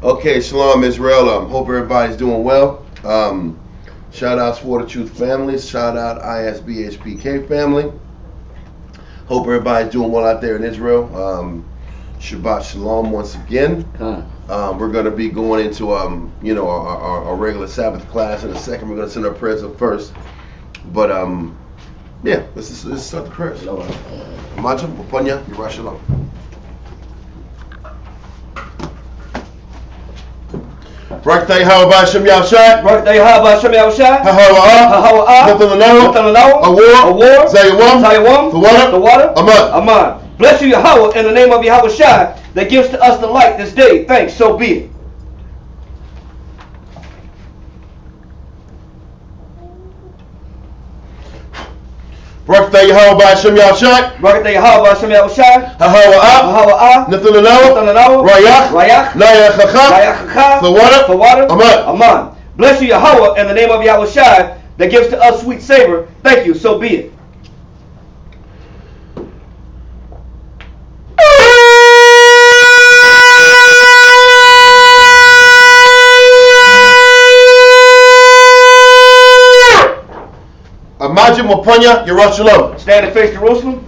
Okay, Shalom Israel. Hope everybody's doing well. Shout out Sword of Truth families. Shout out isbhpk family. Hope everybody's doing well out there in Israel. Shabbat Shalom once again. We're going to be going into our regular Sabbath class in a second. We're going to send our prayers up first. But yeah, let's start the prayers. Imagine, Upanya, Yerah Shalom. Birthday, how about Shem Yahushai? Birthday, how about Shem Yahushai? Hahawa'ah. Nothing to know. Award. Zayawam. The water. Aman. Bless you, Yahweh, in the name of Yahushai that gives to us the light this day. Thanks, so be it. Birthday, how about Shem Yahushai? Birthday, how about Shem Yahushai? Hahawa'ah. Nothing to know. Rayach. Nayachacha. The water. Aman. Bless you, Yahweh, in the name of Yahushai that gives to us sweet savor. Thank you, so be it. Imagine Mapanya, Yerah Shalom. Stand and face Jerusalem.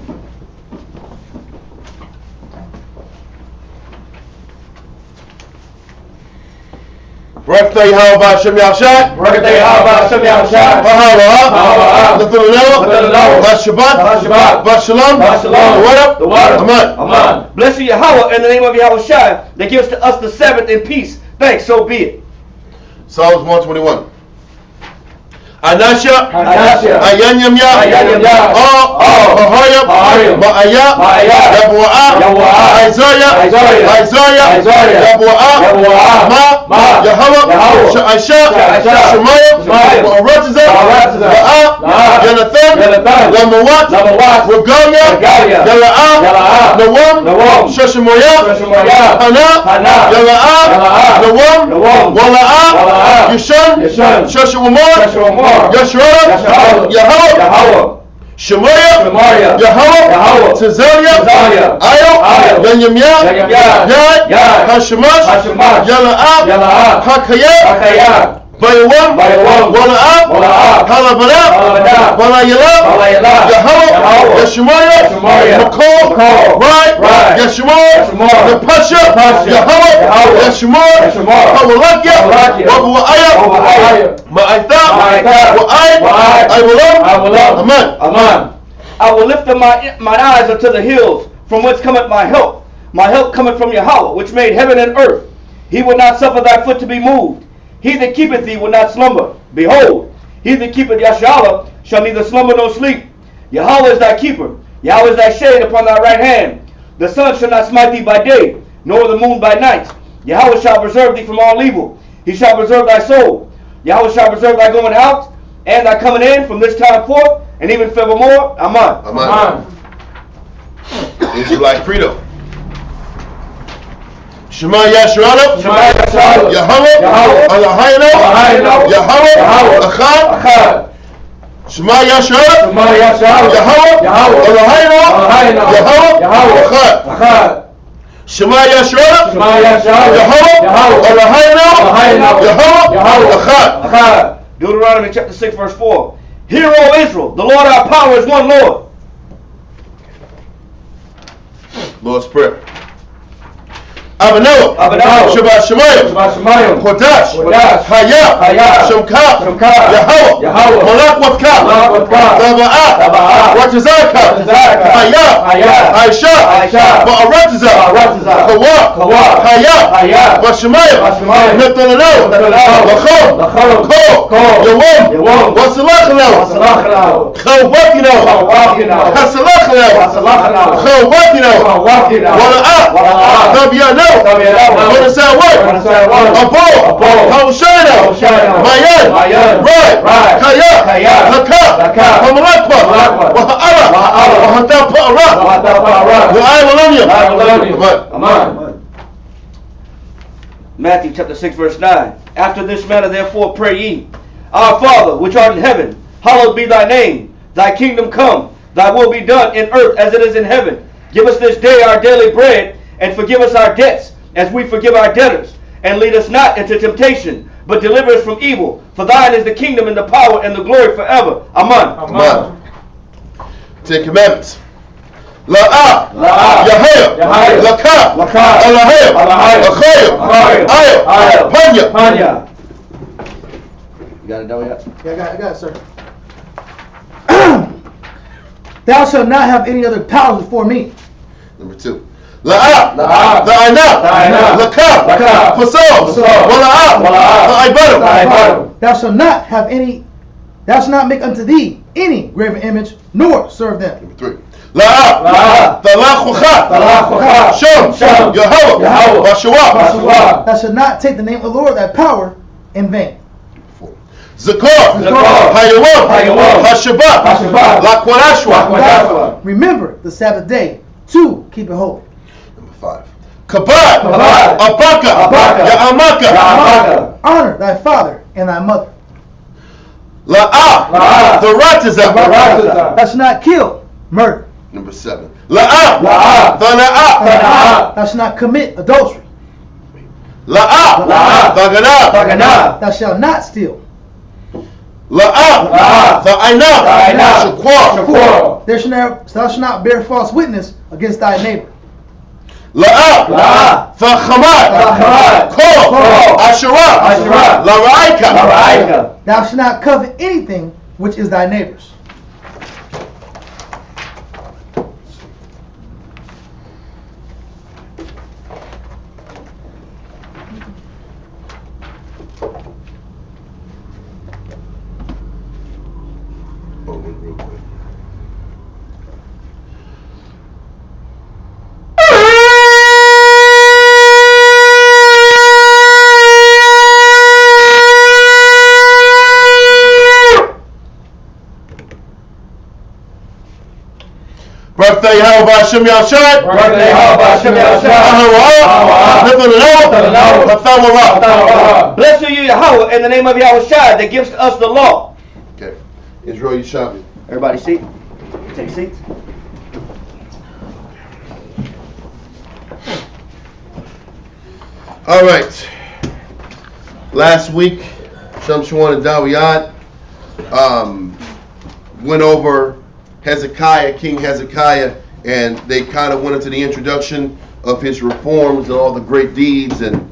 Birthday, how about Shem Yahushai? Birthday, how about Shem Yahushai? Hahawa'ah. Nothing to know. Shabbat Shalom. The water. Aman. Bless you, Yahweh, in the name of Yahushai that gives to us the Sabbath in peace. Thanks, so be it. Psalms 121. Anasha, Ayanyamya, Ahayab, Ma'aya, Yabu'a, Isaiah, Yabu'a, Ma, Yahweh, Sha'asha, Shemaiah, Ba'aratiza, Ba'a, Jonathan, Lamawat, Regalia, Yala'ah, Nawam, Sheshemoyah, Hana, Yala'ah, Nawam, Wala'ah, Yishan, Sheshewamar, Yeshua, Yahweh, Shemaiah, Yahweh, Tizaliah, Ayo, Benyamia, Yad, Hashemash, Yala'ah, Hakayah, Bayawam, Wala'ah, Halabanah, Walayalah, Yahweh, Yeshemaiah, Makol, Right, Yeshemaiah, Nepasha, Yahweh, Yeshemaiah, Hawalakia, Wabu'ayah, Ma'aitha, I will. Amen. I will lift up my eyes unto the hills, from whence cometh my help. My help cometh from Yahweh, which made heaven and earth. He will not suffer thy foot to be moved. He that keepeth thee will not slumber. Behold, he that keepeth Yashala shall neither slumber nor sleep. Yahweh is thy keeper. Yahweh is thy shade upon thy right hand. The sun shall not smite thee by day, nor the moon by night. Yahweh shall preserve thee from all evil. He shall preserve thy soul. Yahweh shall preserve thy going out and thy coming in from this time forth, and even forevermore. Amen. Israelite Credo. Shema Yasharala, Yahweh, Eloheinu, Yahweh, Echad. Shema Yasharala, Yahweh, Eloheinu, Yahweh, Echad. Shema Yasharala, Yahweh, Eloheinu, Yahweh, Echad. Deuteronomy chapter 6 verse 4. Hear, O Israel, the Lord our power is one Lord. Lord's Prayer. Abanoah, Shabbat Shemayim, Kodash, Hayah, Shemkah, Yahweh, Malak Watkah, Zaba'ah, Ratazaka, Hayah, Aisha, Ba'aratiza, Kawah, Hayah, Bashemayim, Netanel, Lachom, Ko, Yawam, Wasalachano, Chawakino, Hasalachano, Chawakino, Wala'ah, Tabiano, what does that word? Abo, Haushana, Mayan, Right, Kaya, Haka, Hamalakwa, Waha'ara, Wahatapa'ara, Amen. Matthew chapter 6 verse 9. After this manner therefore pray ye, Our Father, which art in heaven, hallowed be thy name. Thy kingdom come, thy will be done in earth as it is in heaven. Give us this day our daily bread, and forgive us our debts, as we forgive our debtors. And lead us not into temptation, but deliver us from evil. For thine is the kingdom and the power and the glory forever. Amen. Amen. 10 Commandments. La'ah, Yahaya, Lakah, Alahaya, Achaya, Panya. You got it down yet? Yeah, I got it, sir. Thou shalt not have any other powers before me. Number 2. La'ah, La'anah, Lakah, Pasal, Wala'ah, La'ibadu. Thou shalt not have any, thou shalt not make unto thee any graven image, nor serve them. Number 3. La'ah, Talach, Shem, Yahweh, Bashua. Thou shalt not take the name of the Lord thy power in vain. 4. Zakar, Hayawam, Hashabah, Lakwarashwa. Remember the Sabbath day to keep it holy. Number 5. Kabad, Abaka, Ya'amaka. Honor thy father and thy mother. La'ah, Tharatzah. Thou shalt not kill, murder. Number 7. La'ah, Thana'ah. Thou shalt not commit adultery. La'ah, Thagana. Thou shalt not steal. La'ah, Tha'ainah, Shakwar. Thou shalt not bear false witness against thy neighbor. La'ah, Tha'chamat, Kol, Asherah, La'raika. Thou shalt not covet anything which is thy neighbor's. Real quick. Birthday, how about Shem Yashai? Birthday, how about Shem Yahshua? Blessed are you, Yahweh, in the name of Yahweh Shai that gives us the law. Okay. Israel, you shot me. Everybody seat. Take seats. All right. Last week, Shem Shuan and Dawiyat went over Hezekiah, King Hezekiah, and they kind of went into the introduction of his reforms and all the great deeds and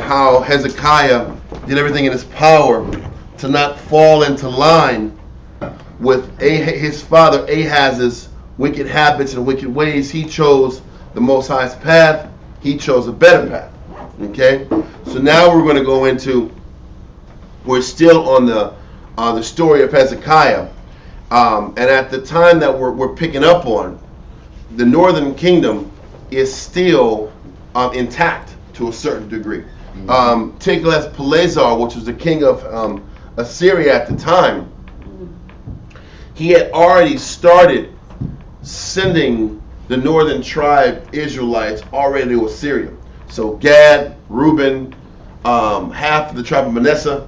how Hezekiah did everything in his power to not fall into line with his father Ahaz's wicked habits and wicked ways. He chose the Most High's path. He chose a better path. Okay, so now we're going to go into. We're still on the story of Hezekiah, and at the time that we're picking up on, the northern kingdom is still intact to a certain degree. Tiglath-Pileser, which was the king of Assyria at the time, he had already started sending the northern tribe Israelites already to Assyria. So Gad, Reuben, half of the tribe of Manasseh,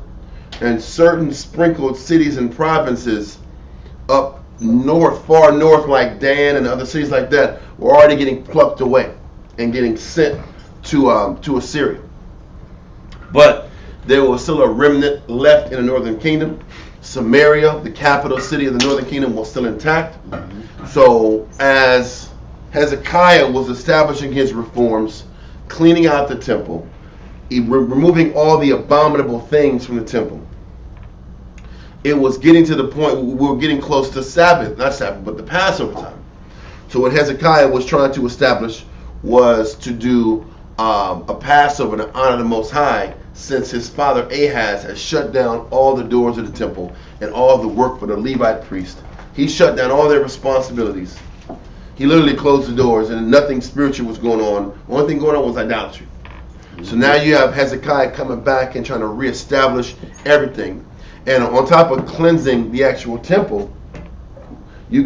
and certain sprinkled cities and provinces up north, far north, like Dan and other cities like that, were already getting plucked away and getting sent to Assyria. But there was still a remnant left in the northern kingdom. Samaria, the capital city of the northern kingdom, was still intact. So as Hezekiah was establishing his reforms, cleaning out the temple, removing all the abominable things from the temple, it was getting to the point where we were getting close to Sabbath, not Sabbath, but the Passover time. So what Hezekiah was trying to establish was to do a Passover to honor the Most High, since his father Ahaz had shut down all the doors of the temple and all of the work for the Levite priest. He shut down all their responsibilities. He literally closed the doors, and nothing spiritual was going on. The only thing going on was idolatry. So now you have Hezekiah coming back and trying to reestablish everything. And on top of cleansing the actual temple, he's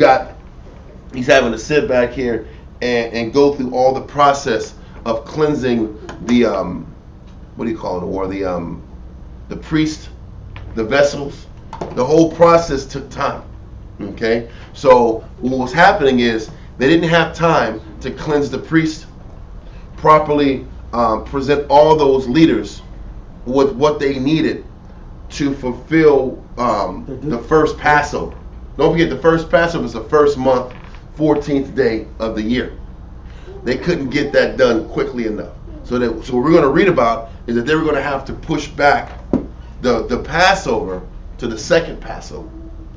having to sit back here and go through all the process of cleansing the what do you call it, or the priest, the vessels. The whole process took time. Okay, so what was happening is they didn't have time to cleanse the priest, properly present all those leaders with what they needed to fulfill the first Passover. Don't forget, the first Passover is the first month, 14th day of the year. They couldn't get that done quickly enough. So what we're going to read about is that they were going to have to push back the Passover to the second Passover.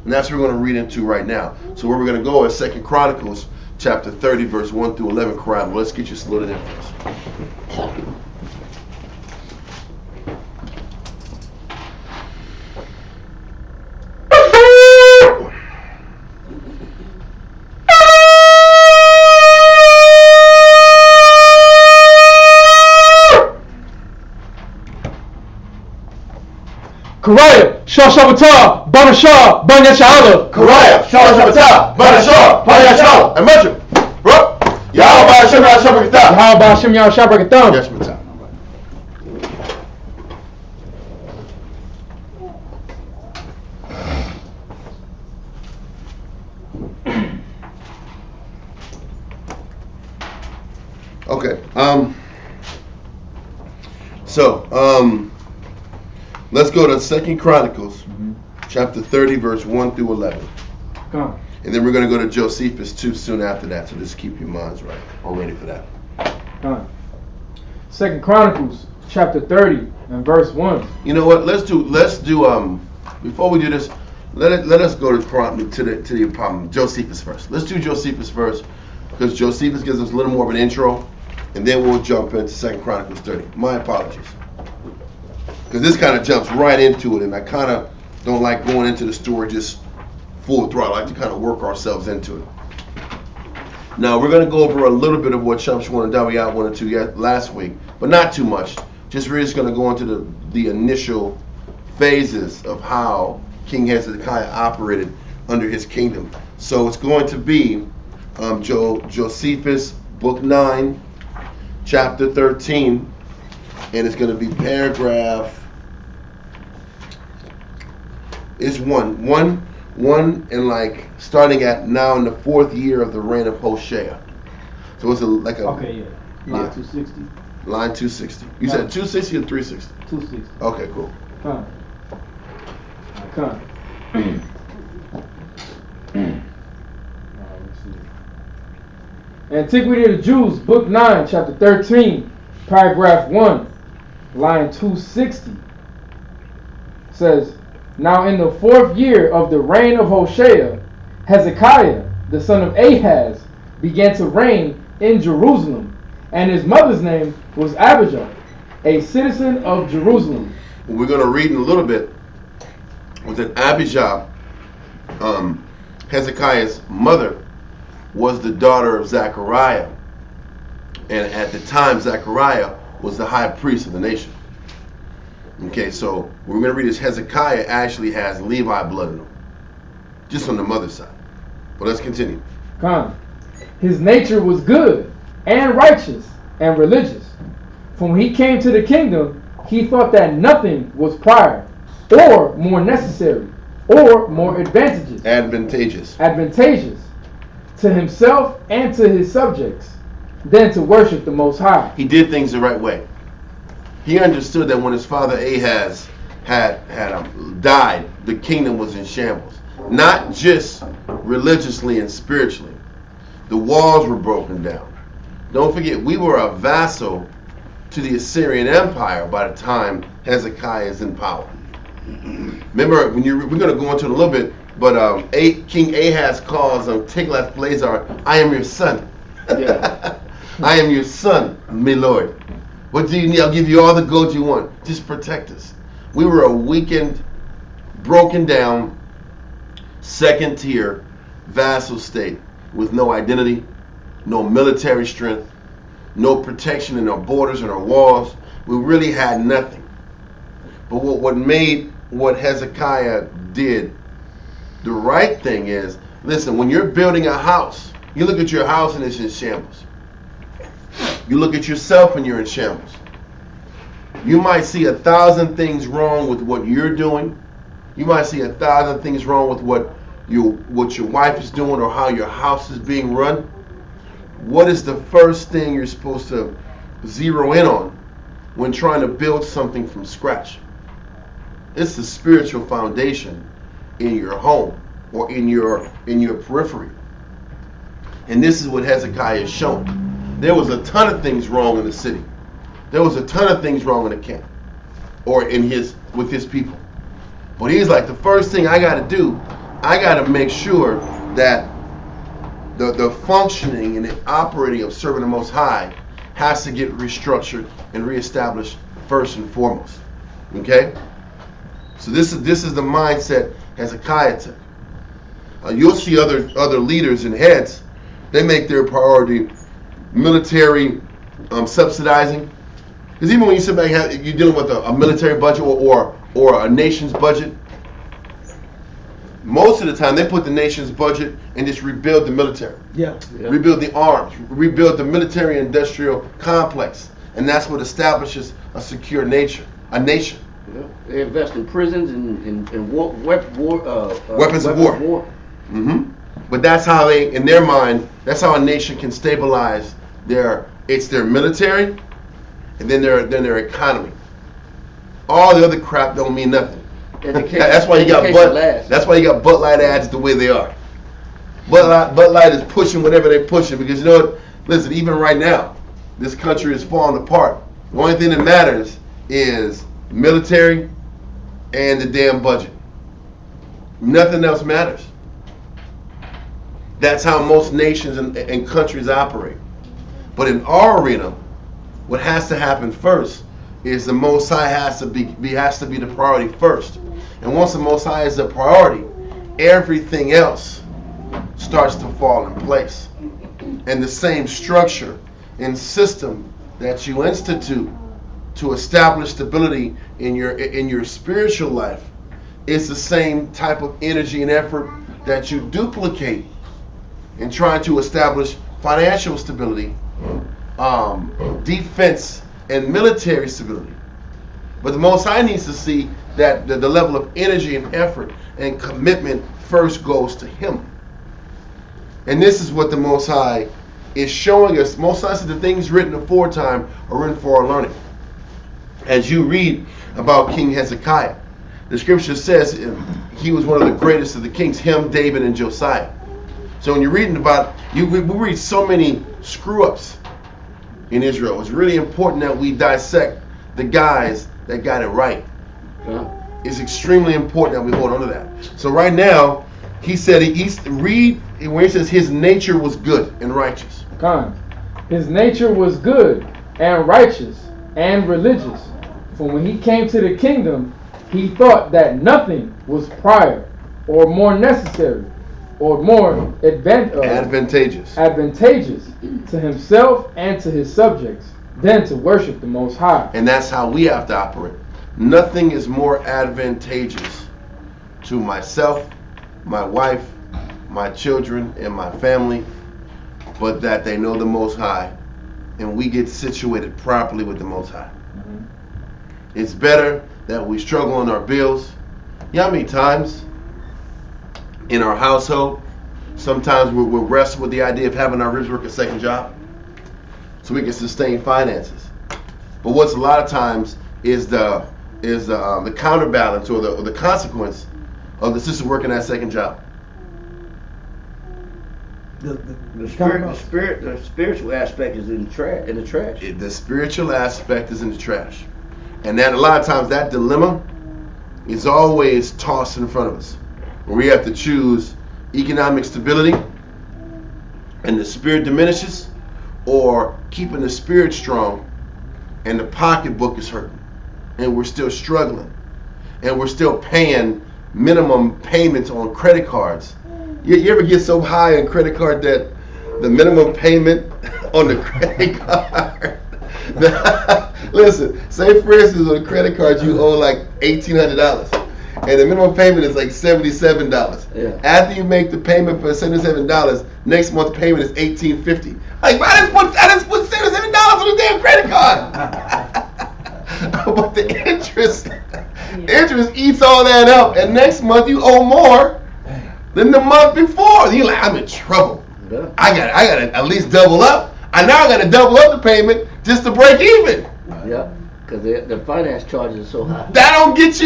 And that's what we're going to read into right now. So where we're going to go is 2 Chronicles chapter 30, verse 1 through 11. Quran. Let's get you saluted in first. Karaya, Shah Shabbatah, Banashah, Banyashala. Karaya, Shah Shabbatah, Banashah, Banyashala, and Munchim. Bro, Yahweh Hashem Yahweh Shabbatah. How about Hashem Yahweh Shabbatah? Yes, Matah. Okay. Let's go to 2 Chronicles, chapter 30, verse 1 through 11. Come. And then we're going to go to Josephus too soon after that. So just keep your minds right. I'm ready for that. Come. 2 Chronicles, chapter 30, and verse 1. You know what? Let's do. Before we do this, let us go to Josephus first. Let's do Josephus first, because Josephus gives us a little more of an intro, and then we'll jump into 2 Chronicles 30. My apologies. Because this kind of jumps right into it, and I kind of don't like going into the story just full throttle. I like to kind of work ourselves into it. Now, we're going to go over a little bit of what Shamshwan and Dawiyat wanted to last week, but not too much. We're just going to go into the initial phases of how King Hezekiah operated under his kingdom. So it's going to be Josephus, book 9, chapter 13, and it's going to be paragraph. It's one, and like starting at now in the 4th year of the reign of Hoshea. So it's like a Okay, yeah. Line 260. Line 260. You said 260 or 360? 260. Okay, cool. Come. Come. Antiquity of the Jews, book 9, chapter 13, paragraph 1, line 260, says, Now in the 4th year of the reign of Hoshea, Hezekiah, the son of Ahaz, began to reign in Jerusalem, and his mother's name was Abijah, a citizen of Jerusalem. What we're going to read in a little bit was that Abijah, Hezekiah's mother, was the daughter of Zechariah, and at the time Zechariah was the high priest of the nation. Okay, so we're going to read this. Hezekiah actually has Levi blood in him, just on the mother's side. But let's continue. Come. His nature was good and righteous and religious. For when he came to the kingdom, he thought that nothing was prior, or more necessary, or more advantageous to himself and to his subjects than to worship the Most High. He did things the right way. He understood that when his father Ahaz had died, the kingdom was in shambles. Not just religiously and spiritually. The walls were broken down. Don't forget, we were a vassal to the Assyrian Empire by the time Hezekiah is in power. Remember, we're going to go into it a little bit, but King Ahaz calls Tiglath-Pileser, I am your son. Yeah. I am your son, my lord. What do you need? I'll give you all the gold you want. Just protect us. We were a weakened, broken down, second tier vassal state with no identity, no military strength, no protection in our borders and our walls. We really had nothing. But what made what Hezekiah did the right thing is, listen, when you're building a house, you look at your house and it's in shambles. You look at yourself and you're in shambles. You might see 1,000 things wrong with what you're doing. You might see 1,000 things wrong with what your wife is doing or how your house is being run. What is the first thing you're supposed to zero in on when trying to build something from scratch. It's the spiritual foundation in your home or in your periphery. And this is what Hezekiah is showing. There was a ton of things wrong in the city. There was a ton of things wrong in the camp or with his people. But he's like, the first thing I got to do, I got to make sure that the functioning and the operating of serving the Most High has to get restructured and reestablished first and foremost. Okay? So this is the mindset Hezekiah took. You'll see other leaders and heads, they make their priority military subsidizing. Because even when you sit back and you're dealing with a military budget or a nation's budget, most of the time they put the nation's budget and just rebuild the military. Yeah. Rebuild the arms, rebuild the military industrial complex. And that's what establishes a secure nation. Yeah. They invest in prisons and weapons of war. Mm-hmm. But that's how in their mind, that's how a nation can stabilize their military and then their economy. All the other crap don't mean nothing. That's why you got Bud Light ads the way they are. Bud Light is pushing whatever they're pushing because you know what? Listen, even right now, this country is falling apart. The only thing that matters is military and the damn budget. Nothing else matters. That's how most nations and countries operate. But in our arena, what has to happen first is the Most High has to be the priority first. And once the Most High is the priority, everything else starts to fall in place. And the same structure and system that you institute to establish stability in your spiritual life is the same type of energy and effort that you duplicate in trying to establish financial stability, defense, and military stability. But the Most High needs to see that the level of energy and effort and commitment first goes to Him. And this is what the Most High is showing us. Most High said the things written aforetime are written for our learning. As you read about King Hezekiah, the scripture says he was one of the greatest of the kings, him, David, and Josiah. So when you're reading about, we read so many screw-ups in Israel. It's really important that we dissect the guys that got it right. It's extremely important that we hold on to that. So right now, he said, read where he says his nature was good and righteous. His nature was good and righteous and religious. For when he came to the kingdom, he thought that nothing was prior or more necessary or more advantageous to himself and to his subjects than to worship the Most High. And that's how we have to operate. Nothing is more advantageous to myself, my wife, my children, and my family, but that they know the Most High and we get situated properly with the Most High. Mm-hmm. It's better that we struggle on our bills. You know how many times in our household, sometimes we're wrestling with the idea of having our ribs work a second job so we can sustain finances. But what's a lot of times is the counterbalance or the consequence of the sister working that second job. The spiritual aspect is in the trash. The spiritual aspect is in the trash. And that a lot of times that dilemma is always tossed in front of us. Where we have to choose economic stability and the spirit diminishes, or keeping the spirit strong and the pocketbook is hurting and we're still struggling and we're still paying minimum payments on credit cards. You ever get so high on credit card debt, the minimum payment on the credit card? Listen, say for instance on a credit card you owe like $1,800 and the minimum payment is like $77. Yeah. After you make the payment for $77, next month's payment is $1,850. Like, I just put $77 on the damn credit card. But the interest eats all that up, and next month you owe more than the month before. You're like, I'm in trouble. Yeah. I got to at least double up. I got to double up the payment just to break even. Yeah, because the finance charges are so high. That don't get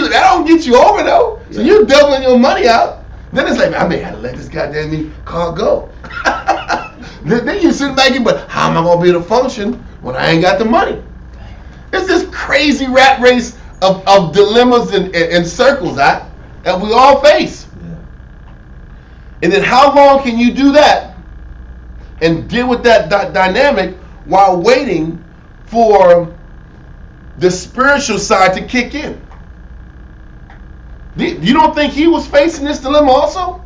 you over though. So you're doubling your money out. Then it's like, I may have to let this goddamn car go. then you sit back and, but how am I gonna be able to function when I ain't got the money? It's this crazy rat race of dilemmas and circles that we all face. And then how long can you do that and deal with that dynamic while waiting for the spiritual side to kick in? You don't think he was facing this dilemma also?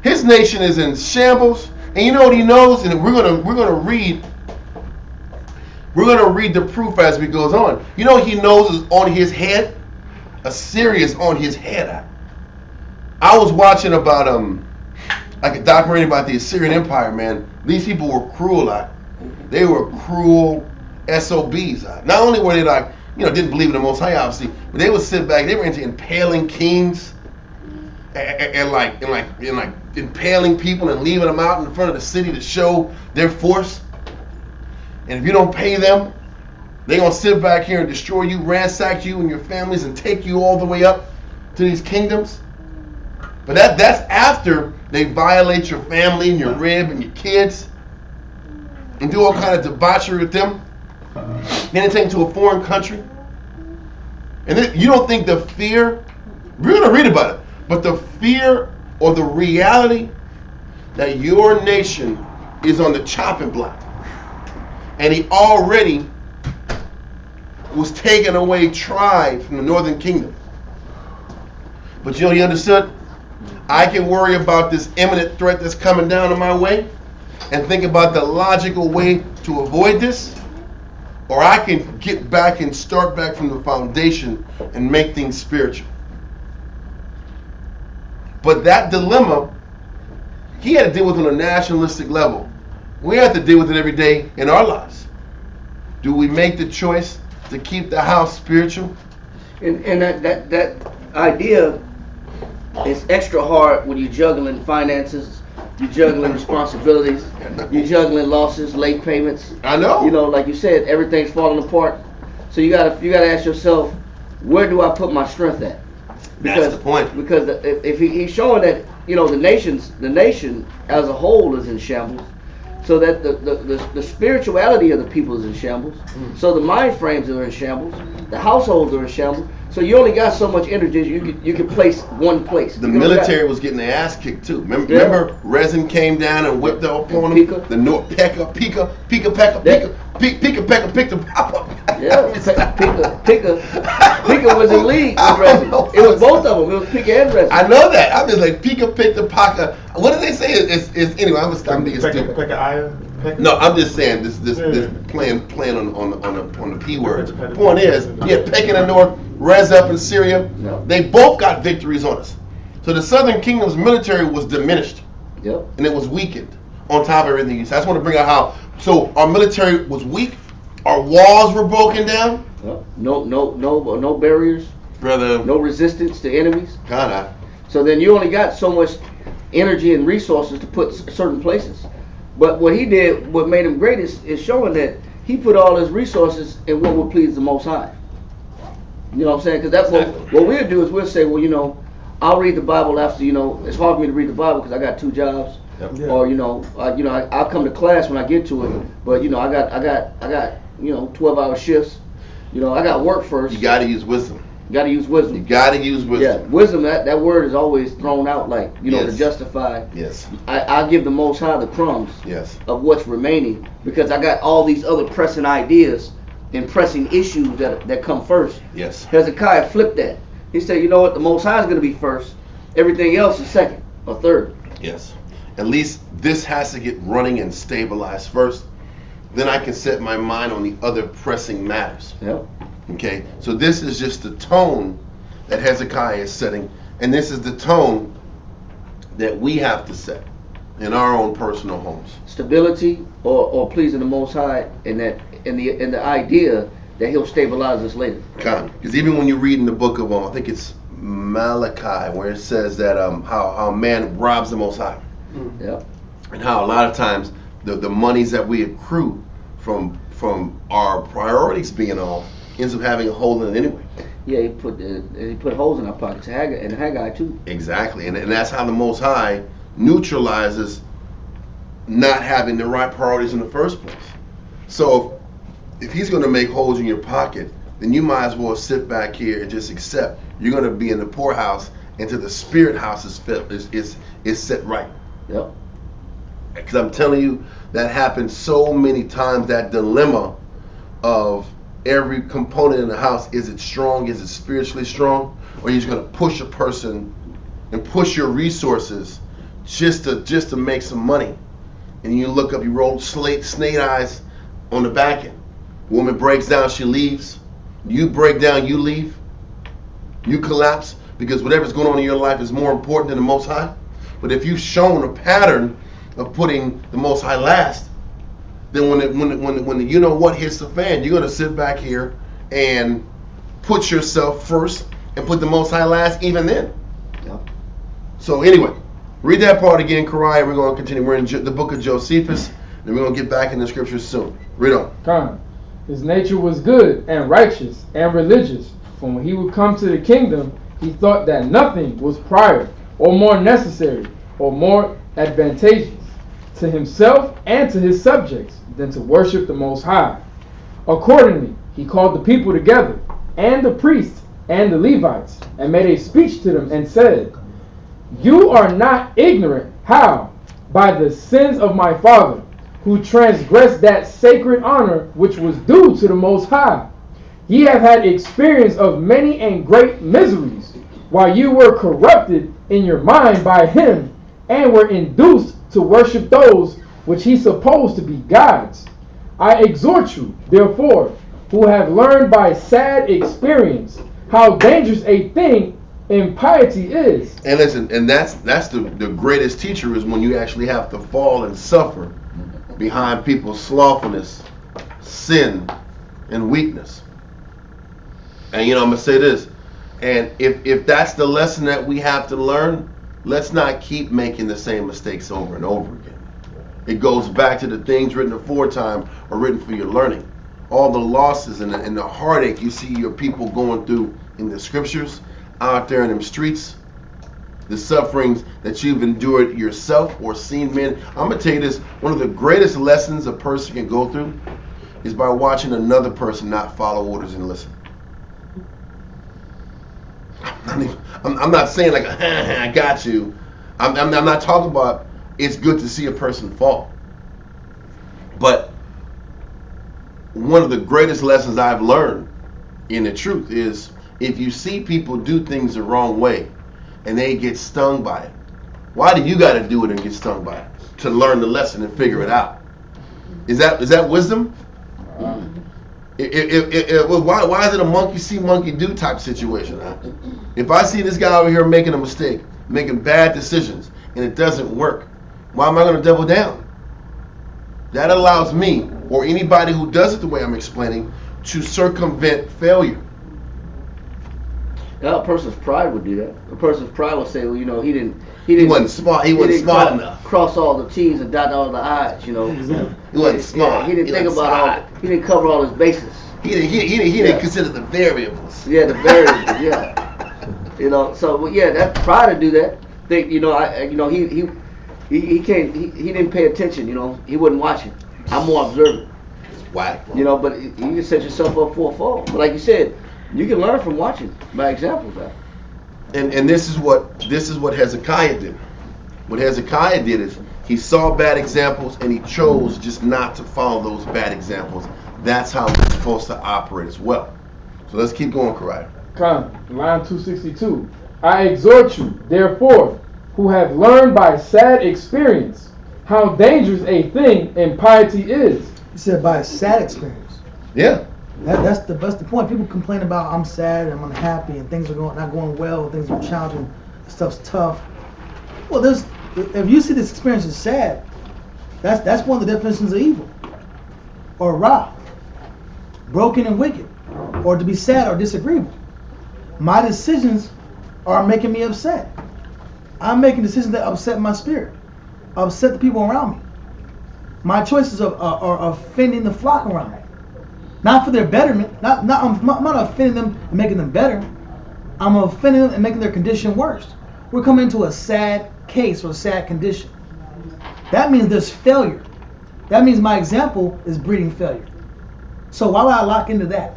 His nation is in shambles, and you know what he knows? And we're gonna read the proof as we goes on. You know what he knows is on his head? Assyria is on his head. I was watching about like a documentary about the Assyrian Empire, man. These people were cruel. They were cruel SOBs. Not only were they like, didn't believe in the Most High, obviously, but they would sit back. They were into impaling kings and impaling people and leaving them out in front of the city to show their force. And if you don't pay them, they're gonna sit back here and destroy you, ransack you and your families, and take you all the way up to these kingdoms. But that's after they violate your family and your rib and your kids and do all kind of debauchery with them. Then they take them to a foreign country. And then you don't think the fear, we're going to read about it, but the fear or the reality that your nation is on the chopping block. And he already was taking away tribes from the northern kingdom. But he understood? I can worry about this imminent threat that's coming down on my way and think about the logical way to avoid this, or I can get back and start back from the foundation and make things spiritual. But that dilemma, he had to deal with on a nationalistic level. We have to deal with it every day in our lives. Do we make the choice to keep the house spiritual? And that idea is extra hard when you're juggling finances, you're juggling responsibilities, you're juggling losses, late payments. I know. Like you said, everything's falling apart. So you gotta ask yourself, where do I put my strength at? That's the point. Because if he's showing that the nation as a whole is in shambles, so that the spirituality of the people is in shambles, so the mind frames are in shambles, the households are in shambles. So you only got so much energy you can place one place. The military was getting their ass kicked too. Remember Resin came down and whipped up on them. Pika. The North Pekka picked them up. Yeah, Pika was in league with Resin. It was both of them. It was Pika and Resin. I know that. I'm just like Pika picked the Paka. What did they say? It's anyway. I'm being stupid. No, I'm just saying this playing on the P words. Point is, Pekka in the north, Rez up in Syria. No. They both got victories on us. So the Southern Kingdom's military was diminished. Yep. And it was weakened on top of everything else. I just want to bring out how. So our military was weak. Our walls were broken down. Yep. No barriers. Brother. No resistance to enemies. God. So then you only got so much energy and resources to put certain places. But what he did, what made him great is showing that he put all his resources in what would please the Most High. You know what I'm saying? Because that's what we'll do is we'll say, well, I'll read the Bible after, it's hard for me to read the Bible because I got 2 jobs. Yep. Or, I'll come to class when I get to it. But, I got 12-hour shifts. I got work first. You got to use wisdom. You got to use wisdom. You got to use wisdom. Yeah, wisdom, that word is always thrown out like, yes. to justify. Yes. I give the Most High the crumbs yes. of what's remaining because I got all these other pressing ideas and pressing issues that come first. Yes. Hezekiah flipped that. He said, you know what, the Most High is going to be first. Everything else is second or third. Yes. At least this has to get running and stabilized first. Then I can set my mind on the other pressing matters. Yep. Okay? So this is just the tone that Hezekiah is setting. And this is the tone that we have to set in our own personal homes. Stability or pleasing the Most High and the idea that he'll stabilize us later. Because even when you read in the book of, I think it's Malachi, where it says that how man robs the Most High. Yep. And how a lot of times the monies that we accrue from our priorities being off, ends up having a hole in it anyway. Yeah, he put holes in our pockets. Haggai too. Exactly, and that's how the Most High neutralizes not having the right priorities in the first place. So if he's going to make holes in your pocket, then you might as well sit back here and just accept you're going to be in the poorhouse until the spirit house is set right. Yep. Because I'm telling you, that happens so many times, that dilemma of every component in the house. Is it strong? Is it spiritually strong? Or are you just going to push a person and push your resources just to make some money? And you look up, you roll snake eyes on the back end. Woman breaks down, she leaves. You break down, you leave. You collapse because whatever's going on in your life is more important than the Most High. But if you've shown a pattern of putting the Most High last, then when you know what hits the fan, you're gonna sit back here and put yourself first and put the Most High last even then. Yeah. So anyway, read that part again, Karai. We're gonna continue. We're in the book of Josephus, and we're gonna get back in the scriptures soon. Read on. Come. His nature was good and righteous and religious. For when he would come to the kingdom, he thought that nothing was prior or more necessary or more advantageous to himself and to his subjects than to worship the Most High. Accordingly, he called the people together, and the priests and the Levites, and made a speech to them and said, "You are not ignorant how, by the sins of my father, who transgressed that sacred honor which was due to the Most High, ye have had experience of many and great miseries, while you were corrupted in your mind by him, and were induced to worship those which he supposed to be gods. I exhort you, therefore, who have learned by sad experience how dangerous a thing impiety is." And listen, and that's the greatest teacher, is when you actually have to fall and suffer behind people's slothfulness, sin, and weakness. And I'm gonna say this, and if that's the lesson that we have to learn, let's not keep making the same mistakes over and over again. It goes back to the things written aforetime are written for your learning. All the losses and the heartache you see your people going through in the scriptures, out there in them streets, the sufferings that you've endured yourself or seen men. I'm going to tell you this, one of the greatest lessons a person can go through is by watching another person not follow orders and listen. I'm not saying like, I got you. I'm not talking about it's good to see a person fall. But one of the greatest lessons I've learned in the truth is, if you see people do things the wrong way and they get stung by it, why do you got to do it and get stung by it? To learn the lesson and figure it out. Is that wisdom? Why is it a monkey see, monkey do type situation? If I see this guy over here making a mistake, making bad decisions, and it doesn't work, why am I going to double down? That allows me, or anybody who does it the way I'm explaining, to circumvent failure. A person's pride would do that. A person's pride would say, well, he wasn't smart. He wasn't smart enough. Cross all the T's and dot all the I's. He wasn't smart. Yeah, he didn't think about all. He didn't cover all his bases. He didn't consider the variables. Yeah, the variables. Yeah. So that pride to do that. Think he didn't pay attention. He wasn't watching. I'm more observant. Whack. But you can set yourself up for a fall. But like you said, you can learn from watching by example. And this is what Hezekiah did. What Hezekiah did is he saw bad examples and he chose just not to follow those bad examples. That's how we're supposed to operate as well. So let's keep going, Karai. Come, line 262. I exhort you, therefore, who have learned by sad experience how dangerous a thing impiety is. He said by a sad experience. Yeah. That's the point. People complain about I'm sad and I'm unhappy and things are not going well, things are challenging, stuff's tough. Well, if you see this experience as sad, that's one of the definitions of evil. Or ra, broken and wicked, or to be sad or disagreeable. My decisions are making me upset. I'm making decisions that upset my spirit, upset the people around me. My choices are offending the flock around me. Not for their betterment. I'm not offending them and making them better. I'm offending them and making their condition worse. We're coming to a sad case or a sad condition. That means there's failure. That means my example is breeding failure. So why would I lock into that?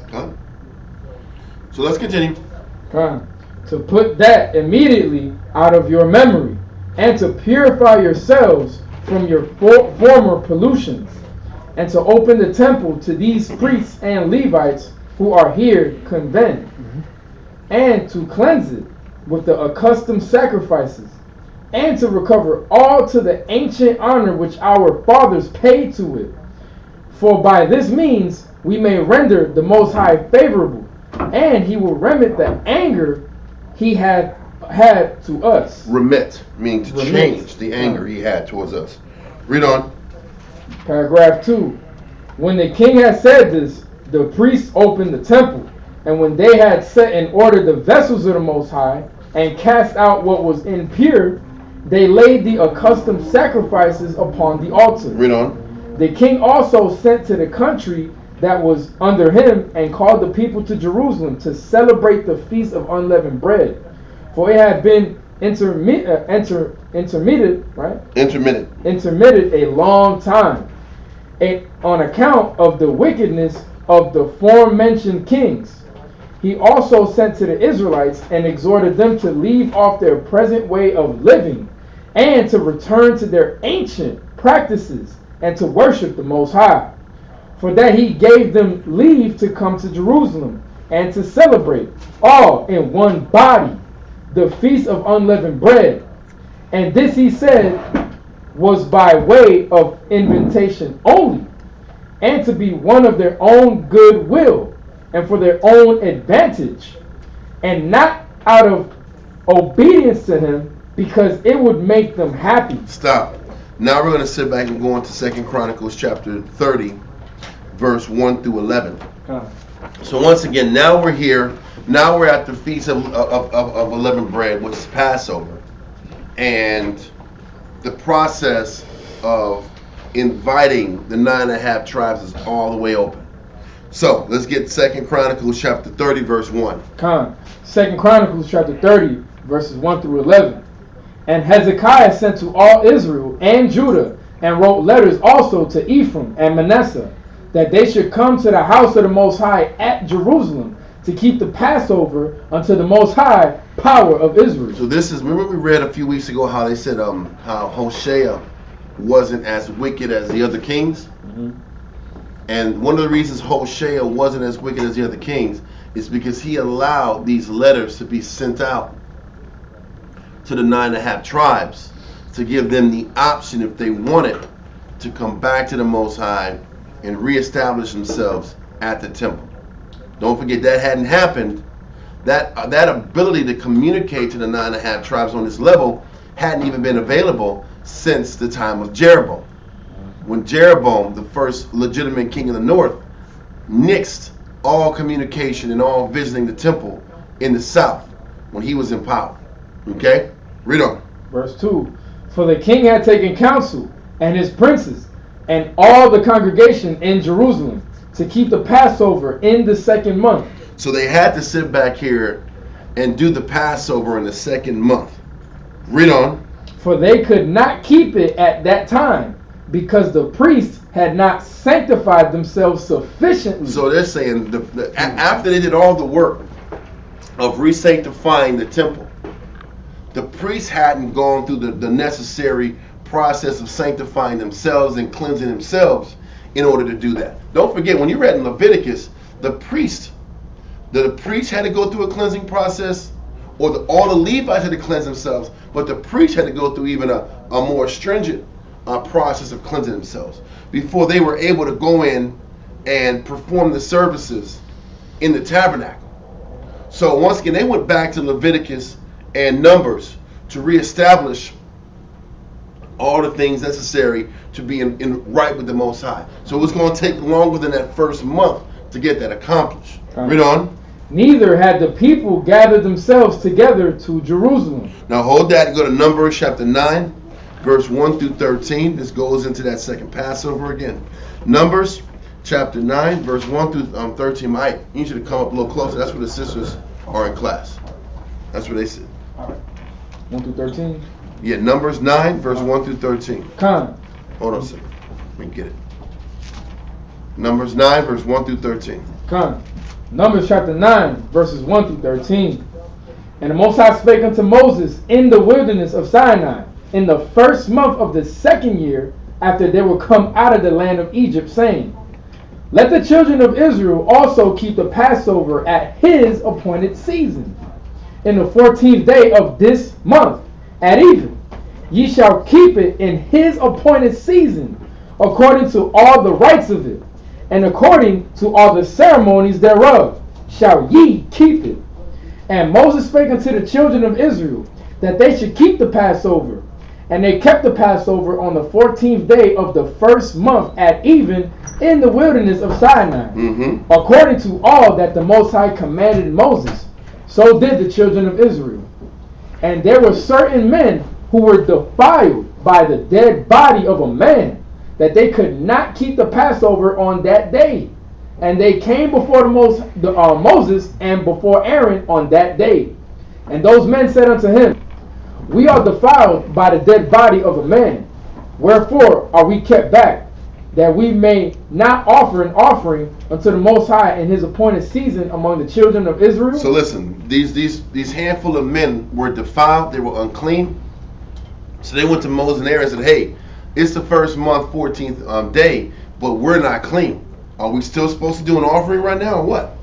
Okay. So let's continue. To put that immediately out of your memory, and to purify yourselves from your former pollutions, and to open the temple to these priests and Levites who are here convened, and to cleanse it with the accustomed sacrifices, and to recover all to the ancient honor which our fathers paid to it. For by this means we may render the Most High favorable, and he will remit the anger he had to us. Remit, meaning to change the anger he had towards us. Read on. Paragraph 2. When the king had said this, the priests opened the temple, and when they had set in order the vessels of the Most High, and cast out what was impure, they laid the accustomed sacrifices upon the altar. Read on. The king also sent to the country that was under him, and called the people to Jerusalem to celebrate the feast of unleavened bread, for it had been intermitted a long time, on account of the wickedness of the forementioned kings. He also sent to the Israelites and exhorted them to leave off their present way of living, and to return to their ancient practices, and to worship the Most High. For that he gave them leave to come to Jerusalem, and to celebrate all in one body the feast of unleavened bread. And this he said was by way of invitation only, and to be one of their own good will, and for their own advantage, and not out of obedience to him, because it would make them happy. Stop. Now we're going to sit back and go into 2 Chronicles chapter 30, verse 1 through 11. So once again, now we're here. Now we're at the Feast of Unleavened Bread, which is Passover. And the process of inviting the 9.5 tribes is all the way open. So let's get 2 Chronicles chapter 30, verse 1. 2 Chronicles chapter 30, verses 1 through 11. And Hezekiah sent to all Israel and Judah, and wrote letters also to Ephraim and Manasseh, that they should come to the house of the Most High at Jerusalem, to keep the Passover unto the Most High power of Israel. So this is, remember we read a few weeks ago how they said how Hoshea wasn't as wicked as the other kings? Mm-hmm. And one of the reasons Hoshea wasn't as wicked as the other kings is because he allowed these letters to be sent out to the 9.5 tribes to give them the option, if they wanted, to come back to the Most High and reestablish themselves at the temple. Don't forget, that hadn't happened. That ability to communicate to the 9.5 tribes on this level hadn't even been available since the time of Jeroboam. When Jeroboam, the first legitimate king of the north, nixed all communication and all visiting the temple in the south when he was in power. Okay? Read on. Verse 2. For the king had taken counsel, and his princes, and all the congregation in Jerusalem, to keep the Passover in the 2nd month. So they had to sit back here and do the Passover in the 2nd month. Read on. For they could not keep it at that time, because the priests had not sanctified themselves sufficiently. So they're saying after they did all the work of re-sanctifying the temple, the priests hadn't gone through the necessary process of sanctifying themselves and cleansing themselves in order to do that. Don't forget, when you read in Leviticus, the priest had to go through a cleansing process, or all the Levites had to cleanse themselves, but the priest had to go through even a more stringent process of cleansing themselves before they were able to go in and perform the services in the tabernacle. So once again, they went back to Leviticus and Numbers to reestablish all the things necessary to be in right with the Most High. So it was going to take longer than that first month to get that accomplished. Read on. Neither had the people gathered themselves together to Jerusalem. Now hold that and go to Numbers chapter 9. verse 1 through 13. This goes into that second Passover again. Numbers chapter 9, verse 1 through 13. I need you to come up a little closer. That's where the sisters are in class. That's where they sit. All right. 1 through 13. Yeah, Numbers 9, verse 1 through 13. Con. Hold on a second. Let me get it. Numbers 9, verse 1 through 13. Con. Numbers chapter 9, verses 1 through 13. And the Most High spake unto Moses in the wilderness of Sinai, in the first month of the second year after they were come out of the land of Egypt, saying, Let the children of Israel also keep the Passover at his appointed season, in the 14th day of this month, at even. Ye shall keep it in his appointed season, according to all the rites of it, and according to all the ceremonies thereof, shall ye keep it. And Moses spake unto the children of Israel, that they should keep the Passover. And they kept the Passover on the 14th day of the first month at even, in the wilderness of Sinai, according to all that the Most High commanded Moses. So did the children of Israel. And there were certain men who were defiled by the dead body of a man, that they could not keep the Passover on that day. And they came before Moses and before Aaron on that day. And those men said unto him, We are defiled by the dead body of a man. Wherefore are we kept back, that we may not offer an offering unto the Most High in his appointed season among the children of Israel? So listen, these handful of men were defiled, they were unclean. So they went to Moses and Aaron and said, Hey, it's the first month, 14th day, but we're not clean. Are we still supposed to do an offering right now or what?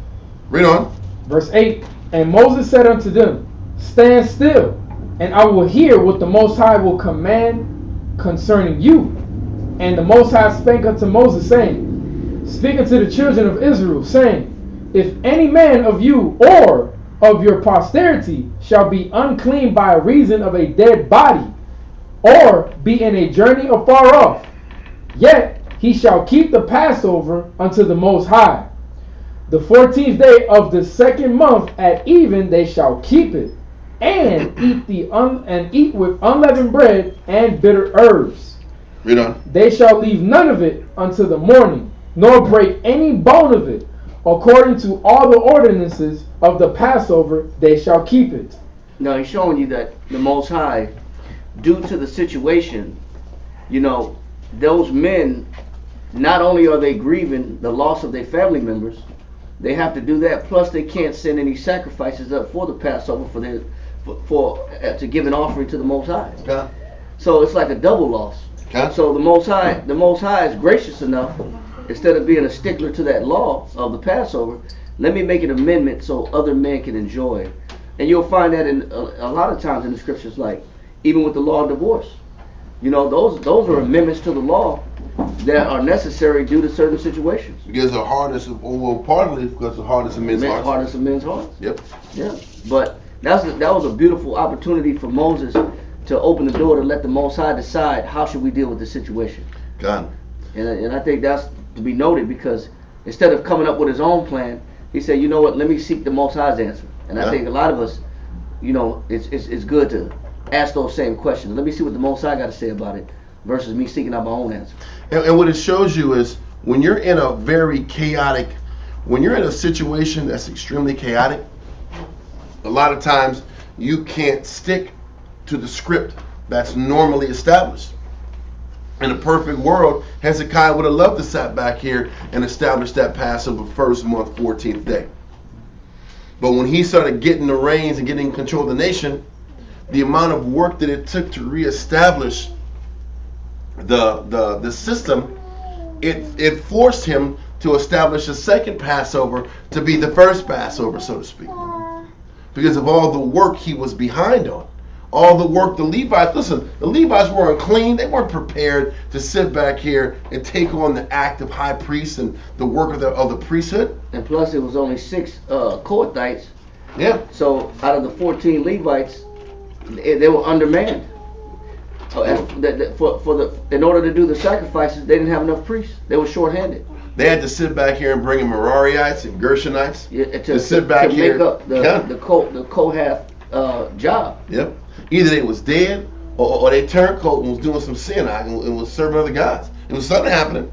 Read on. Verse 8, And Moses said unto them, Stand still, and I will hear what the Most High will command concerning you. And the Most High spake unto Moses, saying, Speak unto the children of Israel, saying, If any man of you or of your posterity shall be unclean by reason of a dead body, or be in a journey afar off, yet he shall keep the Passover unto the Most High. The 14th day of the second month at even they shall keep it, and eat with unleavened bread and bitter herbs. Read on. They shall leave none of it until the morning, nor break any bone of it. According to all the ordinances of the Passover, they shall keep it. Now he's showing you that the Most High, due to the situation, those men, not only are they grieving the loss of their family members, they have to do that. Plus, they can't send any sacrifices up for the Passover to give an offering to the Most High. Okay. So it's like a double loss. Okay. So the Most High is gracious enough, instead of being a stickler to that law of the Passover, let me make an amendment so other men can enjoy it. And you'll find that in a lot of times in the scriptures, like even with the law of divorce. Those are amendments to the law that are necessary due to certain situations. Because the hardest partly because the hardest of men's hearts. Hardest of men's hearts. Yep. Yeah. But that was a beautiful opportunity for Moses to open the door to let the Most High decide how should we deal with the situation. God. And I think that's to be noted, because instead of coming up with his own plan, he said, you know what, let me seek the Most High's answer. And I think a lot of us, it's good to ask those same questions. Let me see what the Most High got to say about it, versus me seeking out my own answer. And what it shows you is when you're in a very chaotic, when you're in a situation that's extremely chaotic, a lot of times you can't stick to the script that's normally established. In a perfect world, Hezekiah would have loved to sat back here and establish that Passover first month, 14th day. But when he started getting the reins and getting control of the nation, the amount of work that it took to reestablish the system, it forced him to establish a second Passover to be the first Passover, so to speak, because of all the work he was behind on. All the work the Levites were unclean. They weren't prepared to sit back here and take on the act of high priest and the work of the priesthood. And plus, it was only 6 Kohathites. Yeah. So out of the 14 Levites, they were undermanned. In order to do the sacrifices, they didn't have enough priests. They were short-handed. They had to sit back here and bring in Merarites and Gershonites to sit back to here make up the Kohath job. Yep. Either they was dead or they turncoat and was doing some sin and was serving other gods. It was something happening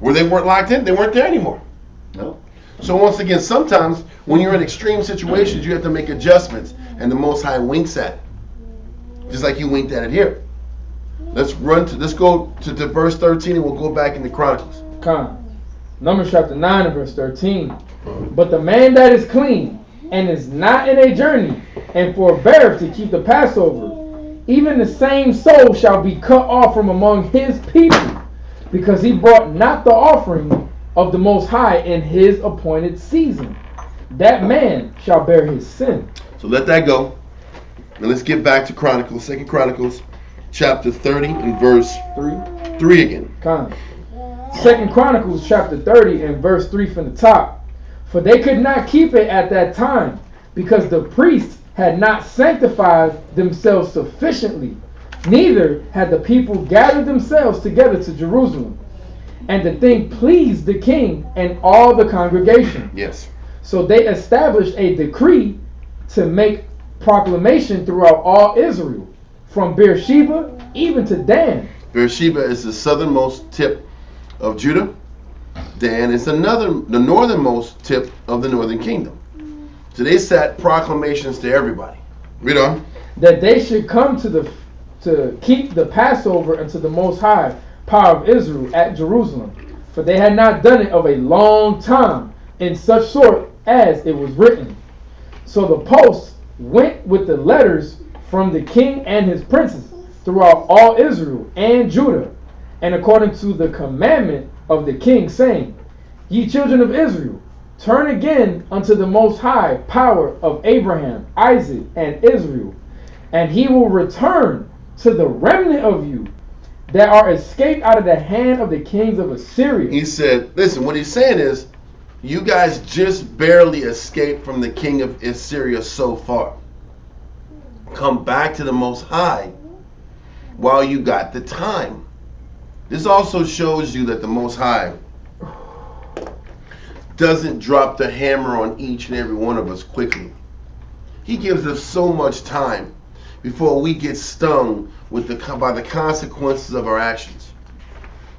where they weren't locked in. They weren't there anymore. No. So once again, sometimes when you're in extreme situations, you have to make adjustments, and the Most High winks at it, just like you winked at it here. Let's go to verse 13, and we'll go back into Chronicles. Numbers chapter 9 and verse 13. But the man that is clean and is not in a journey and forbeareth to keep the Passover, even the same soul shall be cut off from among his people, because he brought not the offering of the Most High in his appointed season. That man shall bear his sin. So let that go. Now let's get back to Chronicles, 2 Chronicles, chapter 30 and verse 3 again. 2 Chronicles chapter 30 and verse 3 from the top. For they could not keep it at that time, because the priests had not sanctified themselves sufficiently, neither had the people gathered themselves together to Jerusalem. And the thing pleased the king and all the congregation. Yes. So they established a decree to make proclamation throughout all Israel, from Beersheba even to Dan. Beersheba is the southernmost tip of Judah. Dan is the northernmost tip of the northern kingdom. So they set proclamations to everybody. Read on. That they should come to keep the Passover unto the Most High power of Israel at Jerusalem, for they had not done it of a long time in such sort as it was written. So the post went with the letters from the king and his princes throughout all Israel and Judah, and according to the commandment of the king, saying, Ye children of Israel, turn again unto the Most High power of Abraham, Isaac, and Israel, and he will return to the remnant of you that are escaped out of the hand of the kings of Assyria. He said, listen, what he's saying is, you guys just barely escaped from the king of Assyria so far. Come back to the Most High while you got the time. This also shows you that the Most High doesn't drop the hammer on each and every one of us quickly. He gives us so much time before we get stung by the consequences of our actions.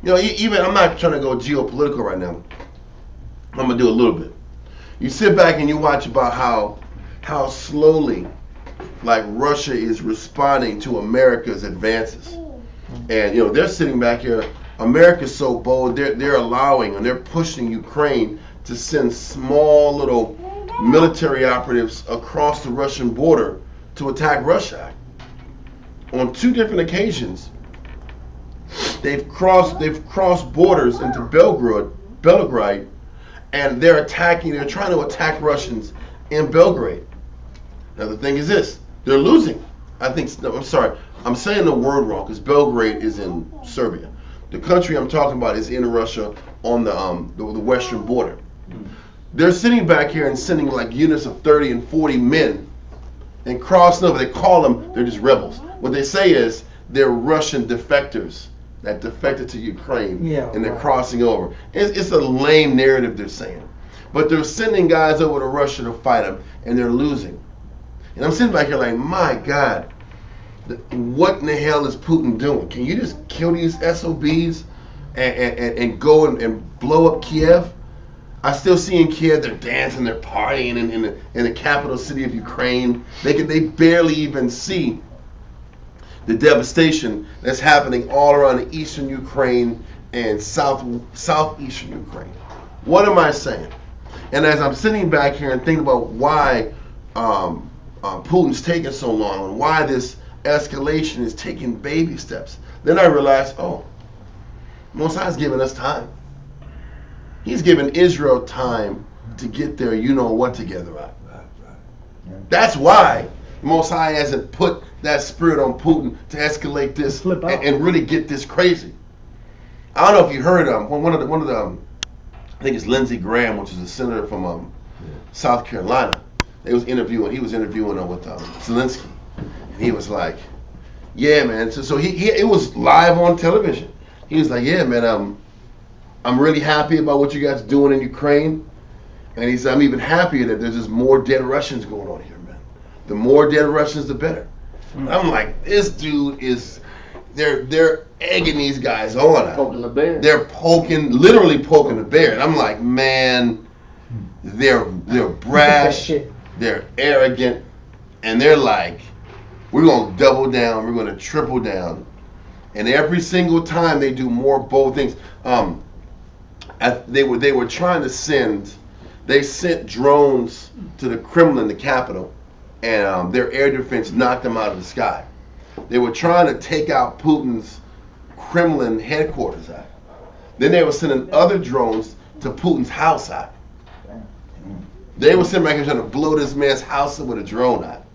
You know, even I'm not trying to go geopolitical right now. I'm gonna do a little bit. You sit back and you watch about how slowly, like, Russia is responding to America's advances, and you know they're sitting back here. America's so bold. They're allowing and they're pushing Ukraine to send small little military operatives across the Russian border to attack Russia. On 2 different occasions, they've crossed borders into Belgrade, and they're trying to attack Russians in Belgrade. Now the thing is this, they're losing. I'm saying the word wrong, because Belgrade is in Serbia. The country I'm talking about is in Russia on the western border. They're sitting back here and sending like units of 30 and 40 men and crossing over. They call them, they're just rebels. What they say is they're Russian defectors that defected to Ukraine, and they're crossing over. It's a lame narrative they're saying. But they're sending guys over to Russia to fight them, and they're losing. And I'm sitting back here like, my God, what in the hell is Putin doing? Can you just kill these SOBs and go and blow up Kiev? I still see in Kiev they're dancing, they're partying in the capital city of Ukraine. They barely even see the devastation that's happening all around the eastern Ukraine and southeastern Ukraine. What am I saying? And as I'm sitting back here and thinking about why Putin's taking so long and why this escalation is taking baby steps, then I realized, Most High's giving us time. He's given Israel time to get their you-know-what together. Right. That's why Most High hasn't put that spirit on Putin to escalate this and really get this crazy. I don't know if you heard one of the I think it's Lindsey Graham, which is a senator from South Carolina. He was interviewing with Zelensky, and he was like, "Yeah, man." So it was live on television. He was like, "Yeah, man. I'm really happy about what you guys are doing in Ukraine," and he said, "I'm even happier that there's just more dead Russians going on here, man. The more dead Russians, the better." I'm like, this dude is, they're egging these guys on. Poking the bear. They're literally poking the bear. And I'm like, man, they're brash, they're arrogant, and they're like, we're gonna double down, we're gonna triple down. And every single time they do more bold things. They were trying to sent drones to the Kremlin, the capital, and their air defense knocked them out of the sky. They were trying to take out Putin's Kremlin headquarters out. Then they were sending other drones to Putin's house out. They were sitting back here trying to blow this man's house up with a drone out.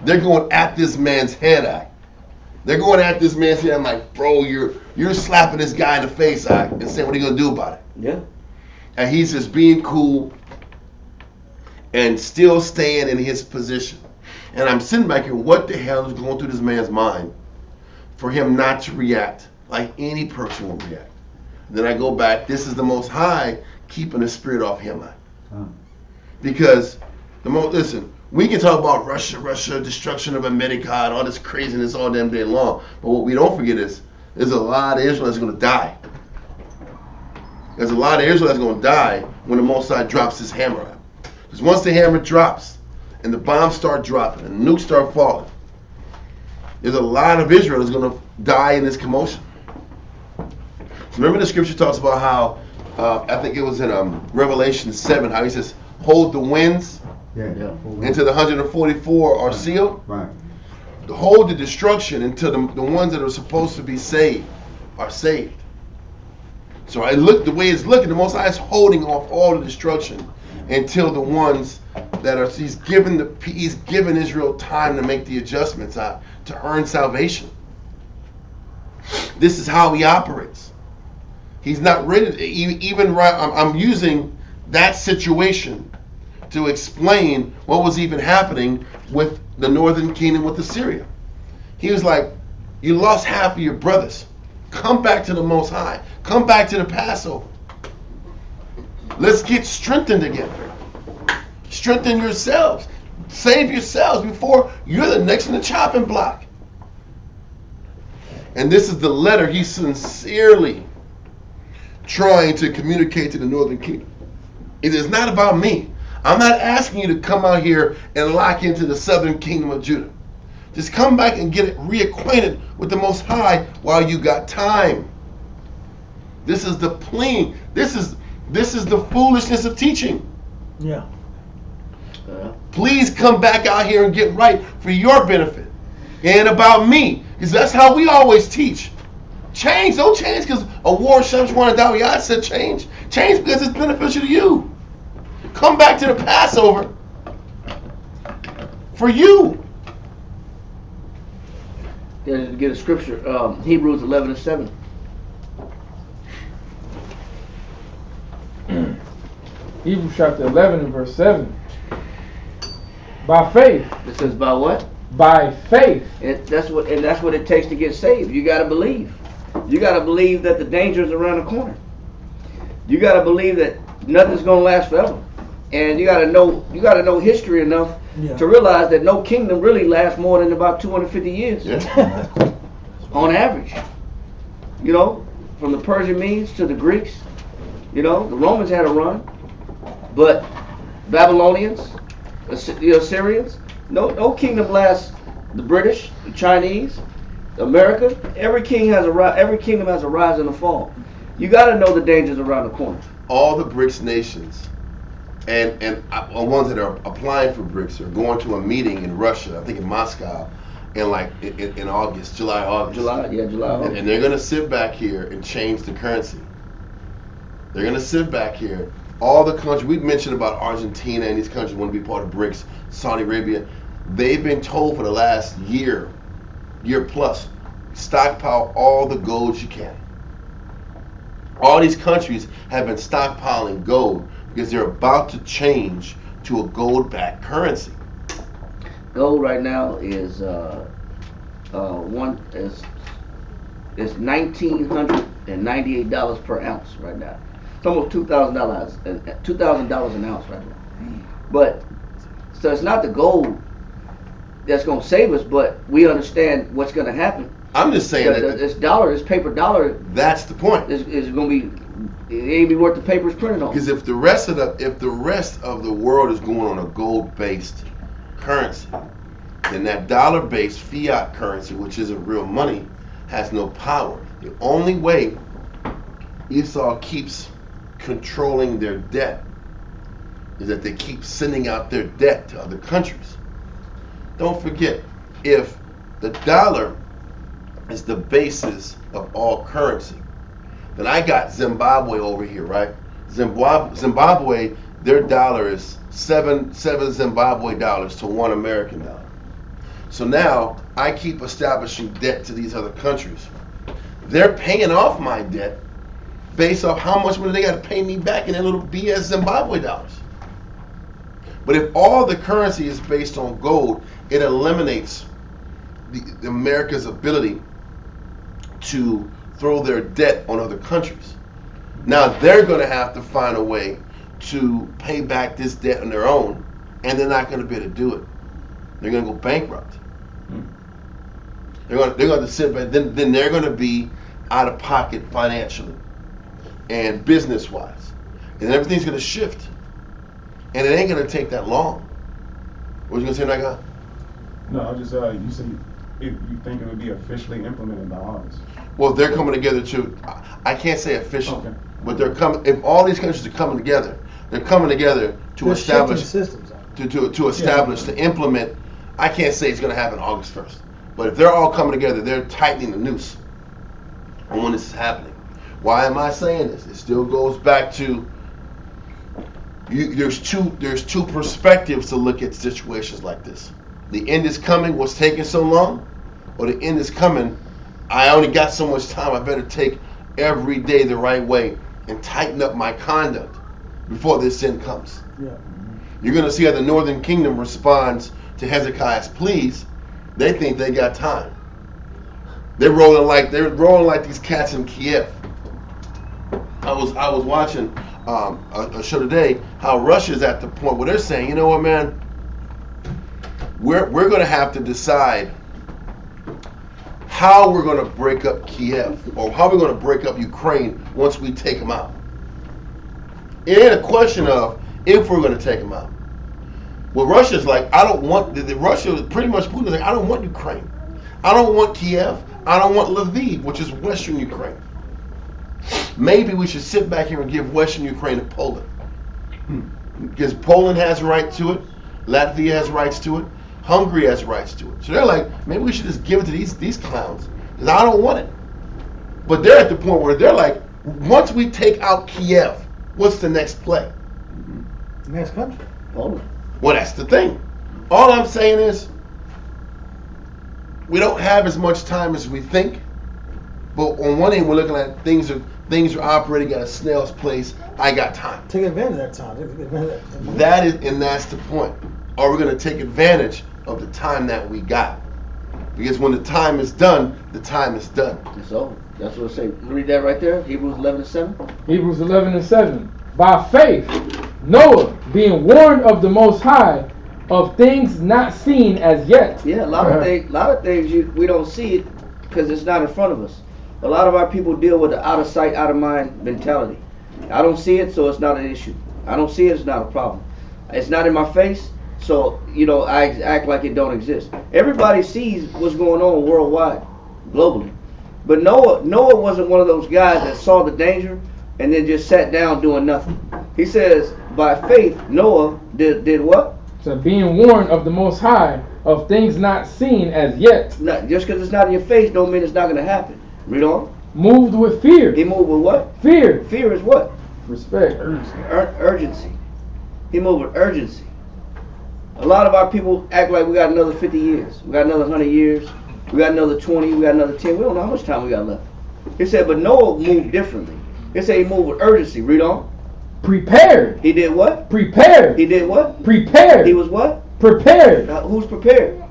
They're going at this man's head out. They're going at this man's head. I'm like, bro, you're slapping this guy in the face out and saying, what are you gonna do about it? Yeah. And he's just being cool and still staying in his position. And I'm sitting back here, what the hell is going through this man's mind for him not to react like any person will react? Then I go back, this is the Most High keeping the spirit off him. Because listen, we can talk about Russia, destruction of America, and all this craziness all damn day long. But what we don't forget is there's a lot of Israelites going to die. There's a lot of Israelites going to die when the Most High drops his hammer out. Because once the hammer drops and the bombs start dropping and the nukes start falling, there's a lot of Israel that's going to die in this commotion. So remember the scripture talks about how, I think it was in Revelation 7, how he says, hold the winds until the 144 are sealed. Right. Hold the destruction until the ones that are supposed to be saved are saved. So the way it's looking, the Most High is holding off all the destruction until the ones that are, he's given Israel time to make the adjustments out to earn salvation. This is how he operates. He's not ready to, even right. I'm using that situation to explain what was even happening with the northern kingdom with Assyria. He was like, you lost half of your brothers. Come back to the Most High. Come back to the Passover. Let's get strengthened again. Strengthen yourselves. Save yourselves before you're the next in the chopping block. And this is the letter he's sincerely trying to communicate to the northern kingdom. It is not about me. I'm not asking you to come out here and lock into the southern kingdom of Judah. Just come back and get reacquainted with the Most High while you got time. This is the plea. This is the foolishness of teaching. Yeah. Please come back out here and get right for your benefit. And about me. Because that's how we always teach. Change. Don't change because a war Shamshwan and Dawiyah said change. Change because it's beneficial to you. Come back to the Passover for you. Yeah, to get a scripture, Hebrews 11:7. Hebrews chapter 11 and verse 7. By faith. It says by what? By faith. That's what it takes to get saved. You got to believe. You got to believe that the danger is around the corner. You got to believe that nothing's going to last forever. And you got to know history enough to realize that no kingdom really lasts more than about 250 years. Yeah. On average. You know, from the Persian Medes to the Greeks. You know, the Romans had a run. But Babylonians, the Assyrians, no kingdom lasts. The British, the Chinese, America, every kingdom has a rise and a fall. You got to know the dangers around the corner. All the BRICS nations and ones that are applying for BRICS are going to a meeting in Russia, I think in Moscow, in August, July, August. July. And they're going to sit back here and change the currency. They're going to sit back here. All the countries, we've mentioned about Argentina and these countries want to be part of BRICS, Saudi Arabia. They've been told for the last year plus, stockpile all the gold you can. All these countries have been stockpiling gold because they're about to change to a gold-backed currency. Gold right now is $1,998 per ounce right now. It's almost $2,000 an ounce right now. But so it's not the gold that's going to save us, but we understand what's going to happen. I'm just saying that this dollar, this paper dollar, that's the point. is going to be, it ain't be worth the paper it's printed on. Because if the rest of the world is going on a gold-based currency, then that dollar-based fiat currency, which isn't real money, has no power. The only way Esau keeps controlling their debt is that they keep sending out their debt to other countries. Don't forget, if the dollar is the basis of all currency, then I got Zimbabwe over here, right? Zimbabwe, their dollar is seven Zimbabwe dollars to $1 American dollar. So now I keep establishing debt to these other countries. They're paying off my debt based off how much money they got to pay me back in their little BS Zimbabwe dollars. But if all the currency is based on gold, it eliminates the America's ability to throw their debt on other countries. Now they're going to have to find a way to pay back this debt on their own, and they're not going to be able to do it. They're going to go bankrupt. They're going to have to sit back. Then they're going to be out of pocket financially and business-wise, and everything's going to shift. And it ain't going to take that long. What was you going to say, Naga? No, I just you said if you think it would be officially implemented by August. Well, they're coming together to. I can't say officially, okay, but they're coming. If all these countries are coming together, they're coming together to establish systems. to establish to implement. I can't say it's going to happen August 1st, but if they're all coming together, they're tightening the noose on when this is happening. Why am I saying this? It still goes back to. There's two perspectives to look at situations like this. The end is coming, what's taking so long, or the end is coming, I only got so much time, I better take every day the right way and tighten up my conduct before this end comes. Yeah. You're going to see how the Northern Kingdom responds to Hezekiah's pleas. They think they got time. They're rolling like these cats in Kiev. I was watching a show today how Russia's at the point where they're saying, you know what, man, we're going to have to decide how we're going to break up Kiev or how we're going to break up Ukraine once we take them out. It ain't a question of if we're going to take them out. Well, Russia's like, I don't want Russia. Pretty much Putin's like, I don't want Ukraine. I don't want Kiev. I don't want Lviv, which is Western Ukraine. Maybe we should sit back here and give Western Ukraine to Poland. Because Poland has a right to it, Latvia has rights to it, Hungary has rights to it. So they're like, maybe we should just give it to these clowns, because I don't want it. But they're at the point where they're like, once we take out Kiev, what's the next play? Next country. Poland. Well, that's the thing. All I'm saying is, we don't have as much time as we think. But on one end, we're looking at things are operating at a snail's pace. I got time. Take advantage of that time. Take advantage of that. That is, and that's the point. Are we going to take advantage of the time that we got? Because when the time is done, the time is done. It's over. That's what it says. Read that right there. Hebrews 11:7. Hebrews 11:7. By faith, Noah, being warned of the Most High, of things not seen as yet. Yeah, a lot of things we don't see it because it's not in front of us. A lot of our people deal with the out of sight, out of mind mentality. I don't see it, so it's not an issue. I don't see it, it's not a problem. It's not in my face, so I act like it don't exist. Everybody sees what's going on worldwide, globally. But Noah wasn't one of those guys that saw the danger and then just sat down doing nothing. He says, by faith, Noah did what? So being warned of the Most High, of things not seen as yet. Just because it's not in your face don't mean it's not going to happen. Read on. Moved with fear. He moved with what? Fear. Fear is what? Respect. Urgency. He moved with urgency. A lot of our people act like we got another 50 years. We got another 100 years. We got another 20. We got another 10. We don't know how much time we got left. He said, but Noah moved differently. He said he moved with urgency. Read on. Prepared. He did what? Prepared. He did what? Prepared. He was what? Prepared. Who's prepared?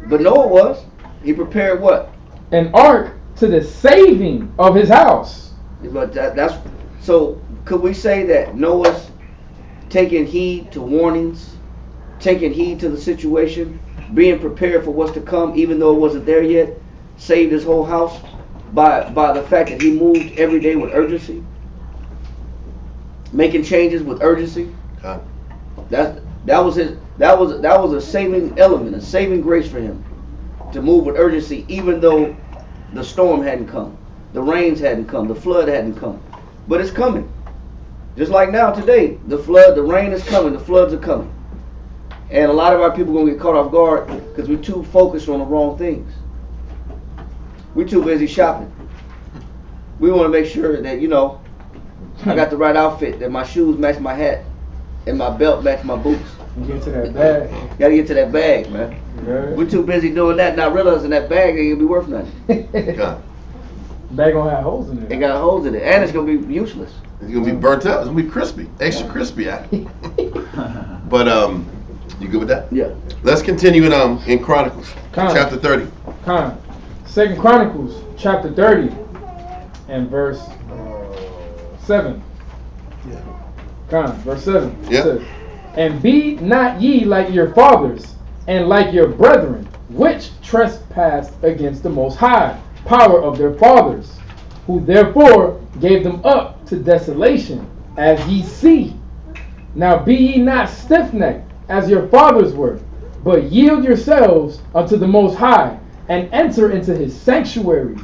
But Noah was. He prepared what? An ark to the saving of his house. But that's so. Could we say that Noah's taking heed to warnings, taking heed to the situation, being prepared for what's to come, even though it wasn't there yet, saved his whole house by the fact that he moved every day with urgency, making changes with urgency. That was a saving element, a saving grace for him to move with urgency, even though the storm hadn't come, the rains hadn't come, the flood hadn't come. But it's coming. Just like now today, the rain is coming, the floods are coming. And a lot of our people are going to get caught off guard because we're too focused on the wrong things. We're too busy shopping. We want to make sure that, I got the right outfit, that my shoes match my hat, and my belt match my boots. Get to that bag. Gotta get to that bag, man. Right. We're too busy doing that, not realizing that bag ain't gonna be worth nothing. Bag gonna have holes in it. It got holes in it, and it's gonna be useless. It's gonna be burnt up. It's gonna be crispy, extra crispy at it. But you good with that? Yeah. Let's continue in Chronicles, chapter 30. 2 Chronicles chapter 30 and verse 7. Verse 7. Yeah. Says, and be not ye like your fathers, and like your brethren, which trespassed against the Most High power of their fathers, who therefore gave them up to desolation, as ye see. Now be ye not stiff-necked, as your fathers were, but yield yourselves unto the Most High, and enter into his sanctuary,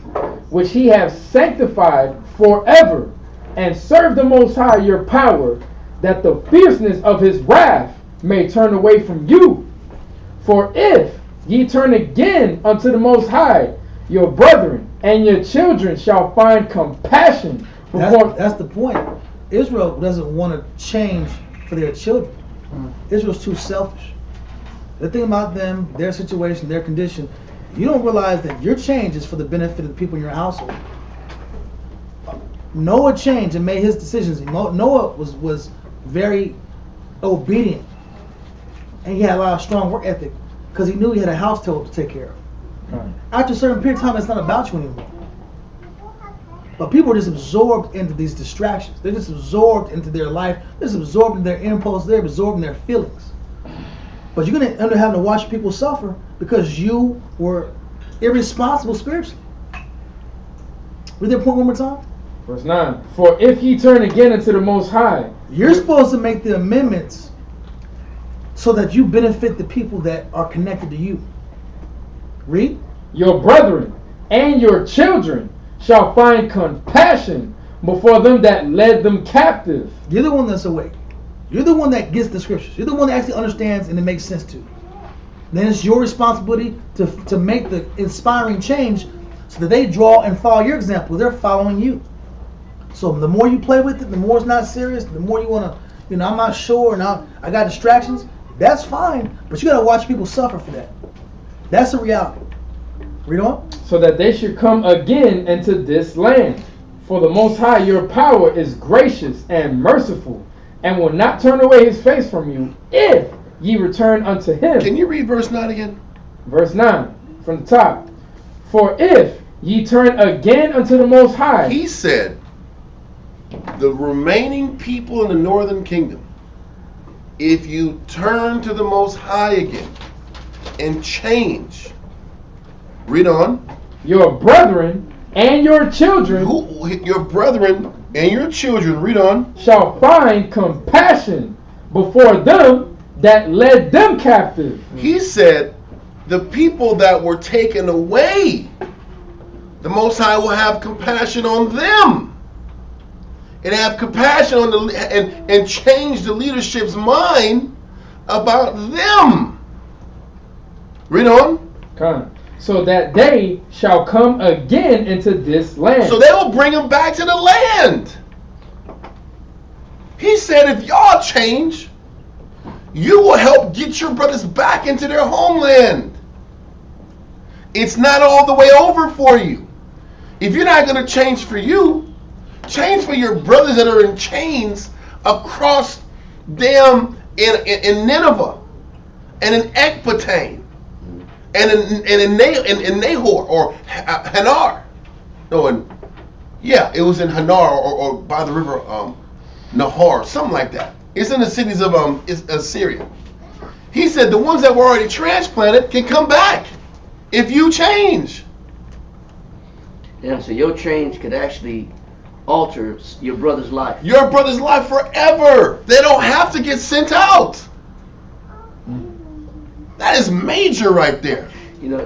which he hath sanctified forever, and serve the Most High your power, that the fierceness of his wrath may turn away from you. For if ye turn again unto the Most High, your brethren and your children shall find compassion. That's the point. Israel doesn't want to change for their children. Israel's too selfish. The thing about them, their situation, their condition, you don't realize that your change is for the benefit of the people in your household. Noah changed and made his decisions. Noah was very obedient, and he had a lot of strong work ethic because he knew he had a house to take care of. After a certain period of time, it's not about you anymore. But people are just absorbed into these distractions. They're just absorbed into their life. They're just absorbed in their impulse. They're absorbed in their feelings. But you're going to end up having to watch people suffer because you were irresponsible spiritually. Read that point one more time. Verse 9. For if ye turn again unto the Most High, you're supposed to make the amendments so that you benefit the people that are connected to you. Read. Your brethren and your children shall find compassion before them that led them captive. You're the one that's awake. You're the one that gets the scriptures. You're the one that actually understands and it makes sense to. Then it's your responsibility to make the inspiring change so that they draw and follow your example. They're following you. So the more you play with it, the more it's not serious, the more you want to, I'm not sure, and I got distractions. That's fine, but you got to watch people suffer for that. That's the reality. Read on. So that they should come again into this land. For the Most High your power is gracious and merciful, and will not turn away his face from you, if ye return unto him. Can you read verse 9 again? Verse 9, from the top. For if ye turn again unto the Most High. He said, the remaining people in the northern kingdom, if you turn to the Most High again and change, read on. Your brethren and your children. Your brethren and your children, read on. Shall find compassion before them that led them captive. He said, the people that were taken away, the Most High will have compassion on them. And have compassion on and change the leadership's mind about them. Read on. Come. So that they shall come again into this land. So they will bring them back to the land. He said, if y'all change, you will help get your brothers back into their homeland. It's not all the way over for you. If you're not going to change for you, change for your brothers that are in chains across them in Nineveh and in Ecbatane and in Nahor or Hanar. It was in Hanar or by the river Nahor, something like that. It's in the cities of Assyria. He said the ones that were already transplanted can come back if you change. Yeah, so your change could actually alter your brother's life. Your brother's life forever. They don't have to get sent out. That is major right there. You know,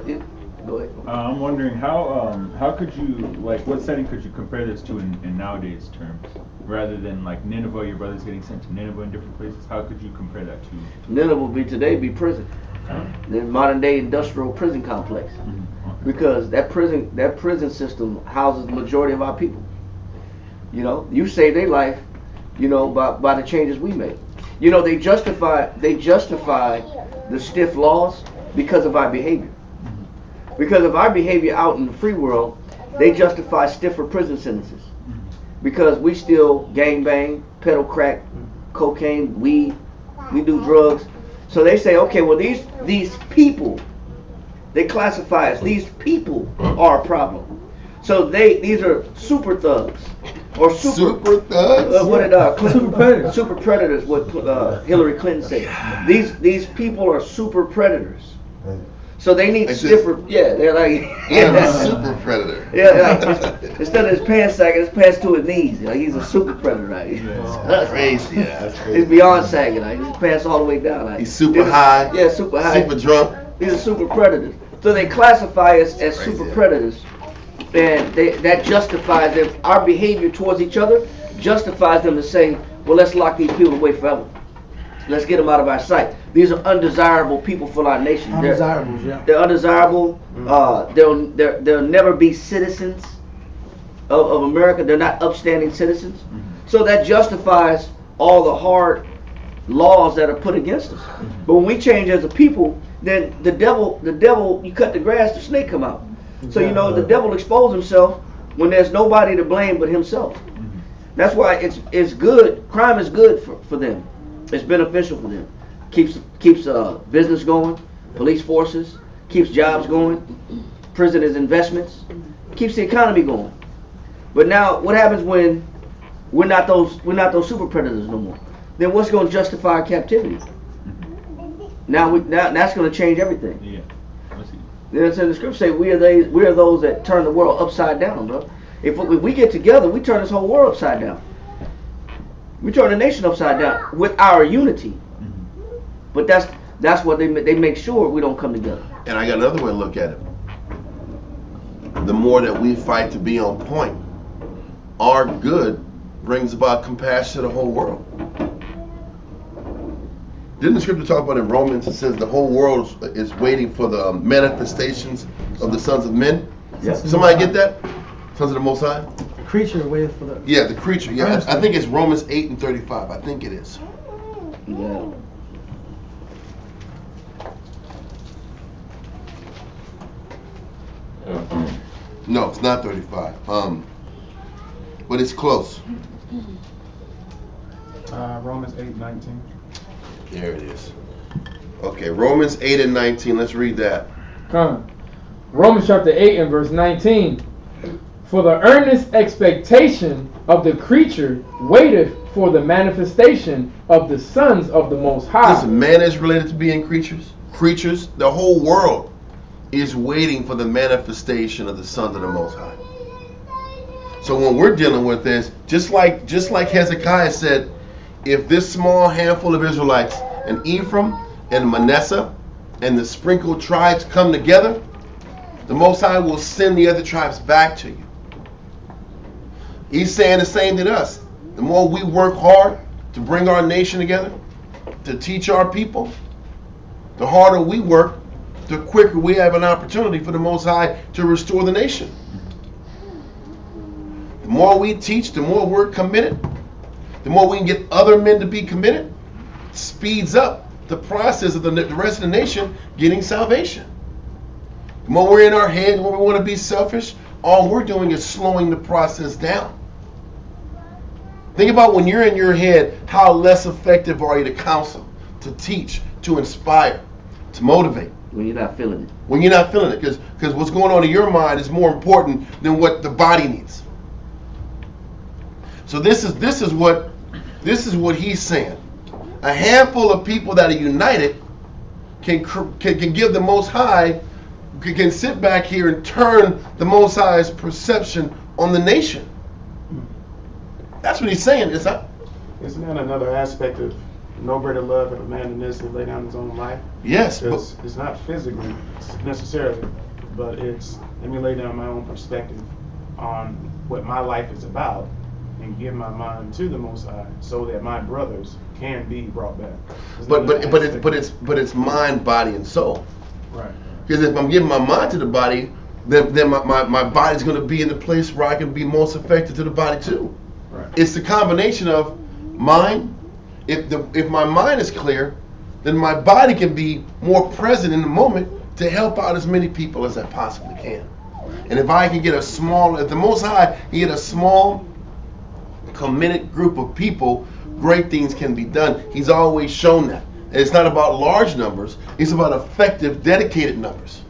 go ahead. I'm wondering how could you, like, what setting could you compare this to in nowadays terms, rather than like Nineveh, your brother's getting sent to Nineveh in different places. How could you compare that to? Nineveh would be today be prison, the modern day industrial prison complex, because that prison system houses the majority of our people. You know, you saved their life, you know, by the changes we made. You know, they justify the stiff laws because of our behavior. Because of our behavior out in the free world, they justify stiffer prison sentences. Because we still gangbang, peddle crack, cocaine, weed, we do drugs. So they say, okay, well these people, they classify as these people are a problem. So these are super thugs. Or super thugs? What did Super predators. Super predators, what Hillary Clinton said. These people are super predators. So they need stiffer. Yeah, they're like. I'm a super predator. Yeah, like, instead of his pants sagging, his pants to his knees. Like he's a super predator. Like, That's crazy. Yeah, that's crazy. He's beyond sagging. Like his pants all the way down. Like He's super high. Yeah, super high. Super drunk. These are super predators. So they classify us as Crazy, super yeah. predators, and that justifies them. Our behavior towards each other justifies them to say, well, let's lock these people away forever. Let's get them out of our sight. These are undesirable people for our nation. Undesirables, yeah. They're undesirable. They'll never be citizens of America. They're not upstanding citizens. So that justifies all the hard laws that are put against us. But when we change as a people, then the devil, you cut the grass, the snake come out. So you know the devil exposes himself when there's nobody to blame but himself. That's why it's good. Crime is good for them. It's beneficial for them. Keeps business going, police forces, keeps jobs going, prison is investments, keeps the economy going. But now, what happens when we're not those super predators no more? Then what's going to justify our captivity? Now that's going to change everything. Yeah. You know what I'm saying? The scripture say we are those that turn the world upside down, bro. If we get together, we turn this whole world upside down. We turn the nation upside down with our unity. But that's what they make sure we don't come together. And I got another way to look at it. The more that we fight to be on point, our good brings about compassion to the whole world. Didn't the scripture talk about in Romans, it says the whole world is waiting for the manifestations of the sons of men? Yeah. Somebody get that? Sons of the Most High? The creature waited for the. Yeah, the creature. Yeah, I think it's Romans 8:35. I think it is. Yeah. No, it's not 35. But it's close. Romans 8:19. There it is. Okay, Romans 8:19. Let's read that. Come. Romans chapter 8 and verse 19. For the earnest expectation of the creature waiteth for the manifestation of the sons of the Most High. Listen, man is related to being creatures. Creatures. The whole world is waiting for the manifestation of the sons of the Most High. So when we're dealing with this, just like Hezekiah said, if this small handful of Israelites and Ephraim and Manasseh and the sprinkled tribes come together, the Most High will send the other tribes back to you. He's saying the same to us. The more we work hard to bring our nation together, to teach our people, the harder we work, the quicker we have an opportunity for the Most High to restore the nation. The more we teach, the more we're committed, the more we can get other men to be committed, speeds up the process of the rest of the nation getting salvation. The more we're in our head, the more we want to be selfish, all we're doing is slowing the process down. Think about when you're in your head, how less effective are you to counsel, to teach, to inspire, to motivate. When you're not feeling it. When you're not feeling it, because what's going on in your mind is more important than what the body needs. So this is what he's saying. A handful of people that are united can give the Most High, can sit back here and turn the Most High's perception on the nation. That's what he's saying. Isn't that another aspect of no greater love of a man than this to lay down his own life? Yes. It's not physically necessarily, but it's let me lay down my own perspective on what my life is about and give my mind to the Most High so that my brothers can be brought back. But it's mind, body, and soul. Right. Because if I'm giving my mind to the body, then my body's going to be in the place where I can be most effective to the body too. Right. It's the combination of mind. If my mind is clear, then my body can be more present in the moment to help out as many people as I possibly can. And if I can get if the Most High can get a small, committed group of people, great things can be done. He's always shown that. And it's not about large numbers, it's about effective, dedicated numbers.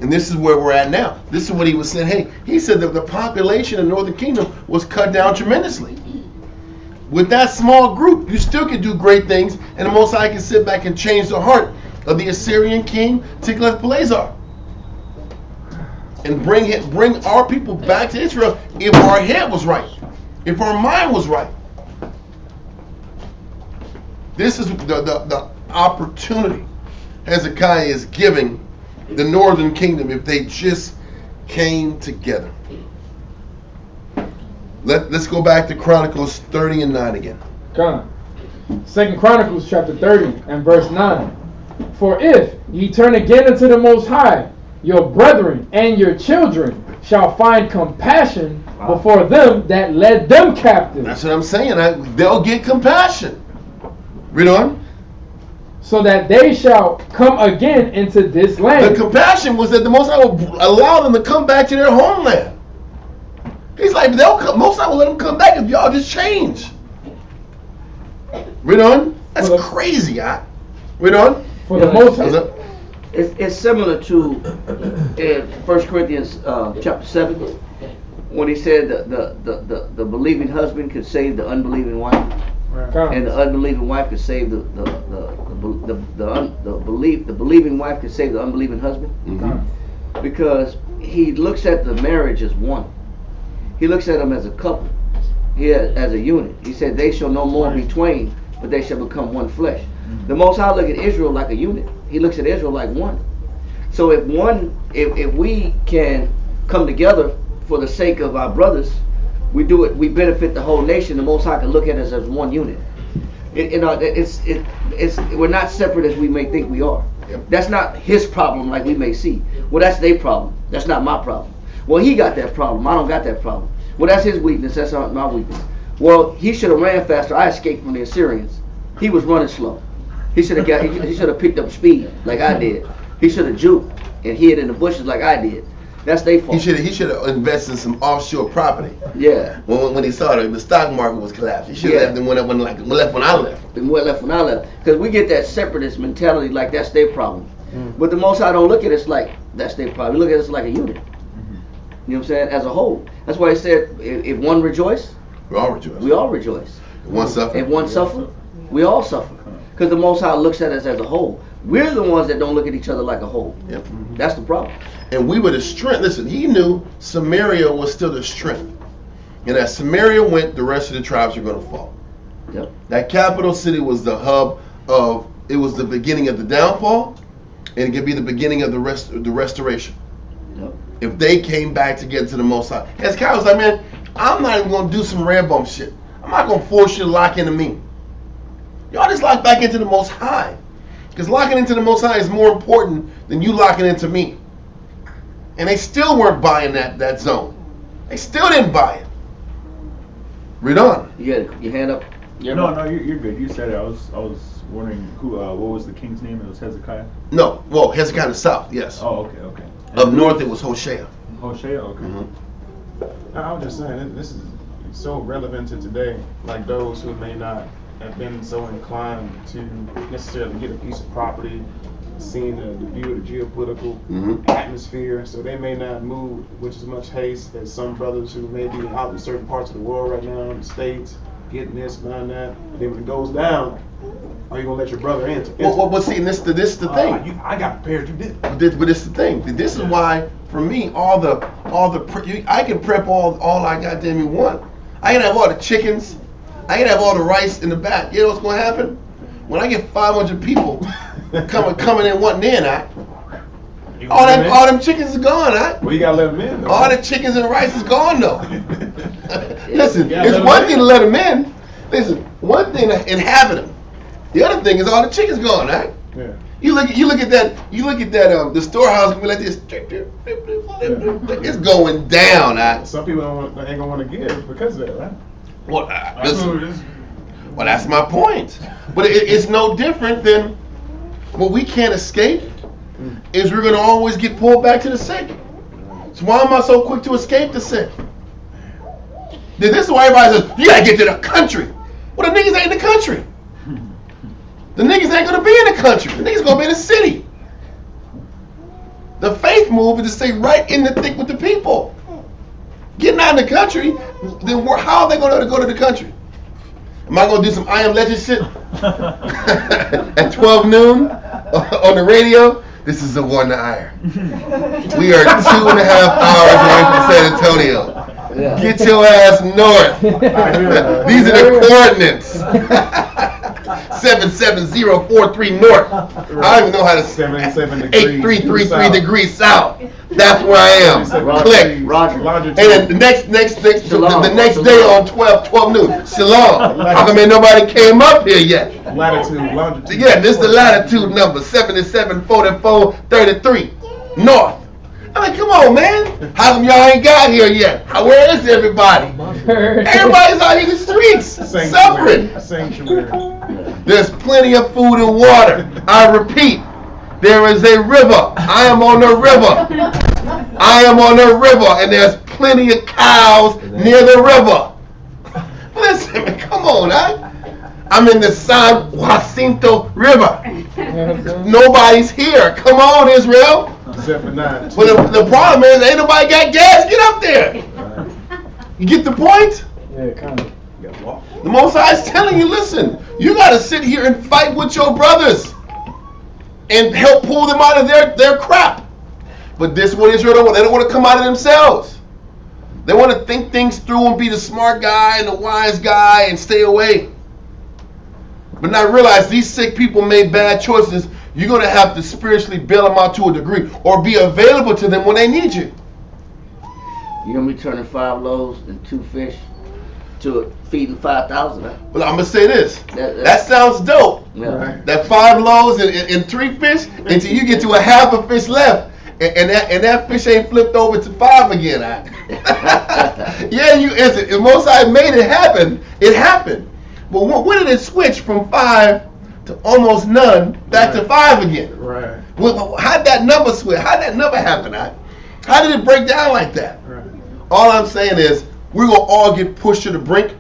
And this is where we're at now. This is what he was saying. Hey, he said that the population in the Northern Kingdom was cut down tremendously. With that small group, you still can do great things, and the Most High can sit back and change the heart of the Assyrian king Tiglath-Pileser, and bring our people back to Israel if our head was right, if our mind was right. This is the opportunity Hezekiah is giving the Northern Kingdom if they just came together. Let's go back to Chronicles 30 and 9 again. Come. 2 Chronicles chapter 30 and verse 9. For if ye turn again unto the Most High, your brethren and your children shall find compassion before them that led them captive. That's what I'm saying. They'll get compassion. Read on. So that they shall come again into this land. The compassion was that the Most High will allow them to come back to their homeland. He's like, Most High will let them come back if y'all just change. Read on. That's crazy, huh? Read on. For the Most High. It's similar to in 1 Corinthians chapter 7 when he said the believing husband could save the unbelieving wife, and the unbelieving wife could save the believing wife could save the unbelieving husband. Mm-hmm. Because he looks at the marriage as one. He looks at them as a couple, as a unit. He said they shall no more be twain, but they shall become one flesh. The Most High look at Israel like a unit. He looks at Israel like one. So if we can come together for the sake of our brothers, we do it. We benefit the whole nation. The Most High can look at us as one unit. We're not separate as we may think we are. Yep. That's not his problem like we may see. Well, that's their problem. That's not my problem. Well, he got that problem. I don't got that problem. Well, that's his weakness. That's not my weakness. Well, he should have ran faster. I escaped from the Assyrians. He was running slow. He should have picked up speed like I did. He should have juked and hid in the bushes like I did. That's their fault. He should have invested in some offshore property. Yeah. When he saw the stock market was collapsing, he should have left and left when I left. And went left when I left. Because we get that separatist mentality like that's their problem. But the Most High don't look at us like that's their problem. He look at us like a unit. You know what I'm saying? As a whole. That's why he said if one rejoice, we all rejoice. We all rejoice. If one suffer, if one suffer, we all suffer. Because the Most High looks at us as a whole. We're the ones that don't look at each other like a whole. Yep. That's the problem. And we were the strength. Listen, he knew Samaria was still the strength. And as Samaria went, the rest of the tribes are going to fall. Yep. That capital city was the hub of, it was the beginning of the downfall, and it could be the beginning of the restoration. Yep. If they came back to get to the Most High. Hezekiah was like, man, I'm not even going to do some red bump shit. I'm not going to force you to lock into me. Y'all just lock back into the Most High. Because locking into the Most High is more important than you locking into me. And they still weren't buying that zone. They still didn't buy it. Read on. You got your hand up? No, you're good. You said it. I was wondering what was the king's name? It was Hezekiah? No. Well, Hezekiah in the south, yes. Oh, okay. Up north, it was Hoshea. Hoshea? Okay. Mm-hmm. I was just saying, this is so relevant to today, like those who may not have been so inclined to necessarily get a piece of property, seeing the view of the geopolitical atmosphere, so they may not move with as much haste as some brothers who may be out in certain parts of the world right now, in the States, getting this, buying that. And then when it goes down, Or you gonna let your brother enter? Well, see, this is the thing. I got prepared. You did. But this is the thing. This is why, for me, I can prep all I goddamn want. I can have all the chickens. I can have all the rice in the back. You know what's gonna happen? When I get 500 people coming in wanting in, all them chickens is gone, Well, you gotta let them in, though. All the chickens and rice is gone, though. Listen, it's one thing to let them in. Listen, one thing to inhabit them. The other thing is all the chickens gone, right? Yeah. You look at that. The storehouse can be like this. It's going down, right? Some people ain't gonna want to give because of that, right? Well, that's my point. But it's no different than what we can't escape. Is we're gonna always get pulled back to the sick. So why am I so quick to escape the sick? This is why everybody says you gotta get to the country. Well, the niggas ain't in the country. The niggas ain't gonna be in the country. The niggas gonna be in the city. The faith move is to stay right in the thick with the people. Getting out in the country, then how are they gonna go to the country? Am I gonna do some I Am Legend shit at 12 noon on the radio? This is the one to hire. We are 2.5 hours away from San Antonio. Get your ass north. These are the coordinates. 77043 north. I don't even know how to 8333 degrees south. That's where I am. Click. Roger. And then the next day on 12 noon. Shalom. How come ain't nobody came up here yet? Latitude, longitude. Yeah, this is the latitude number, 774433 north. I'm like, come on, man. How come y'all ain't got here yet? Where is everybody? Everybody's out in the streets, suffering. There's plenty of food and water. I repeat, there is a river. I am on the river. I am on the river, and there's plenty of cows near the river. Listen, man, come on, I'm in the San Jacinto River. Nobody's here. Come on, Israel. Except for 9. But the problem is, ain't nobody got gas. Get up there. You get the point? Yeah, kind of. The Most High is telling you, listen, you got to sit here and fight with your brothers and help pull them out of their crap. But this is what Israel don't want. They don't want to come out of themselves. They want to think things through and be the smart guy and the wise guy and stay away. But not realize these sick people made bad choices. You're going to have to spiritually bail them out to a degree or be available to them when they need you. You're going to be turning 5 loaves and 2 fish to feeding 5,000. Well, I'm going to say this. That sounds dope. Yeah. That 5 loaves and 3 fish until you get to a half a fish left. And that fish ain't flipped over to 5 again. Yeah, the Most High made it happen. It happened. But when did it switch from 5 to almost none back to 5 again? Right. Well, how'd that number switch? How'd that number happen? How did it break down like that? Right. All I'm saying is we're going to all get pushed to the brink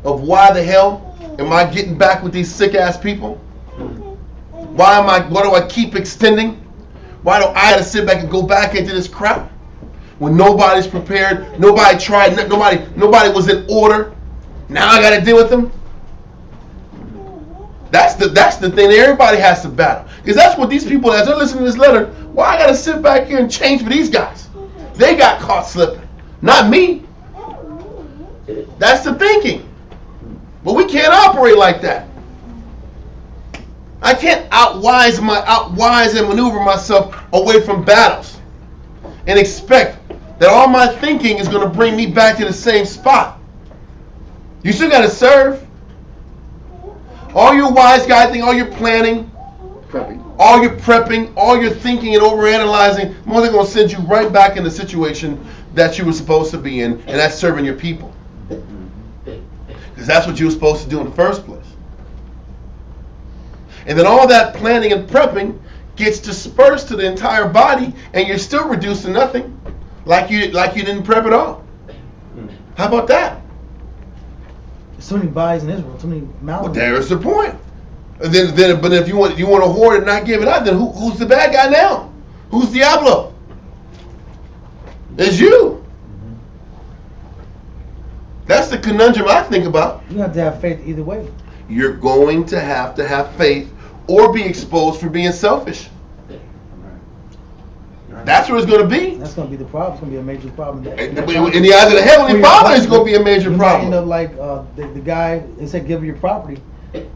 of why the hell am I getting back with these sick ass people? Why do I keep extending? Why do I have to sit back and go back into this crap when nobody's prepared? Nobody tried. Nobody was in order. Now I got to deal with them. That's the thing that everybody has to battle. Because that's what these people, as they're listening to this letter, why I got to sit back here and change for these guys? They got caught slipping, not me. That's the thinking. But we can't operate like that. I can't outwise and maneuver myself away from battles and expect that all my thinking is going to bring me back to the same spot. You still got to serve. All your wise guy thing, all your planning, all your prepping, all your thinking and overanalyzing, more they're going to send you right back in the situation that you were supposed to be in, and that's serving your people. Because that's what you were supposed to do in the first place. And then all that planning and prepping gets dispersed to the entire body, and you're still reduced to nothing, like you didn't prep at all. How about that? So many bodies in Israel, so many mouths. Well, there's the point. And then, but if you want to hoard and not give it out, then who's the bad guy now? Who's Diablo? It's you. That's the conundrum I think about. You have to have faith either way. you're going to have faith or be exposed for being selfish. That's what it's going to be. That's going to be the problem. It's going to be a major problem. In the eyes of the Heavenly Father, it's going to be a major you problem. Might end up like the guy, they said give you your property,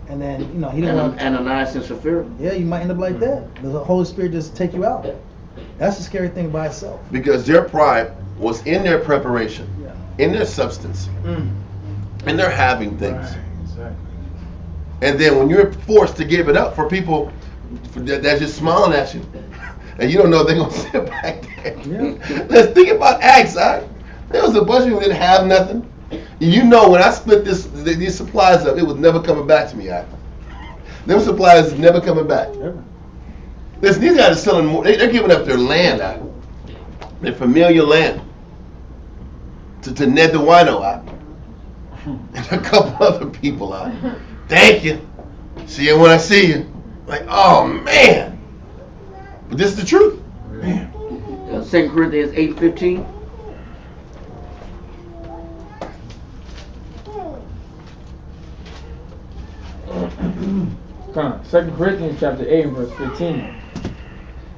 and then, you know, he didn't want... Ananias and Sapphira. Yeah, you might end up like that. The Holy Spirit just take you out. That's a scary thing by itself. Because their pride was in their preparation, Yeah. in their substance, in their having things. Right, exactly. And then when you're forced to give it up for people that's just smiling at you, and you don't know if they're going to sit back there. Yeah. Let's think about Acts, right? There was a bunch of people that didn't have nothing. You know, when I split these supplies up, it was never coming back to me, right? Them supplies never coming back. Listen, these guys are selling more. They're giving up their land out. Their familiar land. To Ned the Wino out. And a couple other people out. Thank you. See you when I see you. Like, oh man. But this is the truth. 2 Corinthians 8:15. Come on. 2 Corinthians chapter 8 and verse 15.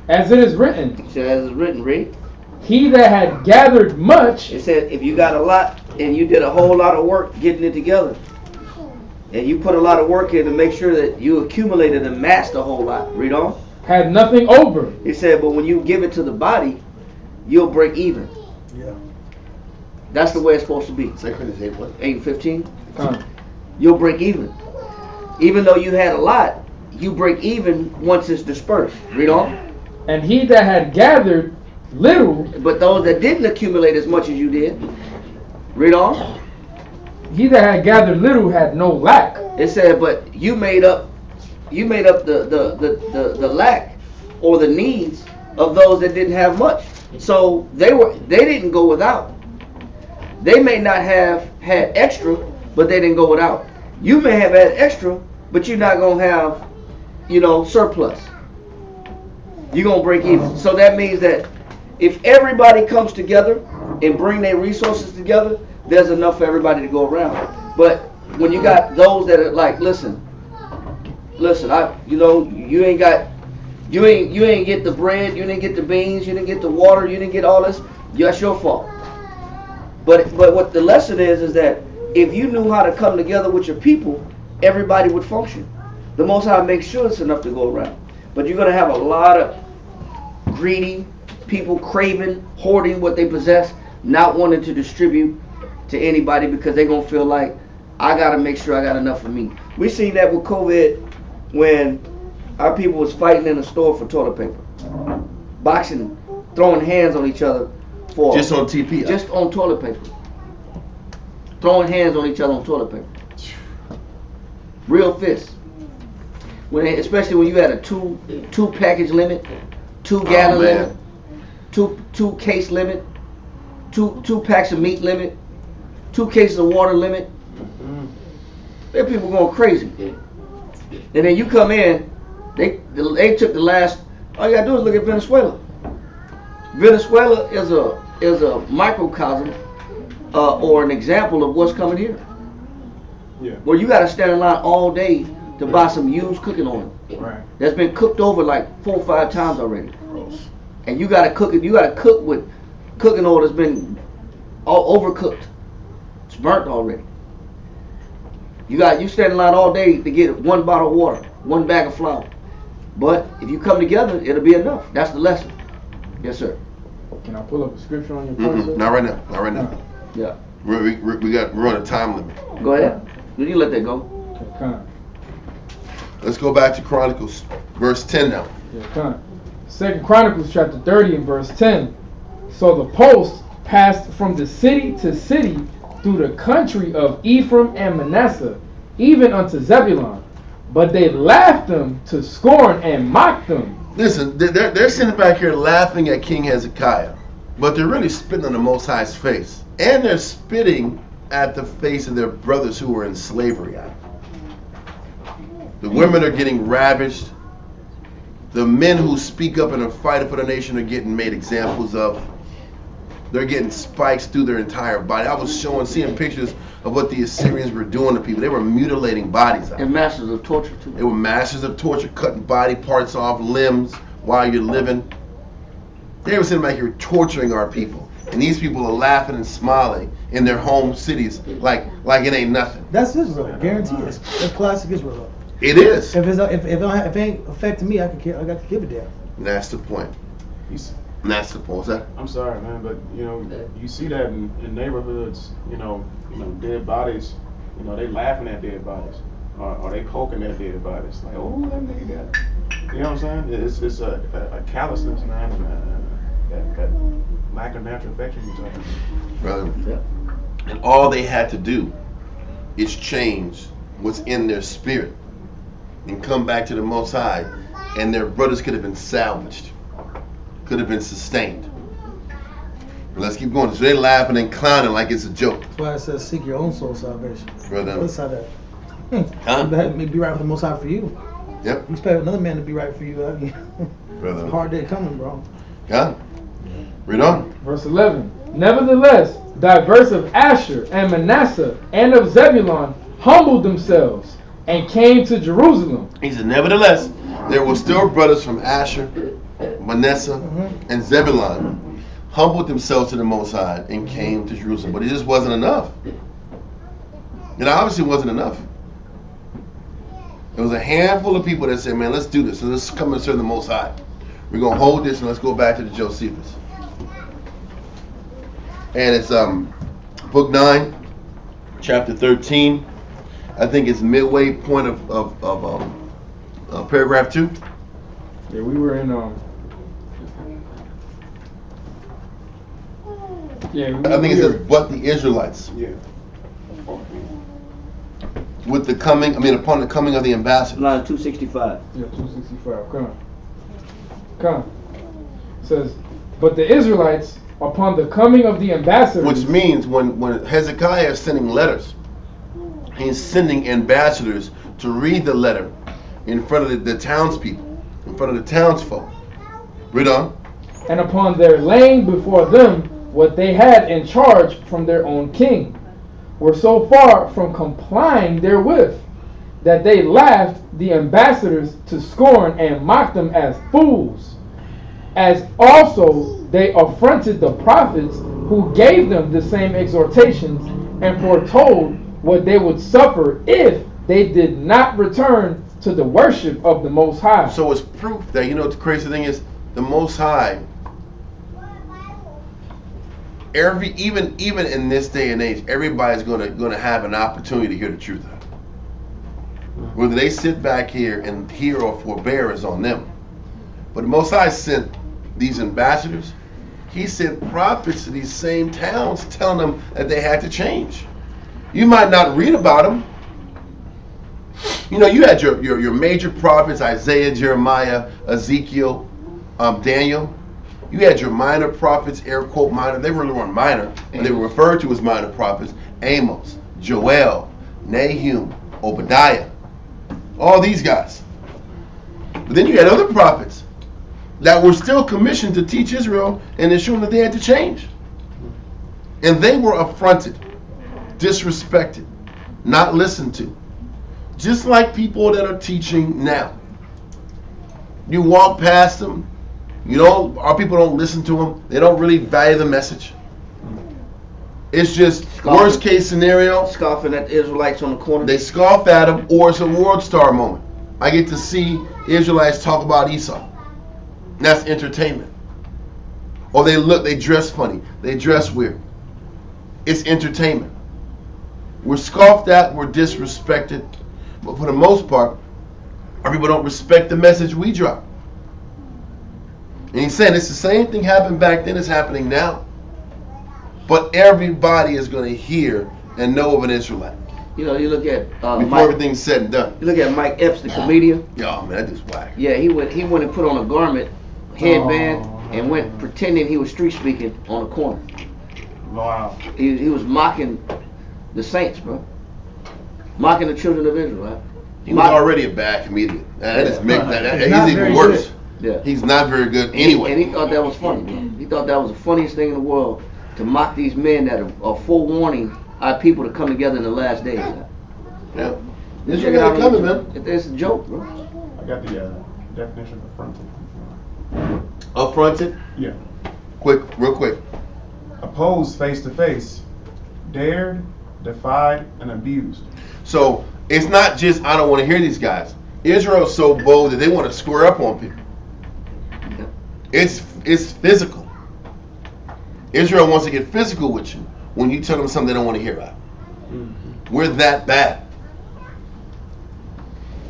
As it is written, So as it's written, read. he that had gathered much, It said if you got a lot and you did a whole lot of work getting it together, and you put a lot of work in to make sure that you accumulated and amassed a whole lot. Read on. had nothing over. He said, but when you give it to the body, you'll break even. Yeah. That's the way it's supposed to be. 2 Corinthians 8 what? 8:15. Come on. You'll break even. Even though you had a lot, you break even once it's dispersed. Read on. And he that had gathered little, But those that didn't accumulate as much as you did, read on. he that had gathered little had no lack. It said, but you made up the lack or the needs of those that didn't have much. So they didn't go without. They may not have had extra, but they didn't go without. You may have had extra, but you're not gonna have, surplus. You're gonna break even. So that means that if everybody comes together and bring their resources together, there's enough for everybody to go around. But when you got those that are like, listen, you ain't get the bread, you didn't get the beans, you didn't get the water, you didn't get all this. That's your fault. But what the lesson is that if you knew how to come together with your people, everybody would function. The Most High makes sure it's enough to go around. But you're gonna have a lot of greedy people craving, hoarding what they possess, not wanting to distribute to anybody because they're gonna feel like, I gotta make sure I got enough for me. We seen that with COVID when our people was fighting in a store for toilet paper, boxing, throwing hands on each other for Just on TP. just on toilet paper, throwing hands on each other on toilet paper, real fists. Especially when you had a two package limit, 2 gallon limit, two case limit, two packs of meat limit, 2 cases of water limit. There people going crazy. And then you come in, they took the last. All you gotta do is look at Venezuela. Venezuela is a microcosm or an example of what's coming here. Yeah. Where you gotta stand in line all day to buy some used cooking oil Right. that's been cooked over like 4 or 5 times already. Gross. And you gotta cook it. You gotta cook with cooking oil that's been all overcooked. It's burnt already. You stand in line all day to get 1 bottle of water, 1 bag of flour. But if you come together, it'll be enough. That's the lesson. Yes, sir. Can I pull up a scripture on your point, sir? Not right now. Not right now. Yeah. We're on a time limit. Go ahead. You let that go. Okay, come on. Let's go back to Chronicles, verse 10 now. Yeah, come on. 2 Chronicles chapter 30 and verse 10. So the post passed from the city to city through the country of Ephraim and Manasseh, even unto Zebulun. But they laughed them to scorn and mocked them. Listen, they're sitting back here laughing at King Hezekiah, but they're really spitting on the Most High's face. And they're spitting at the face of their brothers who were in slavery. The women are getting ravished. The men who speak up and are fighting for the nation are getting made examples of. They're getting spikes through their entire body. I was seeing pictures of what the Assyrians were doing to people. They were mutilating bodies out. And masters of torture too. They were masters of torture, cutting body parts off, limbs while you're living. They were saying like you're torturing our people. And these people are laughing and smiling in their home cities like it ain't nothing. That's Israel, guarantee it. That's classic Israel. It is. If it ain't affecting me, I got to give a damn. And that's the point. And that's the point. What's that? I'm sorry, man, but you see that in neighborhoods. Dead bodies. They laughing at dead bodies, or they poking at dead bodies. Like, oh, that nigga got it. You know what I'm saying? It's a callousness, man, and that lack of natural affection you're talking about. Brother. Yeah. And all they had to do is change what's in their spirit and come back to the Most High, and their brothers could have been salvaged, could have been sustained. But let's keep going. So they're laughing and clowning like it's a joke. That's why it says seek your own soul salvation. Brother. Let's have that. That may be right with the Most High for you. Yep. You expect another man to be right for you. Brother. It's a hard day coming, bro. Yeah. Read on. Verse 11. Nevertheless, diverse of Asher and Manasseh and of Zebulun humbled themselves and came to Jerusalem. He said, nevertheless, there were still brothers from Asher, Manasseh, and Zebulun humbled themselves to the Most High and came to Jerusalem. But it just wasn't enough. It obviously wasn't enough. There was a handful of people that said, man, let's do this. So let's come and serve the Most High. We're going to hold this and let's go back to the Josephus. And it's book 9, chapter 13. I think it's midway point of paragraph 2. Yeah, we were in I think it says, but the Israelites. Yeah. With the coming, upon the coming of the ambassador. Line 265. Yeah, 265. Come on. It says, but the Israelites, upon the coming of the ambassadors. Which means when Hezekiah is sending letters, he's sending ambassadors to read the letter in front of the townspeople, in front of the townsfolk. Read on. And upon their laying before them what they had in charge from their own king, were so far from complying therewith, that they laughed the ambassadors to scorn and mocked them as fools, as also they affronted the prophets who gave them the same exhortations and foretold what they would suffer if they did not return to the worship of the Most High. So it's proof that, the crazy thing is, the Most High, even in this day and age, everybody's gonna have an opportunity to hear the truth. Whether they sit back here and hear or forbear is on them. But the Most High sent these ambassadors. He sent prophets to these same towns telling them that they had to change. You might not read about them. You had your major prophets, Isaiah, Jeremiah, Ezekiel, Daniel. You had your minor prophets, air quote minor. They really weren't minor, but they were referred to as minor prophets. Amos, Joel, Nahum, Obadiah. All these guys. But then you had other prophets that were still commissioned to teach Israel and ensure that they had to change. And they were affronted, disrespected, not listened to. Just like people that are teaching now. You walk past them, our people don't listen to them. They don't really value the message. It's just worst case scenario. Scoffing at the Israelites on the corner. They scoff at them, or it's a world star moment. I get to see Israelites talk about Esau. That's entertainment. Or they dress funny. They dress weird. It's entertainment. We're scoffed at, we're disrespected. But for the most part, our people don't respect the message we drop. And he's saying it's the same thing happened back then as happening now. But everybody is going to hear and know of an Israelite. You look at before everything's said and done. You look at Mike Epps, the comedian. Yeah, man, that just whack. Yeah, he went and put on a garment, headband, and went pretending he was street speaking on the corner. Wow. He was mocking the saints, bro. Mocking the children of Israel. Right? He was already a bad comedian. He's even worse. Yeah. He's not very good anyway. And he thought that was funny, bro. He thought that was the funniest thing in the world to mock these men that are forewarning our people to come together in the last days. Yeah. Israel got it coming, man. It's a joke, bro. I got the definition of affronted. Affronted? Yeah. Real quick. Opposed face to face, dared, defied, and abused. So it's not just I don't want to hear these guys. Israel's so bold that they want to square up on people. It's physical. Israel wants to get physical with you when you tell them something they don't want to hear about. We're that bad.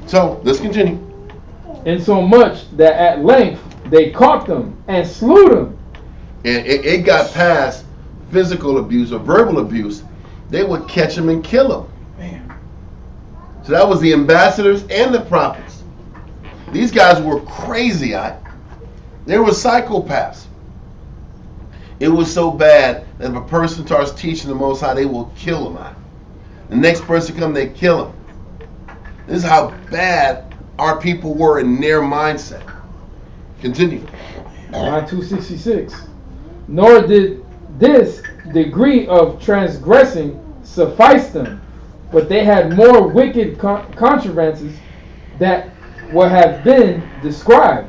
So let's continue. And so much that at length they caught them and slew them. And it got past physical abuse or verbal abuse. They would catch them and kill them. Man. So that was the ambassadors and the prophets. These guys were crazy. They were psychopaths. It was so bad that if a person starts teaching the Most High, they will kill them. The next person come, they kill them. This is how bad our people were in their mindset. Continue. Line 266. Nor did this degree of transgressing suffice them, but they had more wicked contrivances that would have been described.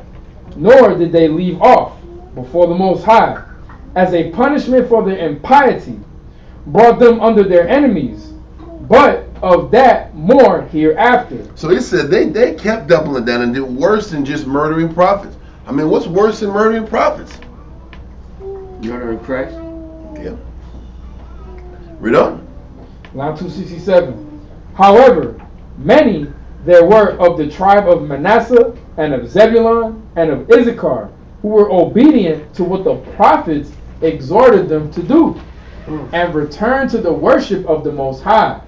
Nor did they leave off before the Most High, as a punishment for their impiety, brought them under their enemies, but of that more hereafter. So he said they kept doubling down and did worse than just murdering prophets. I mean, what's worse than murdering prophets? Murdering Christ? Yeah. Read on. Line 267. However, many there were of the tribe of Manasseh and of Zebulun and of Issachar who were obedient to what the prophets exhorted them to do, and returned to the worship of the Most High.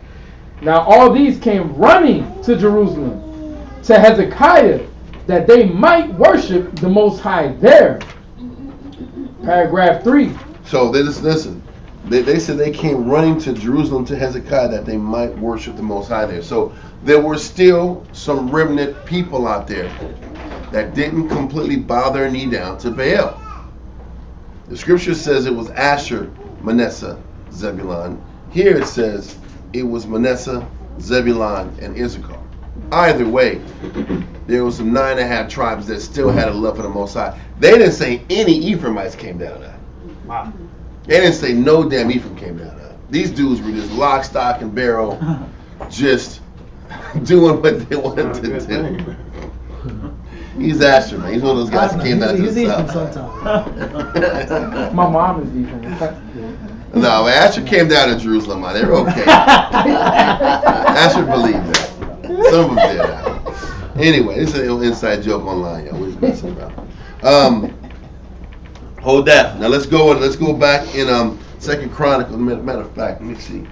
Now all these came running to Jerusalem, to Hezekiah, that they might worship the Most High there. Paragraph 3. So they just listen. They said they came running to Jerusalem to Hezekiah that they might worship the Most High there. So there were still some remnant people out there that didn't completely bow their knee down to Baal. The scripture says it was Asher, Manasseh, Zebulun. Here it says it was Manasseh, Zebulun, and Issachar. Either way, there was some 9.5 tribes that still had a love for the Most High. They didn't say any Ephraimites came down there. Wow. They didn't say no damn Ephraim came down there. These dudes were just lock, stock, and barrel, just doing what they wanted to do. He's Asher, man. He's one of those guys that came down to the south. My mom is Ephraim. No, Asher came down to Jerusalem, man. They were okay. Asher believed that. Some of them did that. Anyway, this is an inside joke online, y'all. We're just messing around. Hold that. Now let's go back in 2 Chronicles. Matter of fact, let me see.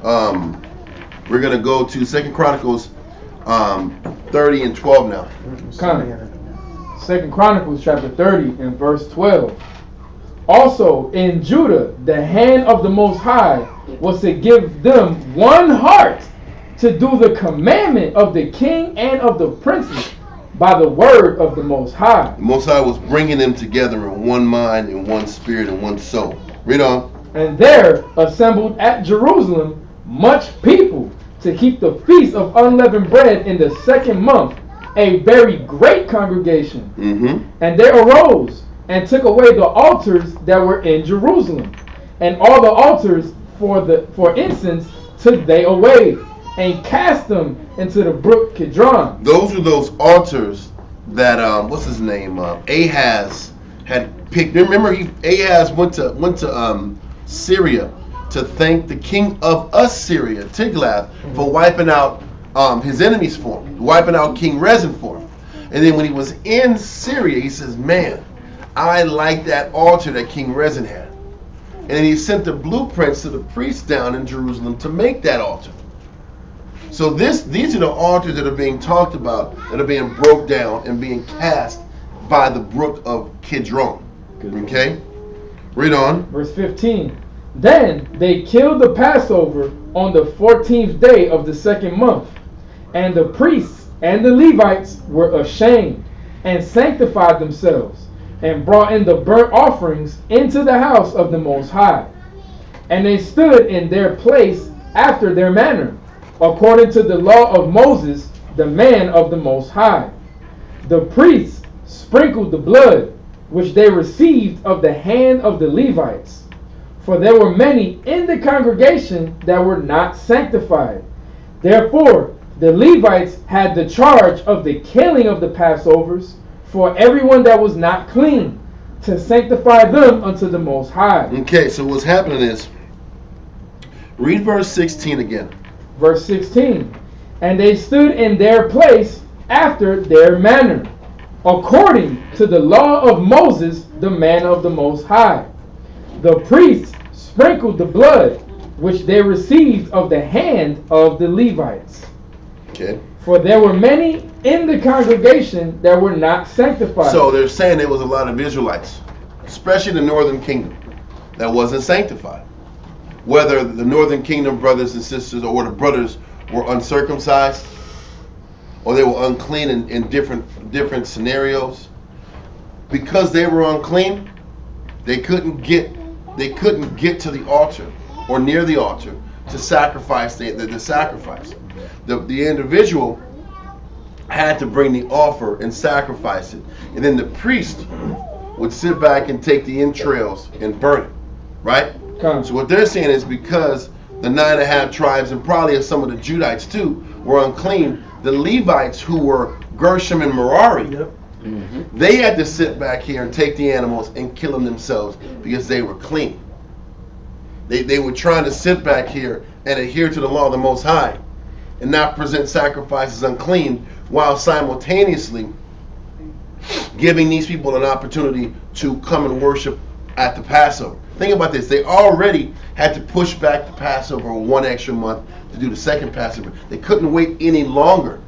We're gonna go to 2 Chronicles 30 and 12 now. Second Chronicles chapter 30 and verse 12. Also in Judah the hand of the Most High was to give them one heart to do the commandment of the king and of the princes by the word of the Most High. The Most High was bringing them together in one mind, in one spirit, and one soul. Read on. And there assembled at Jerusalem much people to keep the feast of unleavened bread in the 2nd month, a very great congregation. And they arose and took away the altars that were in Jerusalem, and all the altars for incense took they away, and cast them into the brook Kidron. Those were those altars that what's his name? Ahaz had picked. Remember, Ahaz went to Syria to thank the king of Assyria, Tiglath, for wiping out his enemies for him, wiping out King Rezin for him. And then when he was in Syria, he says, "Man, I like that altar that King Rezin had." And then he sent the blueprints to the priests down in Jerusalem to make that altar. So these are the altars that are being talked about, that are being broke down and being cast by the brook of Kidron. Okay? Read on. Verse 15. Then they killed the Passover on the 14th day of the 2nd month, and the priests and the Levites were ashamed and sanctified themselves, and brought in the burnt offerings into the house of the Most High. And they stood in their place after their manner, according to the law of Moses, the man of the Most High. The priests sprinkled the blood, which they received of the hand of the Levites. For there were many in the congregation that were not sanctified. Therefore, the Levites had the charge of the killing of the Passovers for everyone that was not clean, to sanctify them unto the Most High. Okay, so what's happening is, read verse 16 again. Verse 16. And they stood in their place after their manner, according to the law of Moses, the man of the Most High. The priests sprinkled the blood, which they received of the hand of the Levites. Okay. For there were many in the congregation that were not sanctified. So they're saying there was a lot of Israelites, especially the northern kingdom, that wasn't sanctified. Whether the northern kingdom brothers and sisters or the brothers were uncircumcised or they were unclean in different scenarios, because they were unclean, they couldn't get to the altar or near the altar to sacrifice the sacrifice. The individual had to bring the offer and sacrifice it, and then the priest would sit back and take the entrails and burn it, right? So what they're saying is, because the 9.5 tribes and probably some of the Judites too were unclean, the Levites, who were Gershom and Merari, they had to sit back here and take the animals and kill them themselves because they were clean. They were trying to sit back here and adhere to the law of the Most High and not present sacrifices unclean, while simultaneously giving these people an opportunity to come and worship at the Passover. Think about this. They already had to push back the Passover 1 extra month to do the second Passover. They couldn't wait any longer.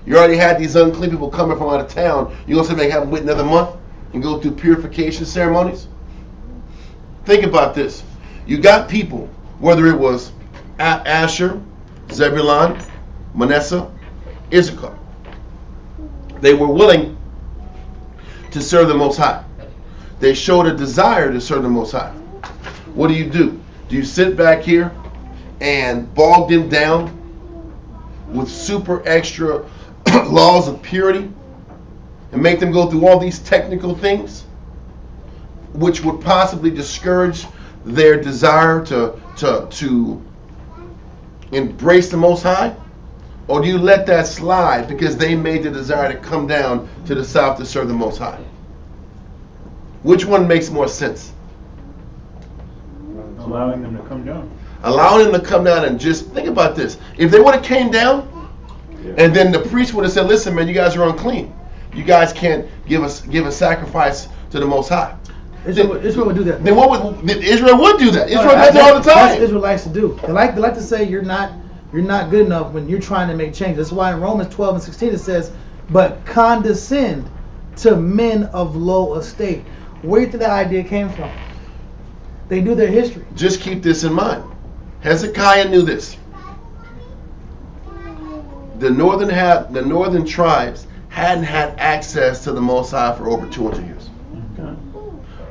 You already had these unclean people coming from out of town. You're going to say they have to wait another month and go through purification ceremonies? Think about this. You got people, whether it was Asher, Zebulun, Manasseh, Issachar, they were willing to serve the Most High. They showed a desire to serve the Most High. What do? Do you sit back here and bog them down with super extra laws of purity and make them go through all these technical things, which would possibly discourage their desire to embrace the Most High? Or do you let that slide because they made the desire to come down to the south to serve the Most High? Which one makes more sense? Allowing them to come down. Allowing them to come down, and just think about this. If they would have came down, and then the priest would have said, listen, man, you guys are unclean. You guys can't give a sacrifice to the Most High. Israel would do that. Then Israel would do that. Israel does it all the time. That's what Israel likes to do. They like to say you're not good enough when you're trying to make change. That's why in Romans 12 and 16 it says, but condescend to men of low estate. Where do you think that idea came from? They knew their history. Just keep this in mind. Hezekiah knew this. The northern tribes hadn't had access to the Most High for over 200 years.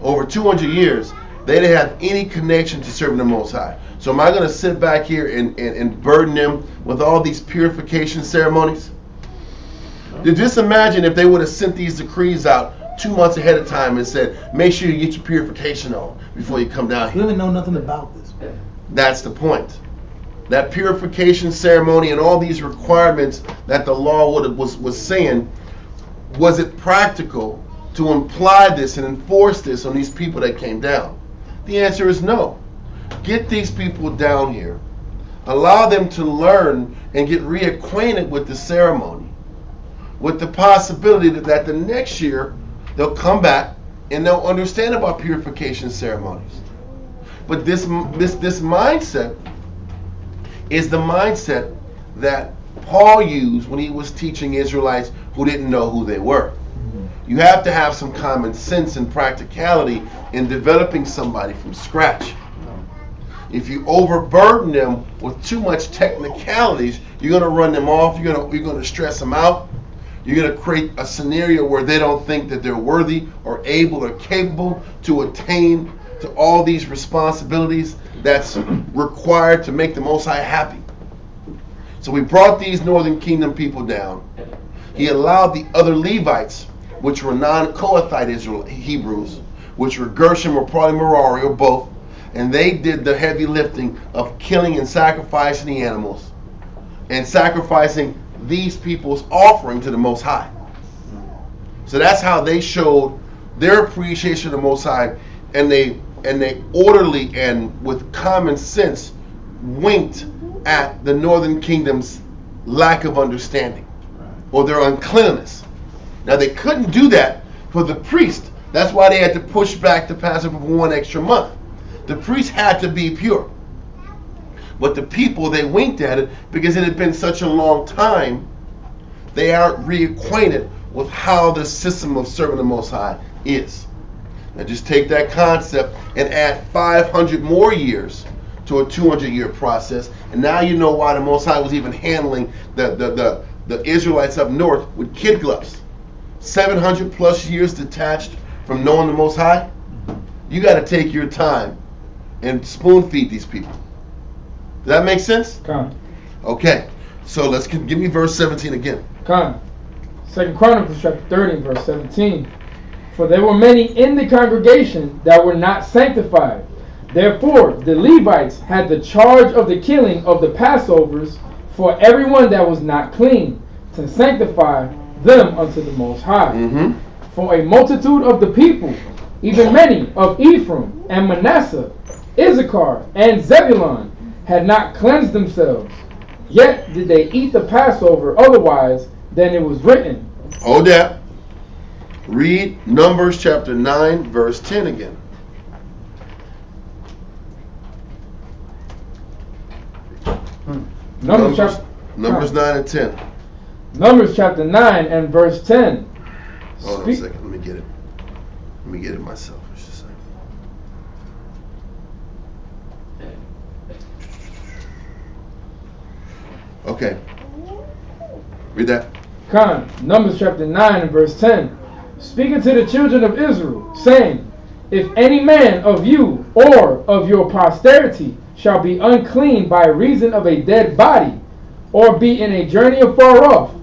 Over 200 years, they didn't have any connection to serving the Most High. So am I going to sit back here and burden them with all these purification ceremonies? Just imagine if they would have sent these decrees out 2 months ahead of time and said, make sure you get your purification on before you come down here. We don't know nothing about this. That's the point. That purification ceremony and all these requirements that the law was saying, was it practical to imply this and enforce this on these people that came down? The answer is no. Get these people down here. Allow them to learn and get reacquainted with the ceremony, with the possibility that the next year they'll come back and they'll understand about purification ceremonies. But this mindset is the mindset that Paul used when he was teaching Israelites who didn't know who they were. You have to have some common sense and practicality in developing somebody from scratch. If you overburden them with too much technicalities, you're going to run them off. You're going to stress them out. You're going to create a scenario where they don't think that they're worthy or able or capable to attain to all these responsibilities that's required to make the Most High happy. So we brought these northern kingdom people down. He allowed the other Levites, which were non-Kohathite Israel Hebrews, which were Gershom or probably Merari or both, and they did the heavy lifting of killing and sacrificing the animals and sacrificing these people's offering to the Most High. So that's how they showed their appreciation of the Most High, and they orderly and with common sense winked at the northern kingdom's lack of understanding or their uncleanness. Now they couldn't do that for the priest. That's why they had to push back the Passover for 1 extra month. The priest had to be pure. But the people, they winked at it because it had been such a long time. They aren't reacquainted with how the system of serving the Most High is. Now just take that concept and add 500 more years to a 200-year process, and now you know why the Most High was even handling the Israelites up north with kid gloves. 700 plus years detached from knowing the Most High. You got to take your time and spoon feed these people. Does that make sense? Come. Okay, so let's give me verse 17 again. Come. 2 Chronicles chapter 30 verse 17. For there were many in the congregation that were not sanctified. Therefore the Levites had the charge of the killing of the Passovers for everyone that was not clean, to sanctify them unto the Most High. For a multitude of the people, even many of Ephraim and Manasseh, Issachar and Zebulun, had not cleansed themselves, yet did they eat the Passover otherwise than it was written. Hold that. Read Numbers chapter 9 verse 10 again. Numbers 9 and 10. Numbers chapter 9 and verse 10. Hold on a second. Let me get it. Let me get it myself. Just a second. Okay. Read that. Numbers chapter 9 and verse 10. Speaking to the children of Israel, saying, if any man of you or of your posterity shall be unclean by reason of a dead body, or be in a journey afar off,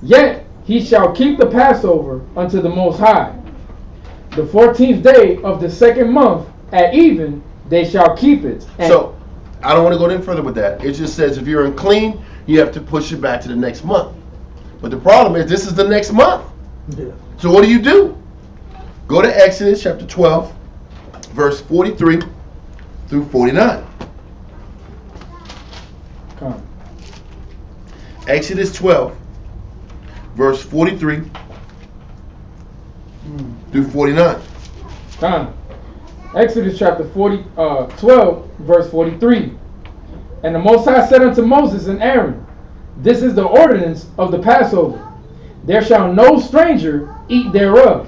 yet he shall keep the Passover unto the Most High. The 14th day of the second month at even they shall keep it. So, I don't want to go any further with that. It just says if you're unclean, you have to push it back to the next month. But the problem is this is the next month. Yeah. So what do? Go to Exodus chapter 12, verse 43 through 49. Exodus 12, verse 43 through 49. Exodus chapter 12, verse 43. And the Most High said unto Moses and Aaron, this is the ordinance of the Passover. There shall no stranger eat thereof,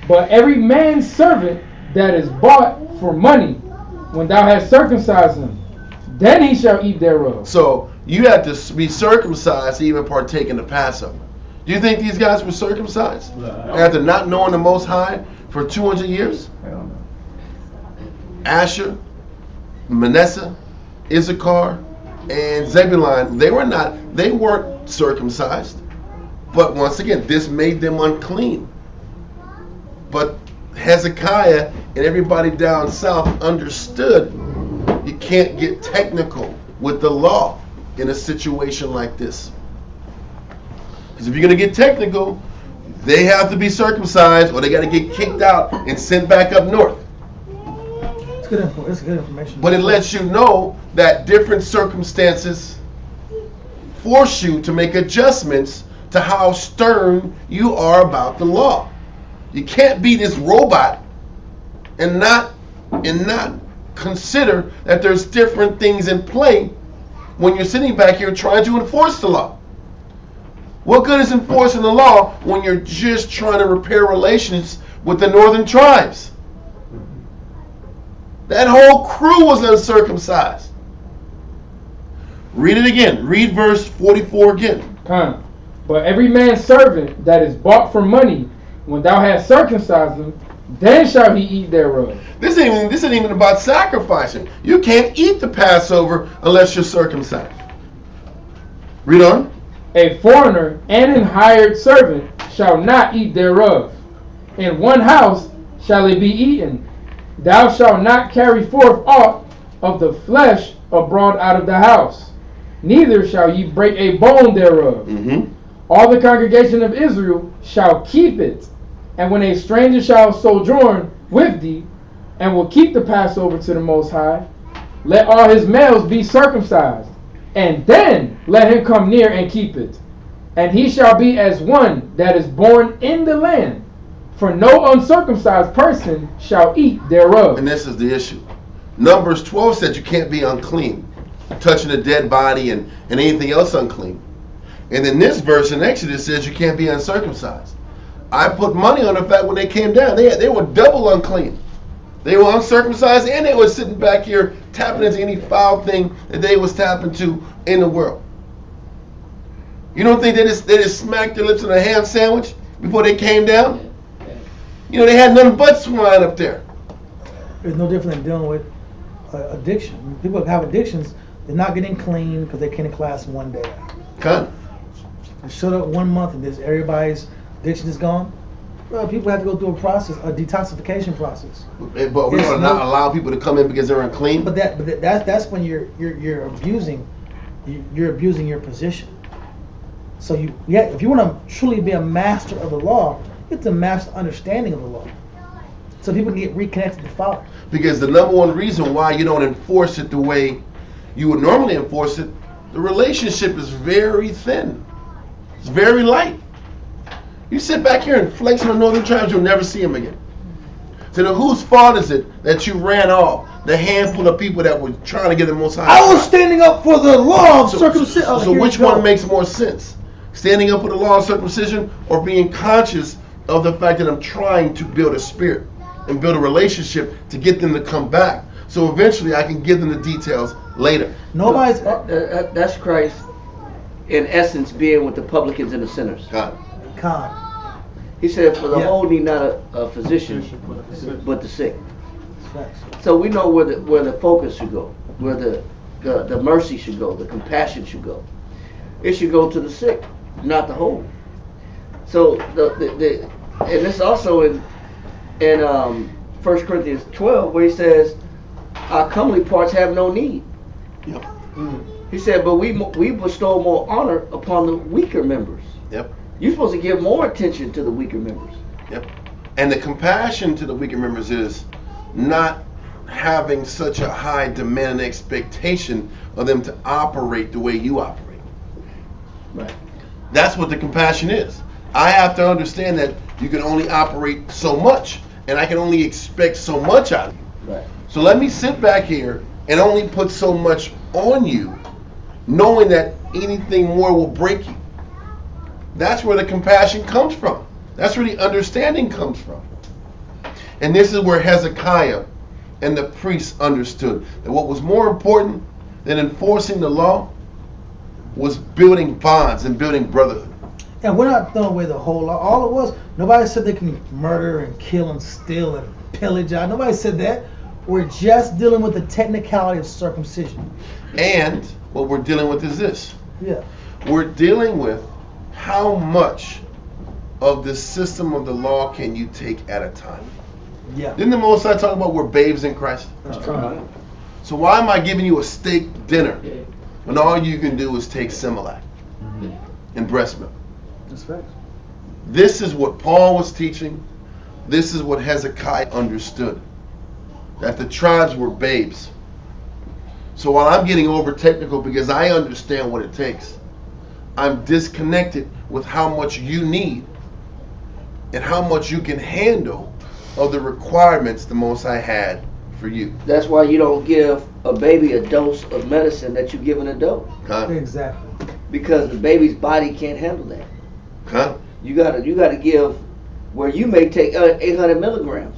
but every man's servant that is bought for money, when thou hast circumcised him, then he shall eat thereof. So you had to be circumcised to even partake in the Passover. Do you think these guys were circumcised after not knowing the Most High for 200 years? Asher, Manasseh, Issachar, and Zebulun, they weren't circumcised. But once again, this made them unclean. But Hezekiah and everybody down south understood you can't get technical with the law in a situation like this. Because if you're going to get technical, they have to be circumcised or they got to get kicked out and sent back up north. It's good information. But it lets you know that different circumstances force you to make adjustments to how stern you are about the law. You can't be this robot and not consider that there's different things in play when you're sitting back here trying to enforce the law. What good is enforcing the law when you're just trying to repair relations with the northern tribes? That whole crew was uncircumcised. Read it again. Read verse 44 again. But every man's servant that is bought for money, when thou hast circumcised him, then shall he eat thereof. This ain't even about sacrificing. You can't eat the Passover unless you're circumcised. Read on. A foreigner and an hired servant shall not eat thereof. In one house shall it be eaten. Thou shalt not carry forth aught of the flesh abroad out of the house, neither shall ye break a bone thereof. All the congregation of Israel shall keep it. And when a stranger shall sojourn with thee, and will keep the Passover to the Most High, let all his males be circumcised, and then let him come near and keep it. And he shall be as one that is born in the land, for no uncircumcised person shall eat thereof. And this is the issue. Numbers 12 said you can't be unclean, touching a dead body and anything else unclean. And then this verse in Exodus says you can't be uncircumcised. I put money on the fact when they came down, they were double unclean. They were uncircumcised and they were sitting back here tapping into any foul thing that they was tapping to in the world. You don't think they just smacked their lips on a ham sandwich before they came down? You know, they had nothing but swine up there. It's no different than dealing with addiction. When people have addictions, they're not getting clean because they came to class one day. Cut. They showed up 1 month and this everybody's addiction is gone. Well, people have to go through a process, a detoxification process. But we're going to not allow people to come in because they're unclean. But that's when you're abusing your position. So if you want to truly be a master of the law, you have to master understanding of the law, so people can get reconnected to the Father. Because the number one reason why you don't enforce it the way you would normally enforce it, the relationship is very thin. It's very light. You sit back here and flex on the northern tribes, you'll never see them again. So then whose fault is it that you ran off the handful of people that were trying to get the Most High? I was standing up for the law of circumcision. So which one makes more sense? Standing up for the law of circumcision, or being conscious of the fact that I'm trying to build a spirit and build a relationship to get them to come back, so eventually I can give them the details later. Nobody's. That's Christ, in essence, being with the publicans and the sinners. God. He said, "For the whole need not a physician, but the sick." So we know where the focus should go, where the mercy should go, the compassion should go. It should go to the sick, not the whole. So and this also in 1 Corinthians 12, where he says, "Our comely parts have no need." Yep. He said, "But we bestow more honor upon the weaker members." Yep. You're supposed to give more attention to the weaker members. Yep. And the compassion to the weaker members is not having such a high demand and expectation of them to operate the way you operate. Right. That's what the compassion is. I have to understand that you can only operate so much, and I can only expect so much out of you. Right. So let me sit back here and only put so much on you, knowing that anything more will break you. That's where the compassion comes from. That's where the understanding comes from. And this is where Hezekiah and the priests understood that what was more important than enforcing the law was building bonds and building brotherhood. And we're not throwing away the whole law. All it was, nobody said they can murder and kill and steal and pillage out. Nobody said that. We're just dealing with the technicality of circumcision. And what we're dealing with is this. Yeah. We're dealing with how much of the system of the law can you take at a time. Yeah. Didn't the Most High talk about we're babes in Christ? That's right. So why am I giving you a steak dinner when all you can do is take Similac and breast milk? That's right. This is what Paul was teaching. This is what Hezekiah understood. That the tribes were babes. So while I'm getting over technical because I understand what it takes, I'm disconnected with how much you need and how much you can handle of the requirements the Most High had for you. That's why you don't give a baby a dose of medicine that you give an adult. Exactly. Because the baby's body can't handle that. You gotta give where you may take 800 milligrams.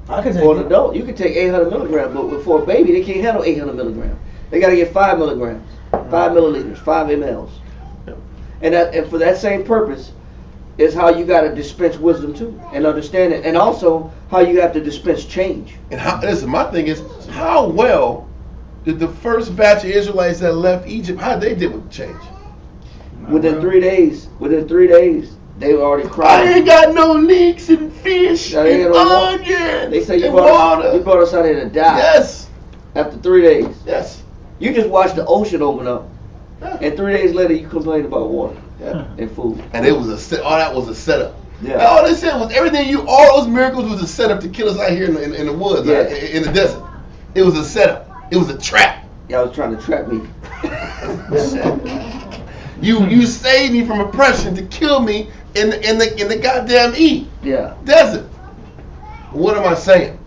I can take For an adult, you can take 800 milligrams, but for a baby, they can't handle 800 milligrams. They gotta get 5 milligrams, 5 milliliters, 5 mLs. And for that same purpose is how you got to dispense wisdom too, and understand it, and also how you have to dispense change. And listen, my thing is, how well did the first batch of Israelites that left Egypt, how did they deal with the change? Within 3 days, they were already I crying. ain't got no leeks and fish Now, they and ain't no onions They say you and brought water. us out here to die. Yes, After 3 days, yes. you just watched the ocean open up, Yeah. and 3 days later you complain about water Yeah. and food. And it was all that was a setup. Yeah. All they said was all those miracles was a setup to kill us out here in the woods, Yeah. in the desert. It was a setup. It was a trap. Y'all was trying to trap me. You saved me from oppression to kill me in the goddamn Yeah. desert. What am I saying?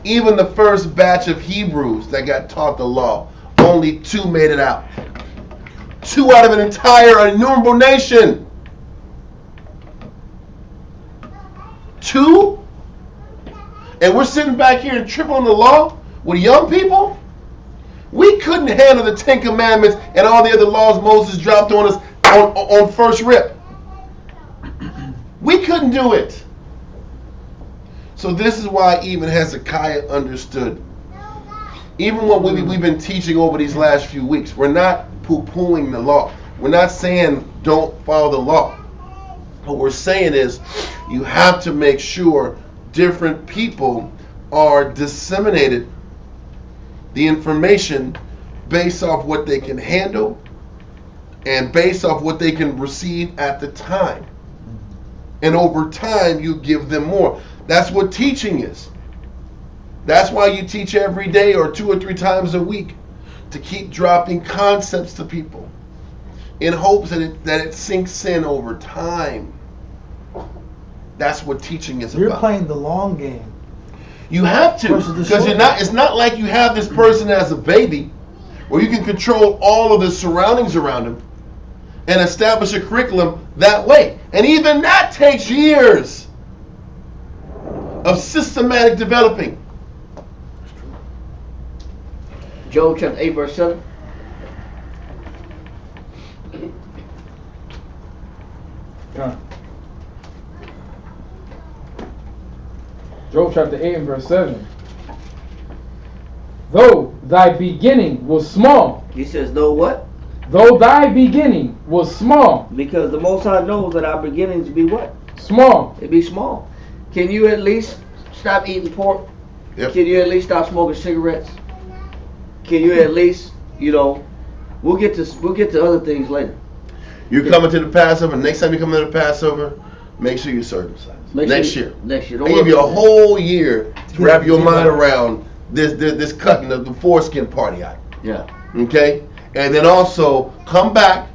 Even the first batch of Hebrews that got taught the law, only 2 made it out. 2 out of an entire innumerable nation. 2? And we're sitting back here and tripping on the law with young people? We couldn't handle the 10 Commandments and all the other laws Moses dropped on us on first rip. We couldn't do it. So this is why even Hezekiah understood. Even what we've been teaching over these last few weeks, we're not poo-pooing the law. We're not saying don't follow the law. What we're saying is you have to make sure different people are disseminated the information based off what they can handle and based off what they can receive at the time. And over time, you give them more. That's what teaching is. That's why you teach every day or 2 or 3 times a week, to keep dropping concepts to people in hopes that it sinks in over time. That's what teaching is You're about. playing the long game. You have to, Versus the because short it's not like you have this person as a baby where you can control all of the surroundings around him and establish a curriculum that way. And even that takes years of systematic developing. Job chapter 8 verse 7. Job chapter 8 and verse 7. Though thy beginning was small. He says, though what? Though thy beginning was small. Because the Most High knows that our beginnings be what? Small. It be small. Can you at least stop eating pork? Yep. Can you at least stop smoking cigarettes? Can you at least, we'll get to other things later. You're coming to the Passover. Next time you come to the Passover, make sure you're circumcised. Next year. Next year. I give you a whole year to wrap your mind around this cutting of the foreskin party out. Yeah. Okay? And then also come back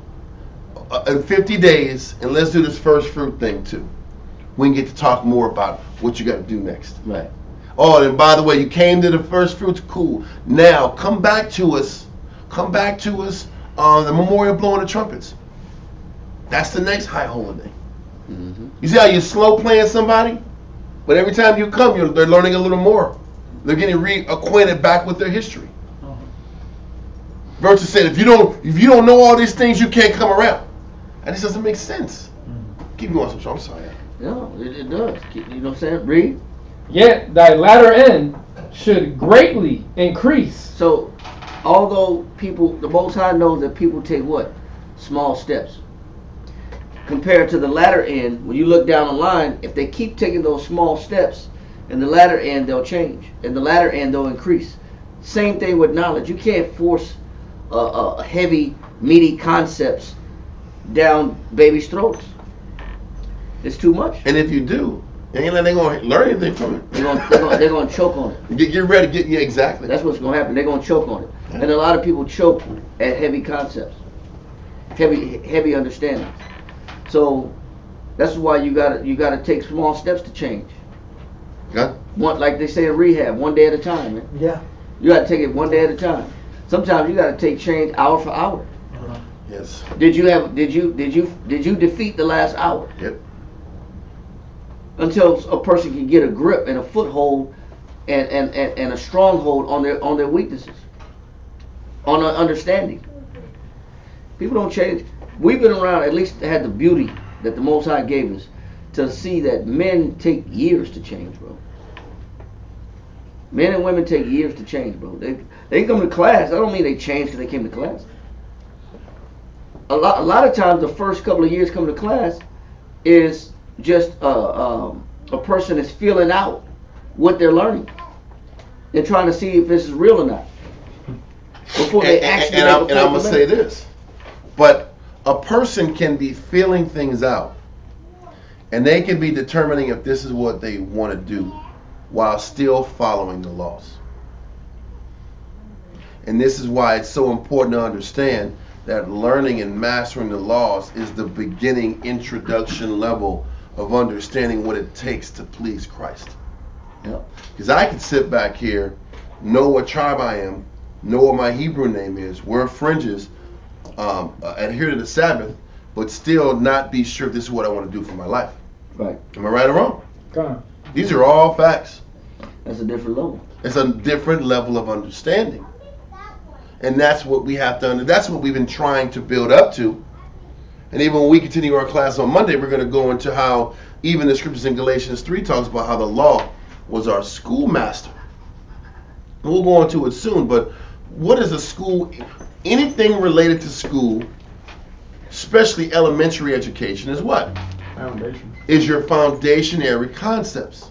in 50 days and let's do this first fruit thing too. We can get to talk more about what you got to do next. Right. Oh, and by the way, you came to the first fruits, cool. Now come back to us on the memorial blowing the trumpets. That's the next high holiday. Mm-hmm. You see how you're slow playing somebody? But every time you come, they're learning a little more. They're getting reacquainted back with their history. Versus saying, if you don't know all these things, you can't come around. And this doesn't make sense. Keep going, I'm sorry. No, it does. You know what I'm saying? Read. Yet thy latter end should greatly increase. So, although the Most High knows that people take what? Small steps. Compared to the latter end, when you look down the line, if they keep taking those small steps, in the latter end they'll change. In the latter end they'll increase. Same thing with knowledge. You can't force heavy, meaty concepts down babies' throats. It's too much. And if you do, ain't like they're going to learn anything from it. They're going to choke on it. Get ready. Yeah, exactly. That's what's going to happen. They're going to choke on it. And a lot of people choke at heavy concepts, heavy understandings. So that's why you gotta take small steps to change. Yeah. Like they say in rehab, one day at a time, man. Yeah. You gotta take it one day at a time. Sometimes you gotta take change hour for hour. Yes. Did you defeat the last hour? Yep. Until a person can get a grip and a foothold and a stronghold on their weaknesses, on their understanding. People don't change. we've been around, at least had the beauty that the Most High gave us, to see that men take years to change, bro. Men and women take years to change, bro. They come to class. I don't mean they change because they came to class. A lot of times, the first couple of years coming to class is just a person is feeling out what they're learning and trying to see if this is real or not before they actually. And I'm gonna say this, but a person can be feeling things out, and they can be determining if this is what they want to do, while still following the laws. And this is why it's so important to understand that learning and mastering the laws is the beginning introduction level of understanding what it takes to please Christ. Because I can sit back here, know what tribe I am, know what my Hebrew name is, wear fringes, adhere to the Sabbath, but still not be sure if this is what I want to do for my life. Right. Am I right or wrong? Come on. These are all facts. That's a different level. It's a different level of understanding. And that's what we have to that's what we've been trying to build up to. And even when we continue our class on Monday, we're going to go into how even the scriptures in Galatians 3 talks about how the law was our schoolmaster. And we'll go into it soon, but what is a school? Anything related to school, especially elementary education, is what? Foundation. Is your foundationary concepts.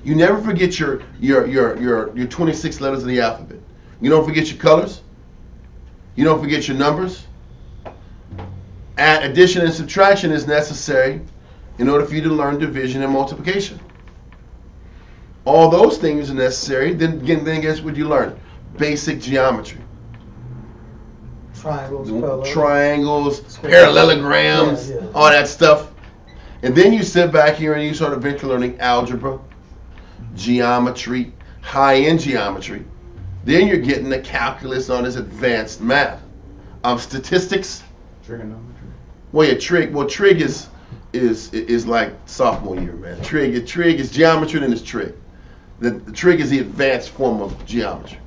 You never forget your 26 letters of the alphabet. You don't forget your colors. You don't forget your numbers. Addition and subtraction is necessary in order for you to learn division and multiplication. All those things are necessary. Then guess what you learn? Basic geometry. Triangles, parallelograms, yeah. all that stuff. And then you sit back here and you start eventually learning algebra, geometry, high-end geometry. Then you're getting the calculus on this advanced math. Statistics. Trigonometry. Well, yeah, trig. Well, trig is like sophomore year, man. Trig is geometry, then it's trig. The trig is the advanced form of geometry.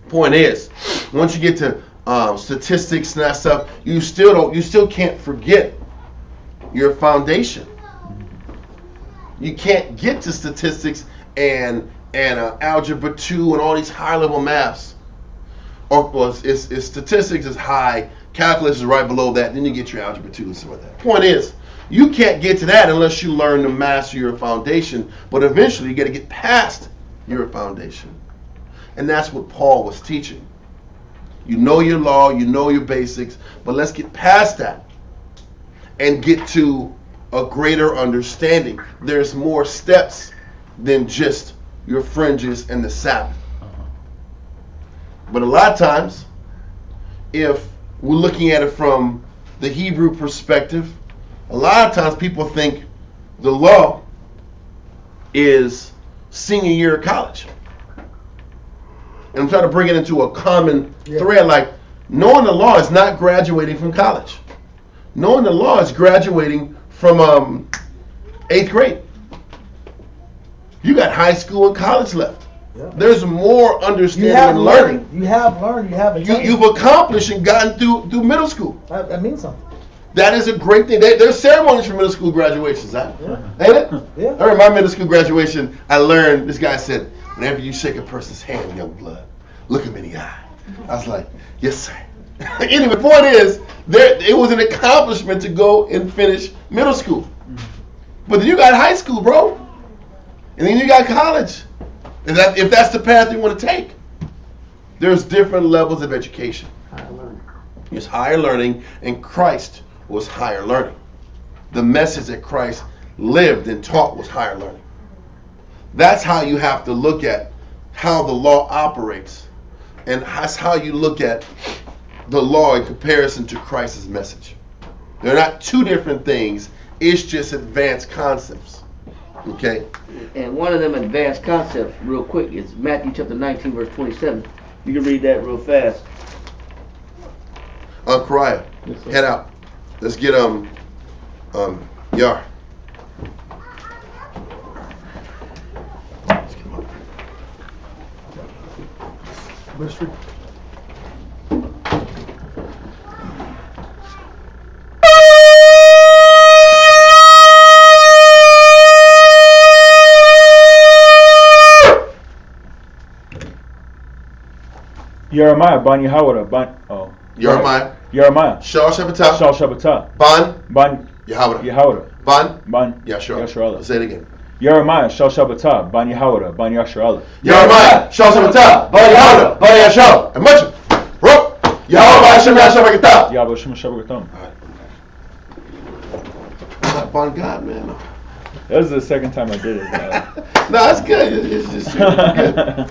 Point is, once you get to statistics and that stuff, you still can't forget your foundation. You can't get to statistics and algebra 2 and all these high level maths. Or it's statistics is high, calculus is right below that, then you get your algebra 2 and stuff like that. Point is, you can't get to that unless you learn to master your foundation, but eventually you got to get past your foundation. And that's what Paul was teaching. You know your law, you know your basics, but let's get past that and get to a greater understanding. There's more steps than just your fringes and the Sabbath. But a lot of times, if we're looking at it from the Hebrew perspective, a lot of times people think the law is senior year of college. And I'm trying to bring it into a common thread, like knowing the law is not graduating from college. Knowing the law is graduating from 8th grade. You got high school and college left. Yeah. There's more understanding and learning. You have learned. You have attained. You've accomplished and gotten through middle school. That means something. That is a great thing. There's ceremonies for middle school graduations, huh? Yeah. Ain't it? Yeah. I remember my middle school graduation, I learned, this guy said, whenever you shake a person's hand, young blood, look him in the eye. I was like, yes, sir. Anyway, the point is, it was an accomplishment to go and finish middle school. But then you got high school, bro. And then you got college. And if that's the path you want to take. There's different levels of education. Higher learning. There's higher learning, and Christ was higher learning. The message that Christ lived and taught was higher learning. That's how you have to look at how the law operates. And that's how you look at the law in comparison to Christ's message. They're not two different things. It's just advanced concepts. Okay? And one of them advanced concepts, real quick, is Matthew chapter 19, verse 27. You can read that real fast. Kariah, head out. Let's get Yar. Jeremiah ban Yahawah ban Jeremiah. Shal Shabbatah. Shal Shabbatah. Ban Yahawah. Ban Yashar. Say it again. Jeremiah Shal Shabbatah ban Yahawah ban Yashar. Jeremiah Shal Shabbatah. Ban Yahawah ban Yashar. And much. Rope. Yahweh Hashem Yashar Bakatah. Yahweh Hashem Yashar Bakatah. Not ban God, man. That was the second time I did it. No, that's good. It's just good.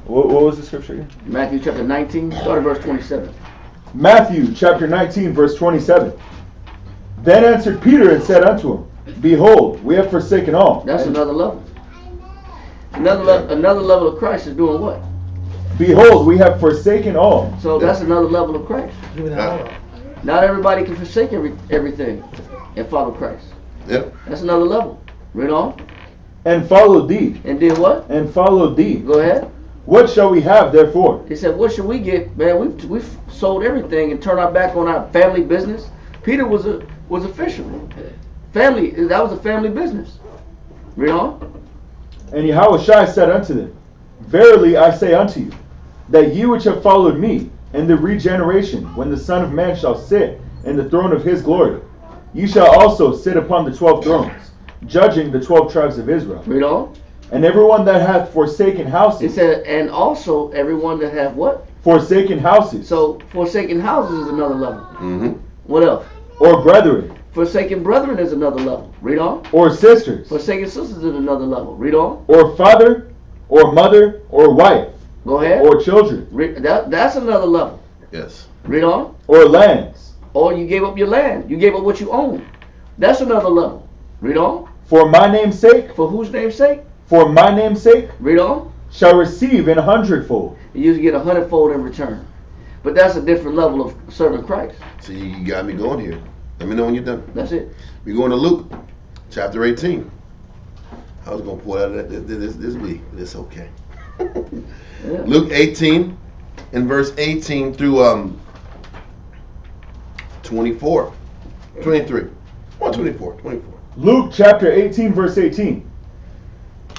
What was the scripture again? Matthew chapter 19, start at verse 27. Matthew chapter 19, verse 27. Then answered Peter and said unto him, Behold, we have forsaken all. That's another level. Another level of Christ is doing what? Behold, we have forsaken all. So that's another level of Christ. Not everybody can forsake everything and follow Christ. Yep. That's another level. Read on. And followed thee. And did what? And followed thee. Go ahead. What shall we have therefore? He said, what should we get? Man, we've sold everything and turned our back on our family business. Peter was a fisherman. That was a family business. Read on. And Yahushua said unto them, Verily I say unto you, that ye which have followed me in the regeneration, when the Son of Man shall sit in the throne of his glory, ye shall also sit upon the 12 thrones, judging the 12 tribes of Israel. Read on. And everyone that hath forsaken houses. It said, and also everyone that hath what? Forsaken houses. So forsaken houses is another level. Mm-hmm. What else? Or brethren. Forsaken brethren is another level. Read on. Or sisters. Forsaken sisters is another level. Read on. Or father, or mother, or wife. Go ahead. Or children. That's another level. Yes. Read on. Or lands. Or you gave up your land. You gave up what you own. That's another level. Read on. For my name's sake. For whose name's sake? For my name's sake. Read on. Shall receive in 100-fold. You usually get 100-fold in return. But that's a different level of serving Christ. So you got me going here. Let me know when you're done. That's it. We're going to Luke, chapter 18. I was going to pull out this week, but it's okay. Yeah. Luke 18, and verse 18 through 24. 23. Or 24. Luke chapter 18, verse 18.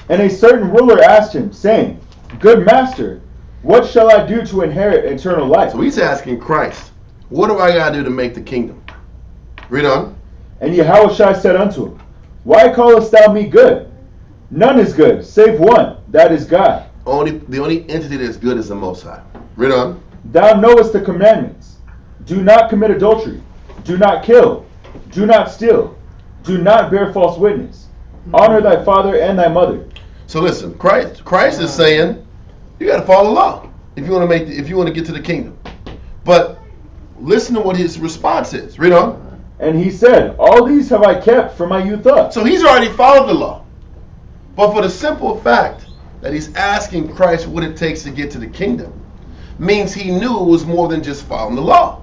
And a certain ruler asked him, saying, Good master, what shall I do to inherit eternal life? So he's asking Christ, what do I got to do to make the kingdom? Read on. And Yahushua said unto him, Why callest thou me good? None is good, save one, that is God. The only entity that is good is the Most High. Read on. Thou knowest the commandments. Do not commit adultery. Do not kill. Do not steal. Do not bear false witness. Honor thy father and thy mother. So listen, Christ is saying you got to follow the law if you want to get to the kingdom. But listen to what his response is. Read on. And he said, All these have I kept from my youth up. So he's already followed the law. But for the simple fact that he's asking Christ what it takes to get to the kingdom means he knew it was more than just following the law.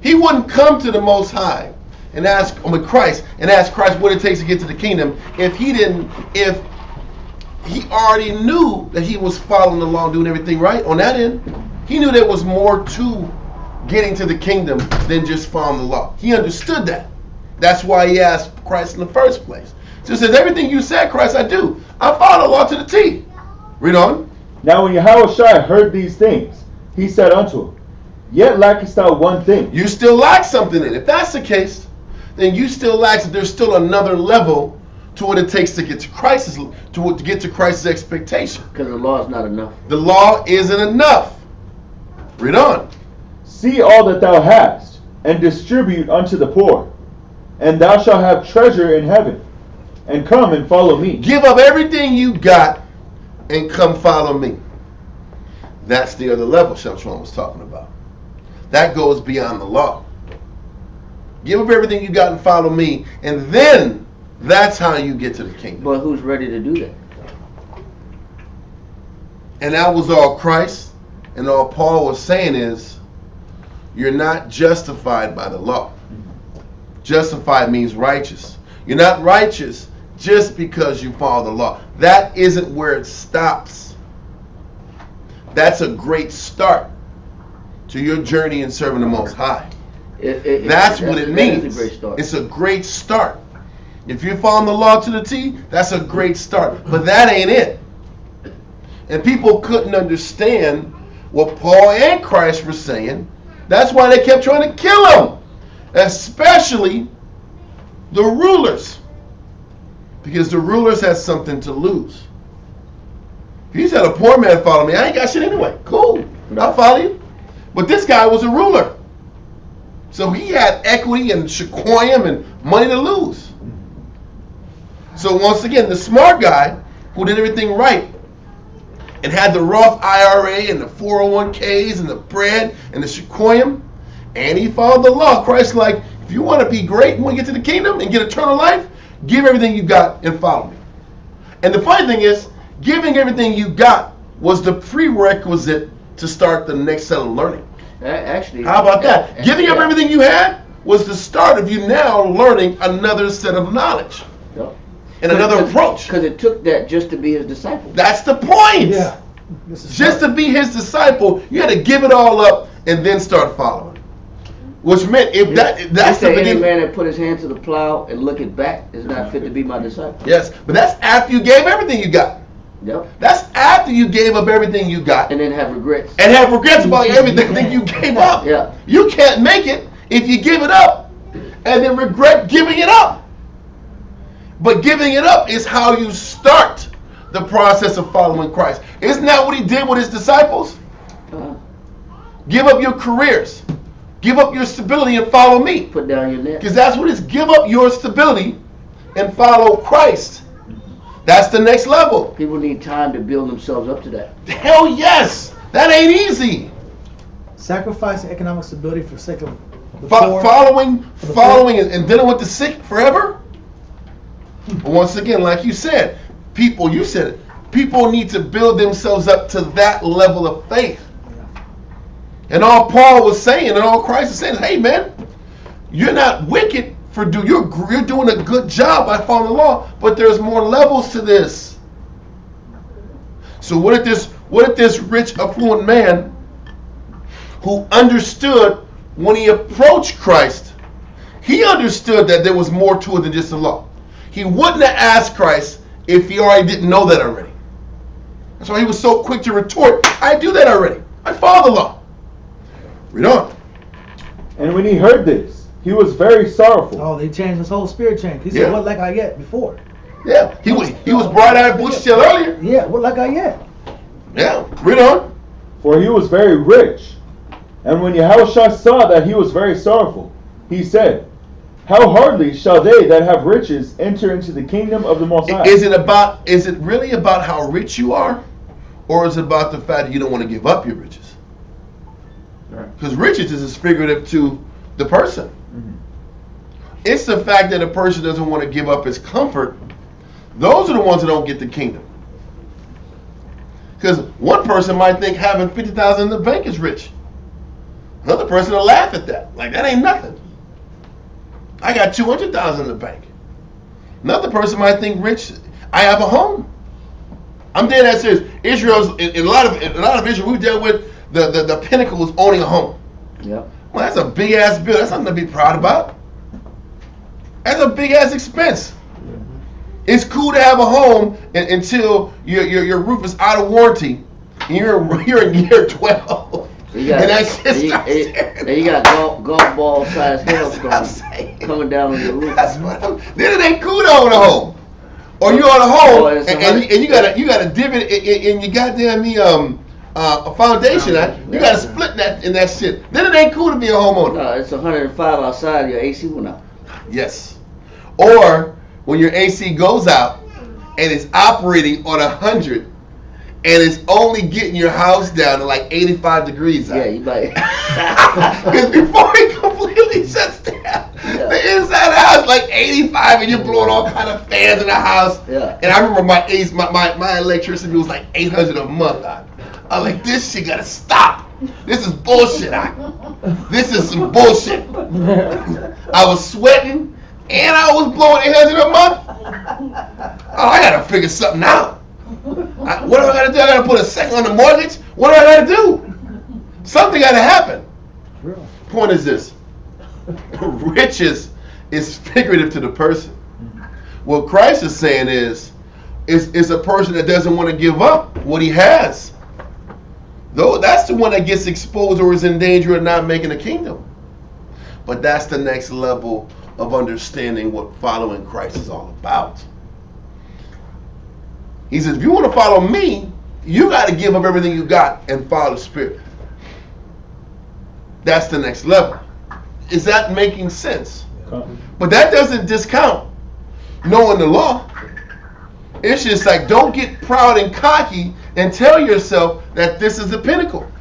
He wouldn't come to the Most High and ask Christ what it takes to get to the kingdom if he already knew that he was following the law and doing everything right on that end. He knew there was more to getting to the kingdom than just following the law. He understood that. That's why he asked Christ in the first place. So he says, everything you said, Christ, I do. I follow the law to the T. Read on. Now when Yahushua heard these things, he said unto him, Yet lackest thou one thing. You still lack something in it. If that's the case, then you still lack, there's still another level to what it takes to get to Christ's, to get to Christ's expectation. Because the law is not enough. The law isn't enough. Read on. See all that thou hast, and distribute unto the poor, and thou shalt have treasure in heaven. And come and follow me. Give up everything you got and come follow me. That's the other level Shamshon was talking about. That goes beyond the law. Give up everything you got and follow me, and then that's how you get to the kingdom. But who's ready to do that? And that was all Christ, and all Paul was saying is, you're not justified by the law. Justified means righteous. You're not righteous just because you follow the law. That isn't where it stops. That's a great start to your journey in serving the Most High. That's what it means. It's a great start. It's a great start. If you're following the law to the T, that's a great start. But that ain't it. And people couldn't understand what Paul and Christ were saying. That's why they kept trying to kill him. Especially the rulers. Because the rulers had something to lose. If you said a poor man follow me, I ain't got shit anyway. Cool. I'll follow you. But this guy was a ruler. So he had equity and shekoyim and money to lose. So once again, the smart guy who did everything right and had the Roth IRA and the 401ks and the bread and the shekoyim, and he followed the law. Christ's like, if you want to be great, you want to get to the kingdom and get eternal life, give everything you got and follow me. And the funny thing is, giving everything you got was the prerequisite to start the next set of learning. Actually, how about that? Giving up everything you had was the start of you now learning another set of knowledge. Yep. And another approach. Because it took that just to be his disciple. That's the point. Yeah. Just to be his disciple, you had to give it all up and then start following. Which meant that's the beginning. Any man that put his hand to the plow and look it back is not fit to be my disciple. Yes, but that's after you gave everything you got. Yep. That's after you gave up everything you got. And then have regrets. And have regrets about everything you gave up. Yeah. You can't make it if you give it up and then regret giving it up. But giving it up is how you start the process of following Christ. Isn't that what he did with his disciples? Give up your careers. Give up your stability and follow me. Put down your net. Because that's what it is. Give up your stability and follow Christ. That's the next level. People need time to build themselves up to that. Hell yes. That ain't easy. Sacrificing economic stability for the sake of the following and dealing with the sick forever. But once again, like you said, people need to build themselves up to that level of faith. And all Paul was saying and all Christ is saying is, hey man, you're not wicked you're doing a good job by following the law, but there's more levels to this. So what if this rich affluent man who understood when he approached Christ, he understood that there was more to it than just the law. He wouldn't have asked Christ if he already didn't know that already. That's why he was so quick to retort, I do that already. I follow the law. Read on. And when he heard this, he was very sorrowful. Oh, they changed his whole spirit change. He said, what like I get before? Yeah, he was bright-eyed bush tail earlier. Yeah, what like I get? Yeah, read on. For he was very rich. And when Yahushua saw that he was very sorrowful, he said, how hardly shall they that have riches enter into the kingdom of the Most High? Is it really about how rich you are? Or is it about the fact that you don't want to give up your riches? Because riches is figurative to the person. It's the fact that a person doesn't want to give up his comfort. Those are the ones that don't get the kingdom. Because one person might think having $50,000 in the bank is rich. Another person will laugh at that. Like, that ain't nothing. I got $200,000 in the bank. Another person might think rich, I have a home. I'm dead ass serious. Israel's in a lot of Israel we dealt with, the pinnacle was owning a home. Yep. Well, that's a big ass bill. That's something to be proud about. That's a big ass expense. It's cool to have a home until your roof is out of warranty. And you're in year 12. So you got golf ball sized hailstones coming down on your roof. Then it ain't cool to own a home. Or you own a home and you got a divot in your goddamn a foundation. You got to split that in that shit. Then it ain't cool to be a homeowner. No, it's 105 outside. Your AC went out. Yes. Or when your AC goes out and it's operating on 100 and it's only getting your house down to like 85 degrees out. Yeah, you might. Because before it completely shuts down, the inside of the house is like 85 and you're blowing all kind of fans in the house. Yeah. And I remember my electricity was like $800 a month. I was like, this shit gotta stop. This is bullshit. This is some bullshit. I was sweating and I was blowing $800 a month. Oh, I gotta figure something out. What do I gotta do? I gotta put a second on the mortgage? What do I gotta do? Something gotta happen. Point is this. Riches is figurative to the person. What Christ is saying is, is a person that doesn't want to give up what he has. Though that's the one that gets exposed or is in danger of not making a kingdom. But that's the next level of understanding what following Christ is all about. He says, if you want to follow me, you got to give up everything you got and follow the Spirit. That's the next level. Is that making sense? But that doesn't discount knowing the law. It's just like, don't get proud and cocky and tell yourself that this is the pinnacle.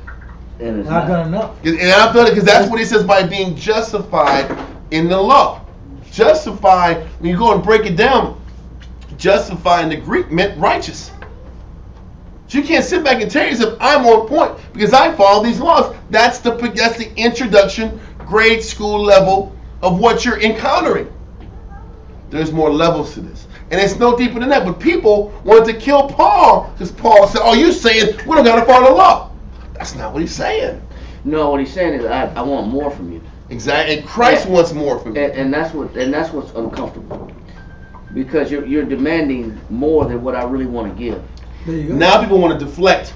And it's Not done enough. And I've done it because that's what he says by being justified in the law. Justified, when you go and break it down, justify in the Greek meant righteous. So you can't sit back and tell yourself, I'm on point because I follow these laws. That's the introduction, grade school level of what you're encountering. There's more levels to this. And it's no deeper than that. But people wanted to kill Paul because Paul said, oh, you're saying we don't got to follow the law. That's not what he's saying. No, what he's saying is, I want more from you. Exactly. And Christ wants more from you. And that's what's uncomfortable, because you're demanding more than what I really want to give. There you go. Now people want to deflect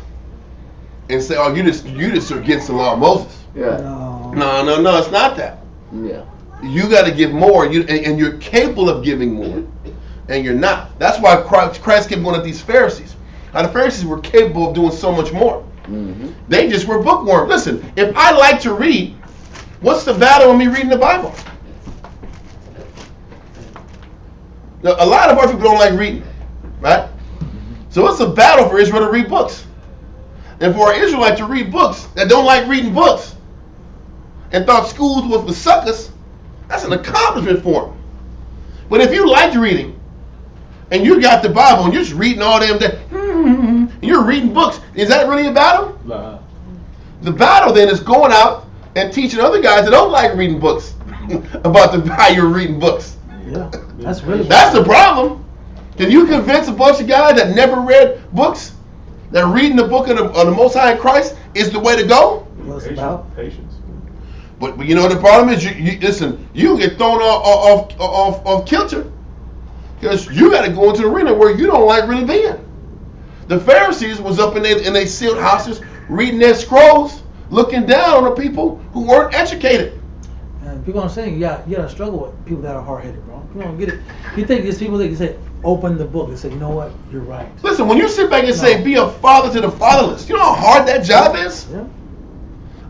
and say, oh, you just are against the law of Moses. Yeah. No, it's not that. Yeah. You got to give more, and you're capable of giving more, and you're not. That's why Christ kept going at these Pharisees. Now the Pharisees were capable of doing so much more. Mm-hmm. They just were bookworms. Listen, if I like to read, what's the value of me reading the Bible? Now, a lot of our people don't like reading, right? So it's a battle for Israel to read books. And for an Israelite to read books that don't like reading books and thought schools was for suckers, that's an accomplishment for them. But if you like reading and you got the Bible and you're just reading all damn day, and you're reading books, is that really a battle? Nah. The battle then is going out and teaching other guys that don't like reading books about the value of reading books. Yeah, that's really. That's the problem. Can you convince a bunch of guys that never read books that reading the book of the Most High in Christ is the way to go? What's about? Patience. But you know the problem is, you listen, you get thrown off kilter because you got to go into the arena where you don't like really being. The Pharisees was up in their sealed houses reading their scrolls, looking down on the people who weren't educated. And people don't say you gotta struggle with people that are hard-headed, bro. You don't get it. You think there's people that can say, open the book and say, you know what, you're right. Listen, when you sit back and say, be a father to the fatherless, you know how hard that job is? Yeah.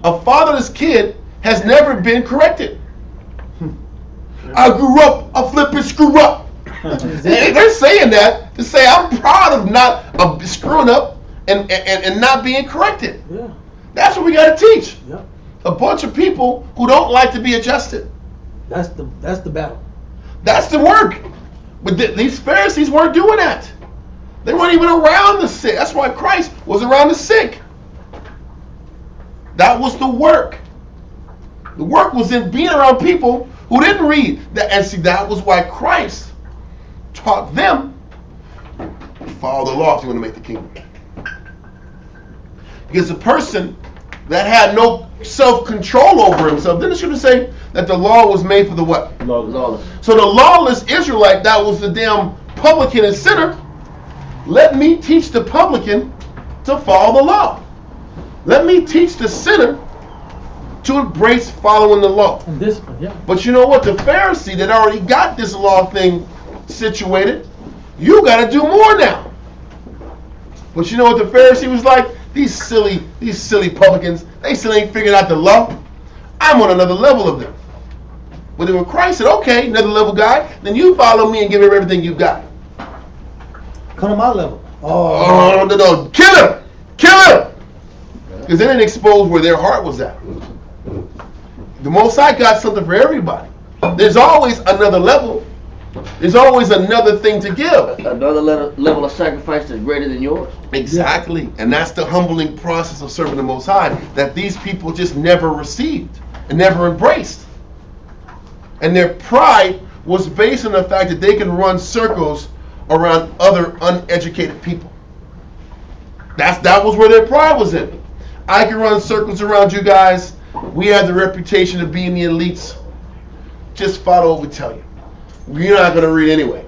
A fatherless kid has never been corrected. I grew up a flipping screw up. They're saying that to say I'm proud of not screwing up and not being corrected. Yeah. That's what we got to teach. Yeah. A bunch of people who don't like to be adjusted. That's the battle. That's the work. But these Pharisees weren't doing that. They weren't even around the sick. That's why Christ was around the sick. That was the work. The work was in being around people who didn't read. And see, that was why Christ taught them to follow the law if you want to make the kingdom. Because the person that had no self-control over himself, didn't the scripture say that the law was made for the what? Lawless. So the lawless Israelite, that was the damn publican and sinner. Let me teach the publican to follow the law. Let me teach the sinner to embrace following the law. And discipline, yeah. But you know what? The Pharisee that already got this law thing situated, you got to do more now. But you know what the Pharisee was like? These silly publicans, they still ain't figured out the law. I'm on another level of them. But then when Christ said, okay, another level guy, then you follow me and give him everything you got. Come to my level. Oh, no. Kill him! Kill him! Because they didn't expose where their heart was at. The Most High got something for everybody. There's always another level. There's always another thing to give. Another level of sacrifice that's greater than yours. Exactly. Yeah. And that's the humbling process of serving the Most High that these people just never received and never embraced. And their pride was based on the fact that they can run circles around other uneducated people. That was where their pride was in. I can run circles around you guys. We have the reputation of being the elites. Just follow what we tell you. You're not going to read anyway.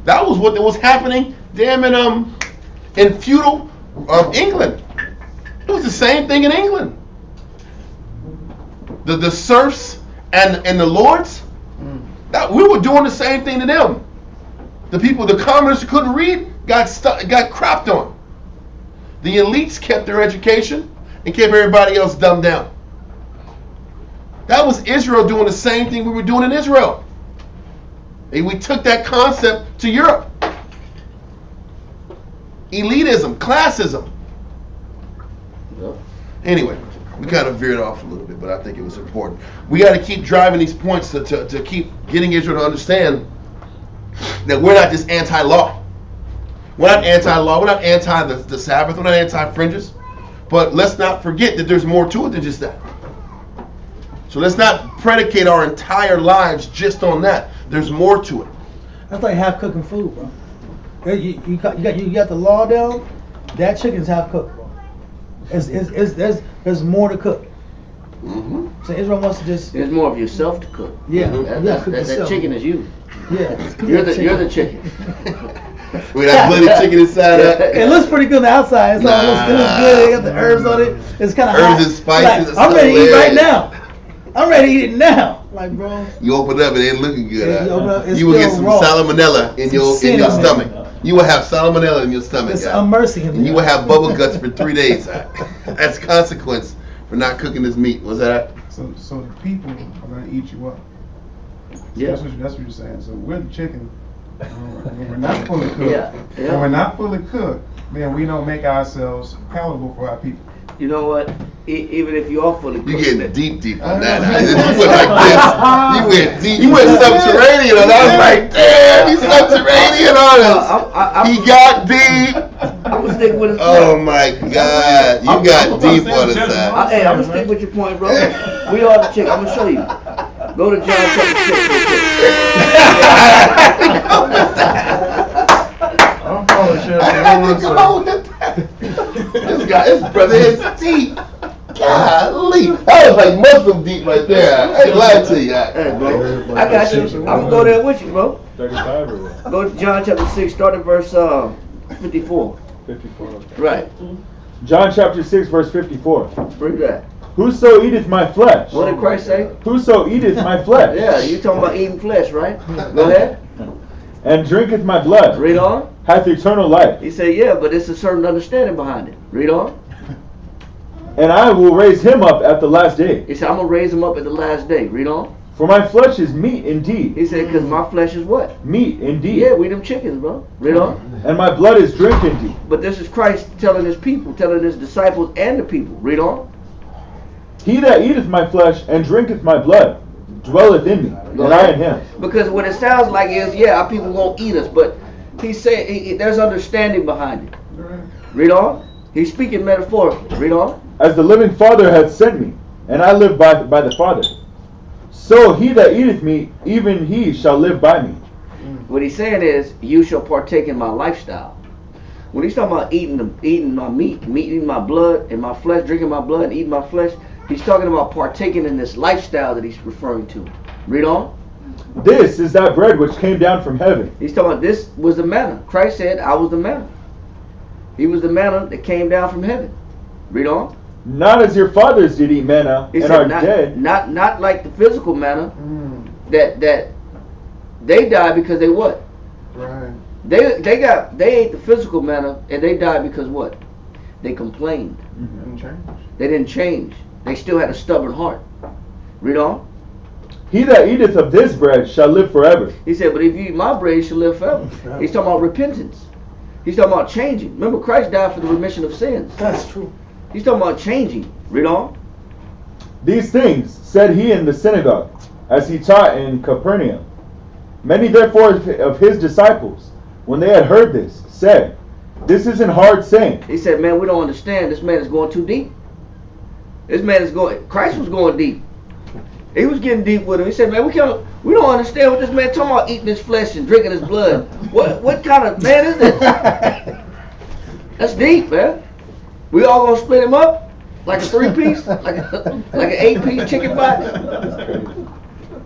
That was what was happening, damn, in feudal England. It was the same thing in England. The serfs and the lords, that we were doing the same thing to them. The people, the commoners who couldn't read, got crapped on. The elites kept their education and kept everybody else dumbed down. That was Israel doing the same thing we were doing in Israel. And we took that concept to Europe. Elitism, classism. Yep. Anyway, we kind of veered off a little bit, but I think it was important. We got to keep driving these points to keep getting Israel to understand that we're not just anti-law. We're not anti-law. We're not anti the Sabbath. We're not anti-fringes. But let's not forget that there's more to it than just that. So let's not predicate our entire lives just on that. There's more to it. That's like half cooking food, bro. You got the law down. That chicken's half cooked, bro. There's more to cook. Mm-hmm. So Israel wants to just. There's more of yourself to cook. Yeah, That chicken is you. Yeah, You're the chicken. With that bloody chicken inside that. It looks pretty good on the outside. It looks good. They got the herbs on it. It's kind of hot. Herbs and spices. Like, I'm ready to eat right now. I'm ready to eat it now. Like, bro. You open it up and it ain't looking good. Yeah, You will get some salmonella in your stomach. You will have salmonella in your stomach. It's unmercy. And you will have bubble guts for 3 days. That's consequence for not cooking this meat. What's that? So the people are gonna eat you up. Yeah. That's what you're saying. So we're the chicken. When we're not fully cooked. Yeah. When we're not fully cooked, then we don't make ourselves palatable for our people. You know what? Even if you are fully cooked. You getting deep on that. You went like this. You went deep. You went subterranean on that. I was like, damn, he's subterranean on us. He got deep. I'm gonna stick with it. Oh my God, you got deep on the side. Hey, I'm gonna stick with your point, bro. We are the chicken. I'm gonna show you. Go to John chapter 6. This guy, this brother is deep. Golly, that was like Muslim deep right there. I ain't lying to you. Hey, bro, I got you. I'm gonna go there with you, bro. 35 or what? Go to John chapter 6, start at verse 54. 54. Okay. Right. John chapter 6 verse 54. Bring that. Whoso eateth my flesh. What did Christ say? Whoso eateth my flesh. Yeah, you talking about eating flesh, right? Go ahead. And drinketh my blood. Read on. Hath eternal life. He said, yeah, but it's a certain understanding behind it. Read on. And I will raise him up at the last day. He said, I'm going to raise him up at the last day. Read on. For my flesh is meat indeed. He said, because my flesh is what? Meat indeed. Yeah, we them chickens, bro. Read on. And my blood is drink indeed. But this is Christ telling his people, telling his disciples and the people. Read on. He that eateth my flesh and drinketh my blood dwelleth in me, and I in him. Because what it sounds like is, yeah, our people won't eat us, but he said there's understanding behind it. Read on. He's speaking metaphorically. Read on. As the living Father hath sent me, and I live by the Father, so he that eateth me, even he shall live by me. What he's saying is, you shall partake in my lifestyle. When he's talking about eating my meat, eating my blood, and my flesh, drinking my blood, and eating my flesh, he's talking about partaking in this lifestyle that he's referring to. Read on. This is that bread which came down from heaven. He's talking about this was the manna. Christ said, I was the manna. He was the manna that came down from heaven. Read on. Not as your fathers did eat manna He and said, are dead. Not like the physical manna that they died because they what? Right. They ate the physical manna and they died because what? They complained. Didn't change. They didn't change. They still had a stubborn heart. Read on. He that eateth of this bread shall live forever. He said, but if you eat my bread, you shall live forever. He's talking about repentance. He's talking about changing. Remember, Christ died for the remission of sins. That's true. He's talking about changing. Read on. These things said he in the synagogue, as he taught in Capernaum. Many therefore of his disciples, when they had heard this, said, This isn't hard saying. He said, man, we don't understand. This man is going too deep. This man is going, Christ was going deep. He was getting deep with him. He said, man, we don't understand what this man talking about, eating his flesh and drinking his blood. What kind of man is this? That's deep, man. We all gonna split him up like a 3-piece, like an 8-piece chicken pot.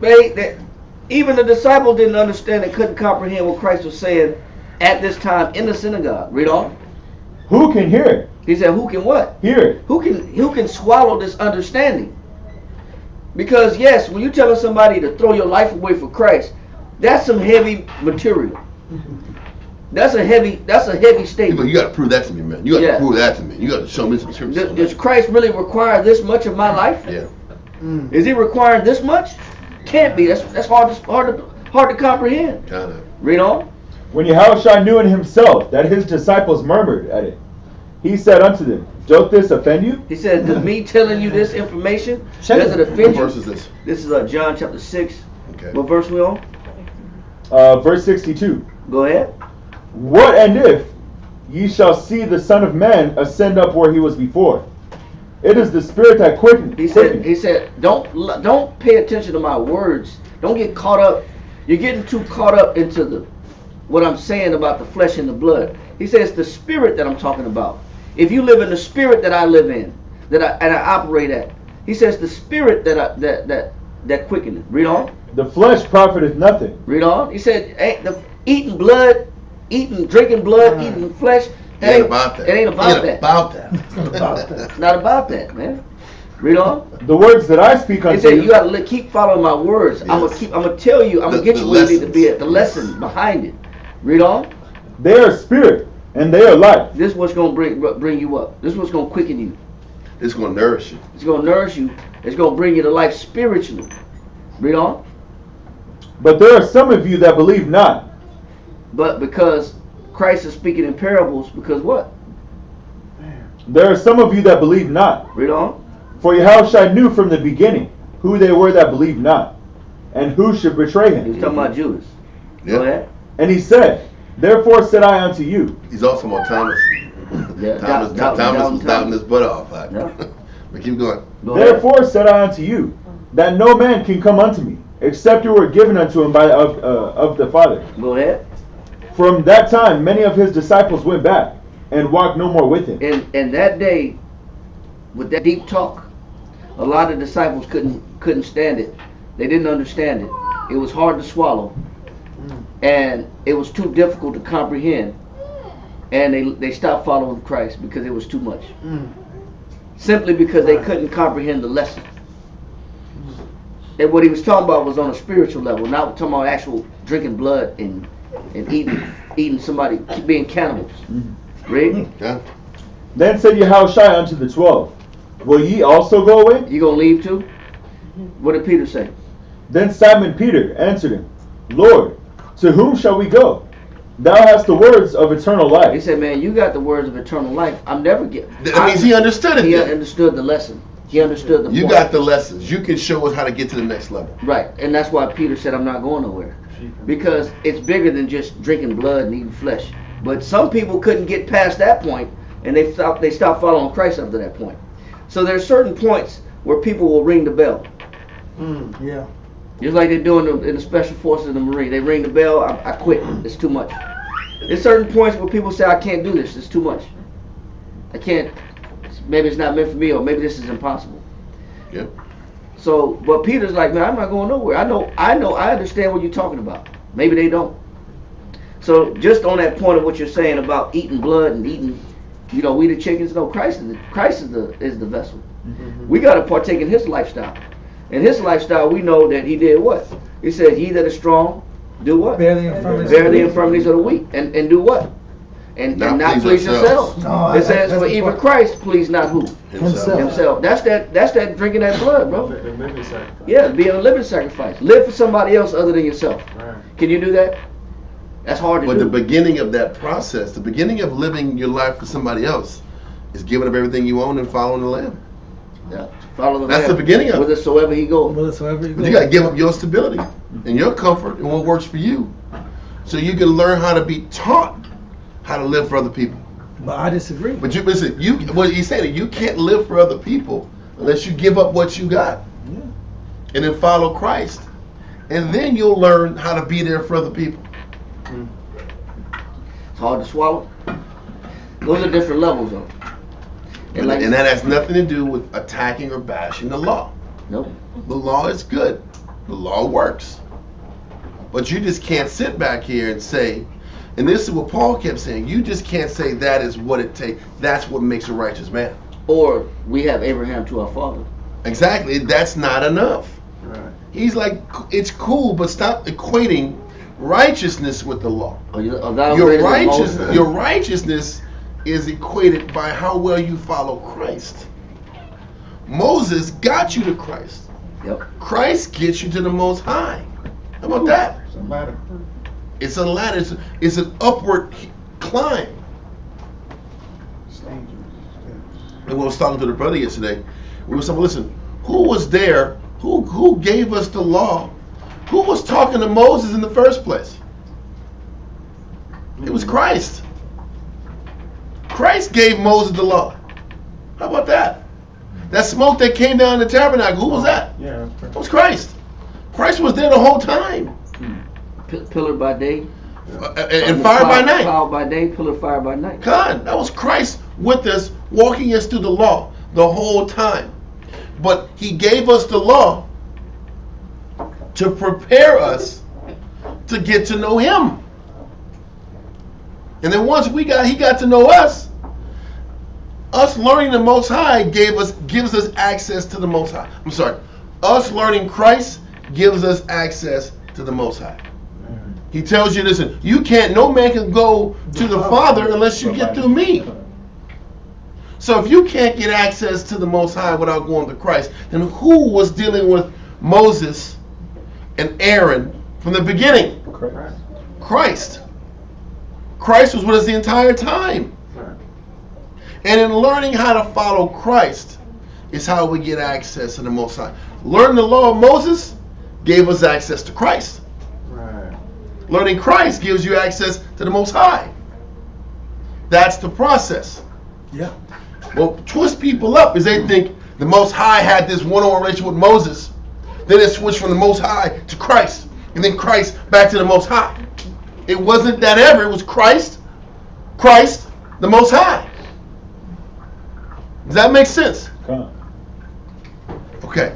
Man, Even the disciples didn't understand and couldn't comprehend what Christ was saying at this time in the synagogue. Read on. Who can hear it? He said, who can what? Hear it. Who can swallow this understanding? Because yes, when you're telling somebody to throw your life away for Christ, that's some heavy material. That's a heavy statement. You got to prove that to me, man. You got to prove that to me. You got to show me some scripture. Does Christ really require this much of my life? Yeah. Is he requiring this much? Can't be. That's hard to comprehend. Kind of. Read on. When Yahushua knew in himself that his disciples murmured at it, he said unto them, doth this offend you? He said, does me telling you this information, does it offend What you? verse is this? This is John chapter 6. Okay. What verse we on? Verse 62. Go ahead. What and if ye shall see the Son of Man ascend up where he was before? It is the Spirit that quickeneth. He said, don't pay attention to my words. Don't get caught up. You're getting too caught up into what I'm saying about the flesh and the blood. He says the Spirit that I'm talking about. If you live in the Spirit that I live in, that I operate at, he says the Spirit that quickeneth. Read on. The flesh profiteth nothing. Read on. He said, drinking blood, eating flesh. It ain't about that. It ain't about that. About that. It's not about that, man. Read on. The words that I speak He unto said, you. you gotta keep following my words. Yes. I'm gonna tell you. I'm gonna get you where you need to be at. The lesson behind it. Read on. They are spirit and they are life. This is what's gonna bring you up. This is what's gonna quicken you. It's going to nourish you. It's gonna nourish you. It's gonna bring you to life spiritually. Read on. But there are some of you that believe not. But because Christ is speaking in parables, because what? There are some of you that believe not. Read on. For Yahushua knew from the beginning who they were that believed not, and who should betray He him. was talking about Judas. Yeah. Go ahead. And he said, therefore said I unto you. He's also more Thomas. Yeah, Thomas was doubting his butt off. Like. Yeah. But keep going. Go ahead. Therefore said I unto you, that no man can come unto me, except it were given unto him by of the Father. Go ahead. From that time many of his disciples went back, and walked no more with him. And that day, with that deep talk, a lot of disciples couldn't stand it. They didn't understand it. It was hard to swallow, and it was too difficult to comprehend. And they stopped following Christ because it was too much. Simply because they couldn't comprehend the lesson. And what he was talking about was on a spiritual level, not talking about actual drinking blood and eating somebody, being cannibals. Read. Yeah. Then said Yahushua unto the 12, will ye also go away? You gonna leave too? What did Peter say? Then Simon Peter answered him, Lord, to whom shall we go? Thou hast the words of eternal He life. said, man, you got the words of eternal life. I'm never getting. That means he understood it. He then. understood the lesson. He understood the You point. got the lessons. You can show us how to get to the next level. Right, and that's why Peter said, I'm not going nowhere. Because it's bigger than just drinking blood and eating flesh. But some people couldn't get past that point, and they stopped following Christ after that point. So there's certain points where people will ring the bell. Yeah. Just like they do in the Special Forces and the Marine. They ring the bell, I quit. It's too much. There's certain points where people say, I can't do this. It's too much. I can't. Maybe it's not meant for me, or maybe this is impossible. Yep. So, but Peter's like, man, I'm not going nowhere. I understand what you're talking about. Maybe they don't. So, just on that point of what you're saying about eating blood and eating, we the chickens. No, Christ is the vessel. We got to partake in his lifestyle. In his lifestyle, we know that he did what? He said, he that is strong, do what? Bear the infirmities. Bear the infirmities of the weak. And do what? And not please yourselves. No, It says, that's for the even part. Christ please not who? Himself. Himself. That's that drinking that blood, bro. The living sacrifice. Yeah, being a living sacrifice. Live for somebody else other than yourself. Right. Can you do that? That's hard to But do. the beginning of that process, the beginning of living your life for somebody else, is giving up everything you own and following the Lamb. Yeah. Follow the That's Lamb the beginning of it. whithersoever he goes. Whatsoever you But go. you got to give up your stability and your comfort and what works for you, so you can learn how to be taught how to live for other people. But I disagree. But you listen, what he said, you can't live for other people unless you give up what you got, Yeah. and then follow Christ, and then you'll learn how to be there for other people. It's hard to swallow. Those are different levels though. And that has nothing to do with attacking or bashing the law. Nope. The law is good. The law works. But you just can't sit back here and say, and this is what Paul kept saying, you just can't say that is what it takes. That's what makes a righteous man. Or we have Abraham to our father. Exactly. That's not enough. Right. He's like, it's cool, but stop equating righteousness with the law. Your righteousness is equated by how well you follow Christ. Moses got you to Christ. Yep. Christ gets you to the Most High. How about that? It's a ladder. It's a ladder. It's an upward climb. It's dangerous. And we was talking to the brother yesterday. We were saying, listen, who was there? Who gave us the law? Who was talking to Moses in the first place? It was Christ. Christ gave Moses the law. How about that? That smoke that came down the tabernacle, who was that? Yeah. It was Christ. Christ was there the whole time. Pillar by day. And fire by night. Cloud by day, pillar fire by night. God, that was Christ with us, walking us through the law the whole time. But he gave us the law to prepare us to get to know him. And then once he got to know us learning the Most High gives us access to the Most High. I'm sorry. Us learning Christ gives us access to the Most High. He tells you, listen, no man can go to the Father unless you get through me. So if you can't get access to the Most High without going to Christ, then who was dealing with Moses and Aaron from the beginning? Christ. Christ was with us the entire time. And in learning how to follow Christ is how we get access to the Most High. Learning the law of Moses gave us access to Christ. Right. Learning Christ gives you access to the Most High. That's the process. Yeah. Well, twist people up is they think the Most High had this one-on-one relationship with Moses. Then it switched from the Most High to Christ. And then Christ back to the Most High. It wasn't that ever. It was Christ, the Most High. Does that make sense? Okay.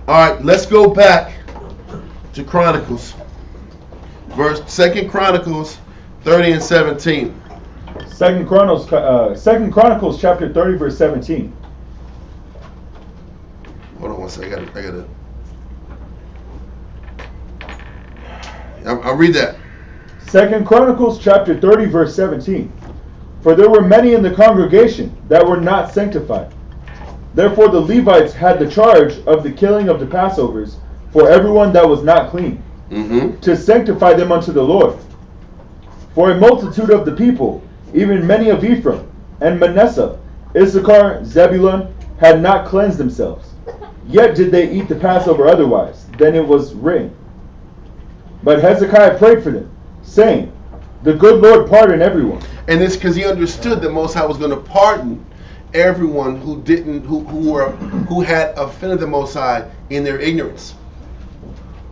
All right, let's go back to Chronicles. 2 Chronicles 30 and 17. 2 Chronicles chapter 30 verse 17. Hold on one second. I gotta. I'll read that. 2 Chronicles chapter 30 verse 17. For there were many in the congregation that were not sanctified. Therefore the Levites had the charge of the killing of the Passovers for everyone that was not clean, to sanctify them unto the Lord. For a multitude of the people, even many of Ephraim and Manasseh, Issachar, Zebulun, had not cleansed themselves. Yet did they eat the Passover otherwise than it was written. But Hezekiah prayed for them, saying, the good Lord pardon everyone. And it's because he understood that Most High was going to pardon everyone who had offended the Most High in their ignorance.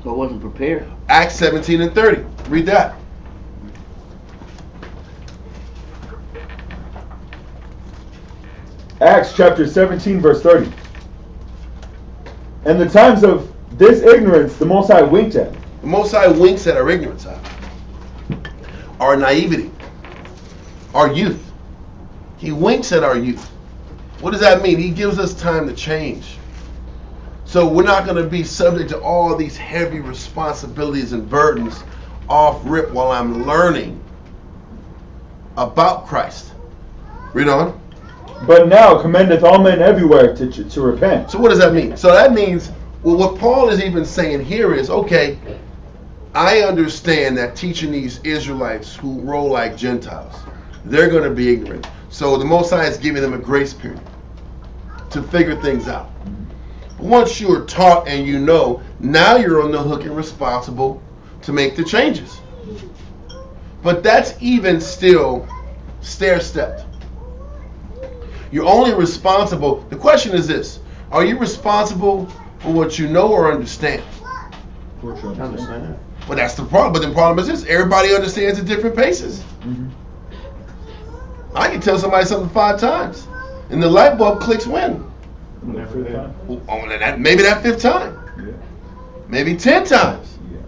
So it wasn't prepared. Acts 17 and 30. Read that. Acts chapter 17 verse 30. And the times of this ignorance the Most High winked at. The Most High winks at our ignorance, our naivety, our youth. He winks at our youth. What does that mean? He gives us time to change. So we're not going to be subject to all these heavy responsibilities and burdens off rip while I'm learning about Christ. Read on. But now commendeth all men everywhere to repent. So what does that mean? So that means, well, what Paul is even saying here is, okay, I understand that teaching these Israelites who roll like Gentiles, they're going to be ignorant. So the Most High is giving them a grace period to figure things out. Once you're taught and you know, now you're on the hook and responsible to make the changes. But that's even still stair-stepped. You're only responsible. The question is this: are you responsible for what you know or understand? Understand. But that's the problem. But the problem is this: everybody understands at different paces. I can tell somebody something 5 times, and the light bulb clicks when? Never did. Maybe that 5th time. maybe 10 times. Yeah.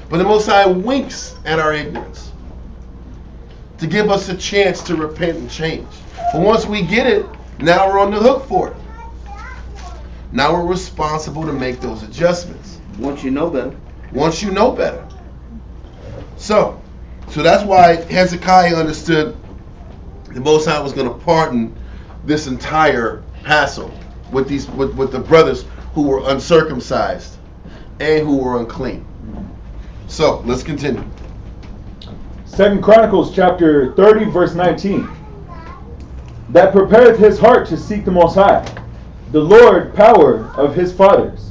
But the Most High winks at our ignorance to give us a chance to repent and change. But once we get it, now we're on the hook for it. Now we're responsible to make those adjustments. Once you know better. Once you know better. So that's why Hezekiah understood the Most High was going to pardon this entire hassle with the brothers who were uncircumcised and who were unclean. So let's continue. 2 Chronicles chapter 30 verse 19. That prepareth his heart to seek the Most High, the Lord power of his fathers.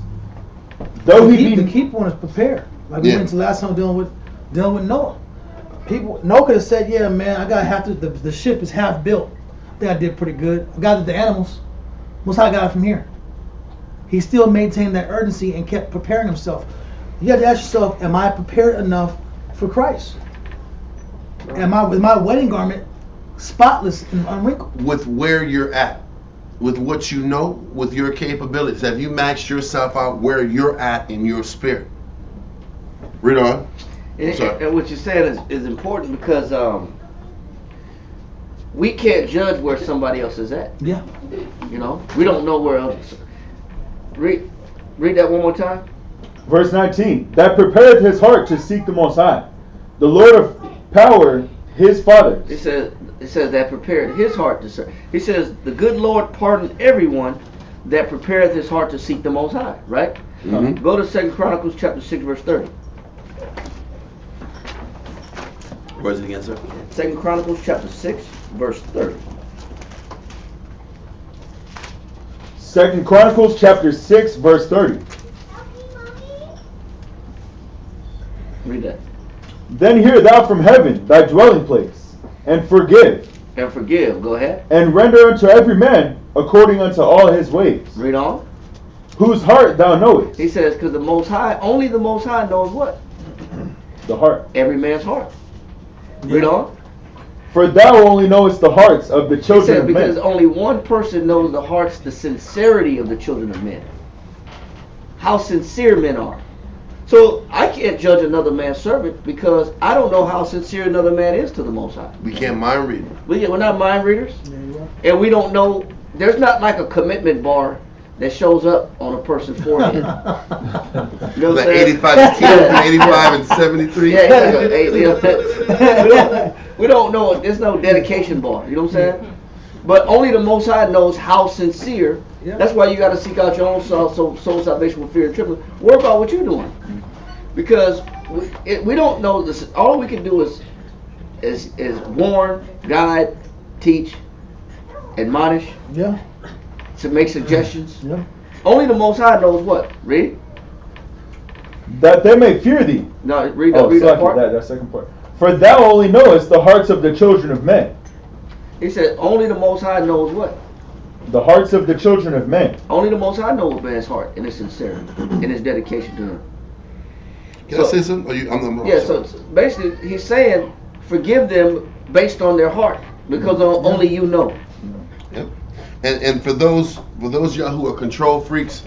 Though he the be key point is prepared. Like we went to last time dealing with Noah. Noah could have said, "Yeah, man, I got half the ship is half built. I think I did pretty good. I got the animals. Most High got it from here." He still maintained that urgency and kept preparing himself. You have to ask yourself, am I prepared enough for Christ? Am I, with my wedding garment, spotless and unwrinkled? With where you're at, with what you know, with your capabilities, have you maxed yourself out where you're at in your spirit? Read on. And what you're saying is important because we can't judge where somebody else is at. Yeah. You know, we don't know where else. Read that one more time. verse 19. That prepareth his heart to seek the Most High, the Lord of power, his fathers. It says that prepared his heart to serve. He says the good Lord pardon everyone that prepareth his heart to seek the Most High. Right. Mm-hmm. Go to 2 Chronicles chapter 6 verse 30. Where's it again, sir? 2 Chronicles chapter 6 verse 30. 2 Chronicles chapter 6 verse 30. Read that. Then hear thou from heaven thy dwelling place, and forgive, And forgive. Go ahead. and render unto every man according unto all his ways, Read on. whose heart thou knowest. He says, because the Most High, only the Most High knows what? The heart. Every man's heart. Read on. For thou only knowest the hearts of the He children said, of because men. only one person knows the hearts, the sincerity of the children of men. How sincere men are. So I can't judge another man's servant because I don't know how sincere another man is to the Most High. We can't mind read. We're not mind readers. There you are. And we don't know, there's not like a commitment bar that shows up on a person's forehead. You know what I'm Like saying? 85 kilos, 85 and 73. Yeah, we don't know. There's no dedication bar. You know what I'm saying? But only the Most High knows how sincere. Yeah. That's why you got to seek out your own soul salvation with fear and trembling. Worry about what you're doing, because we don't know this. All we can do is warn, guide, teach, admonish, Yeah. to make suggestions. Yeah. Only the Most High knows what. Read. That they may fear thee. No, read Oh, that part. that second part. For thou only knowest the hearts of the children of men. He said, only the Most High knows what? The hearts of the children of men. Only the Most High knows man's heart and his sincerity and his dedication to him. Can I say something? Or I'm Yeah, so basically he's saying, forgive them based on their heart, because only you know. Yep. And for those of y'all who are control freaks,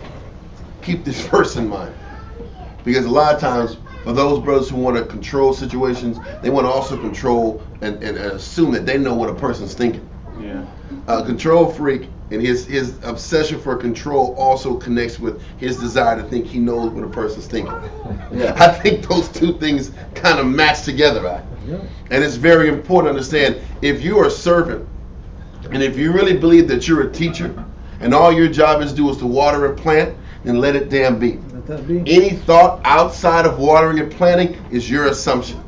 keep this verse in mind. Because a lot of times, for those brothers who want to control situations, they want to also control and assume that they know what a person's thinking. Yeah. A control freak and his obsession for control also connects with his desire to think he knows what a person's thinking. Yeah. I think those two things kind of match together, right? Yeah. And it's very important to understand, if you are a servant, and if you really believe that you're a teacher, and all your job is to do is to water and plant, then let it damn be. Let that be. Any thought outside of watering and planting is your assumption.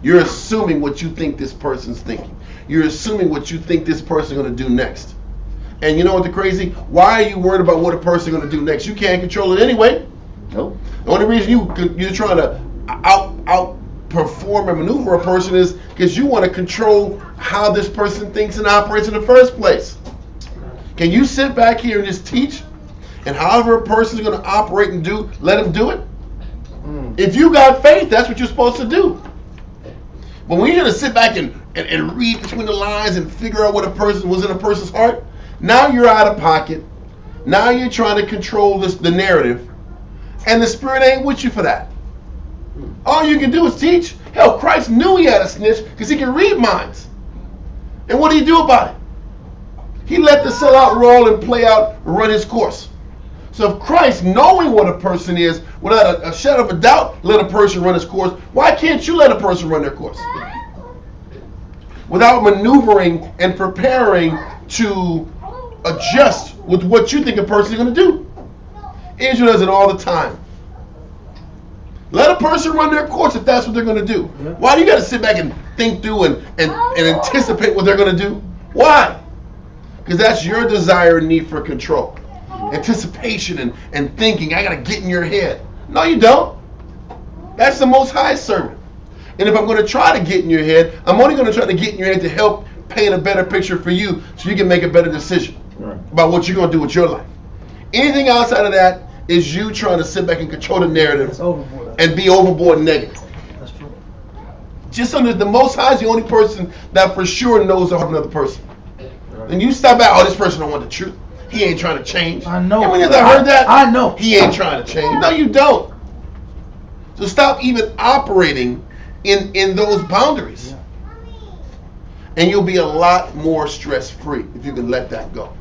You're assuming what you think this person's thinking. You're assuming what you think this person's going to do next. And you know what the crazy? Why are you worried about what a person's going to do next? You can't control it anyway. Nope. The only reason you're trying to outperform and maneuver a person is because you want to control how this person thinks and operates in the first place. Can you sit back here and just teach, and however a person's going to operate and do, let him do it? If you got faith, that's what you're supposed to do. But when you're going to sit back and read between the lines and figure out what a person was in a person's heart, now you're out of pocket, Now you're trying to control the narrative, and the Spirit ain't with you for that. All you can do is teach. Hell, Christ knew he had a snitch because he can read minds. And what did he do about it? He let the sellout roll and play out, run his course. So if Christ, knowing what a person is, without a shadow of a doubt, let a person run his course, why can't you let a person run their course? Without maneuvering and preparing to adjust with what you think a person is going to do. Israel does it all the time. Let a person run their course if that's what they're going to do. Why do you got to sit back and think through and anticipate what they're going to do? Why? Because that's your desire and need for control. Anticipation and thinking, I got to get in your head. No, you don't. That's the Most High servant. And if I'm going to try to get in your head, I'm only going to try to get in your head to help paint a better picture for you so you can make a better decision about what you're going to do with your life. Anything outside of that is you trying to sit back and control the narrative and be overboard negative. That's true. Just so that the Most High is the only person that for sure knows the heart of another person. And you stop out, oh, this person don't want the truth. He ain't trying to change. I know. And when you heard that? I know. He ain't trying to change. No, you don't. So stop even operating in those boundaries. And you'll be a lot more stress-free if you can let that go.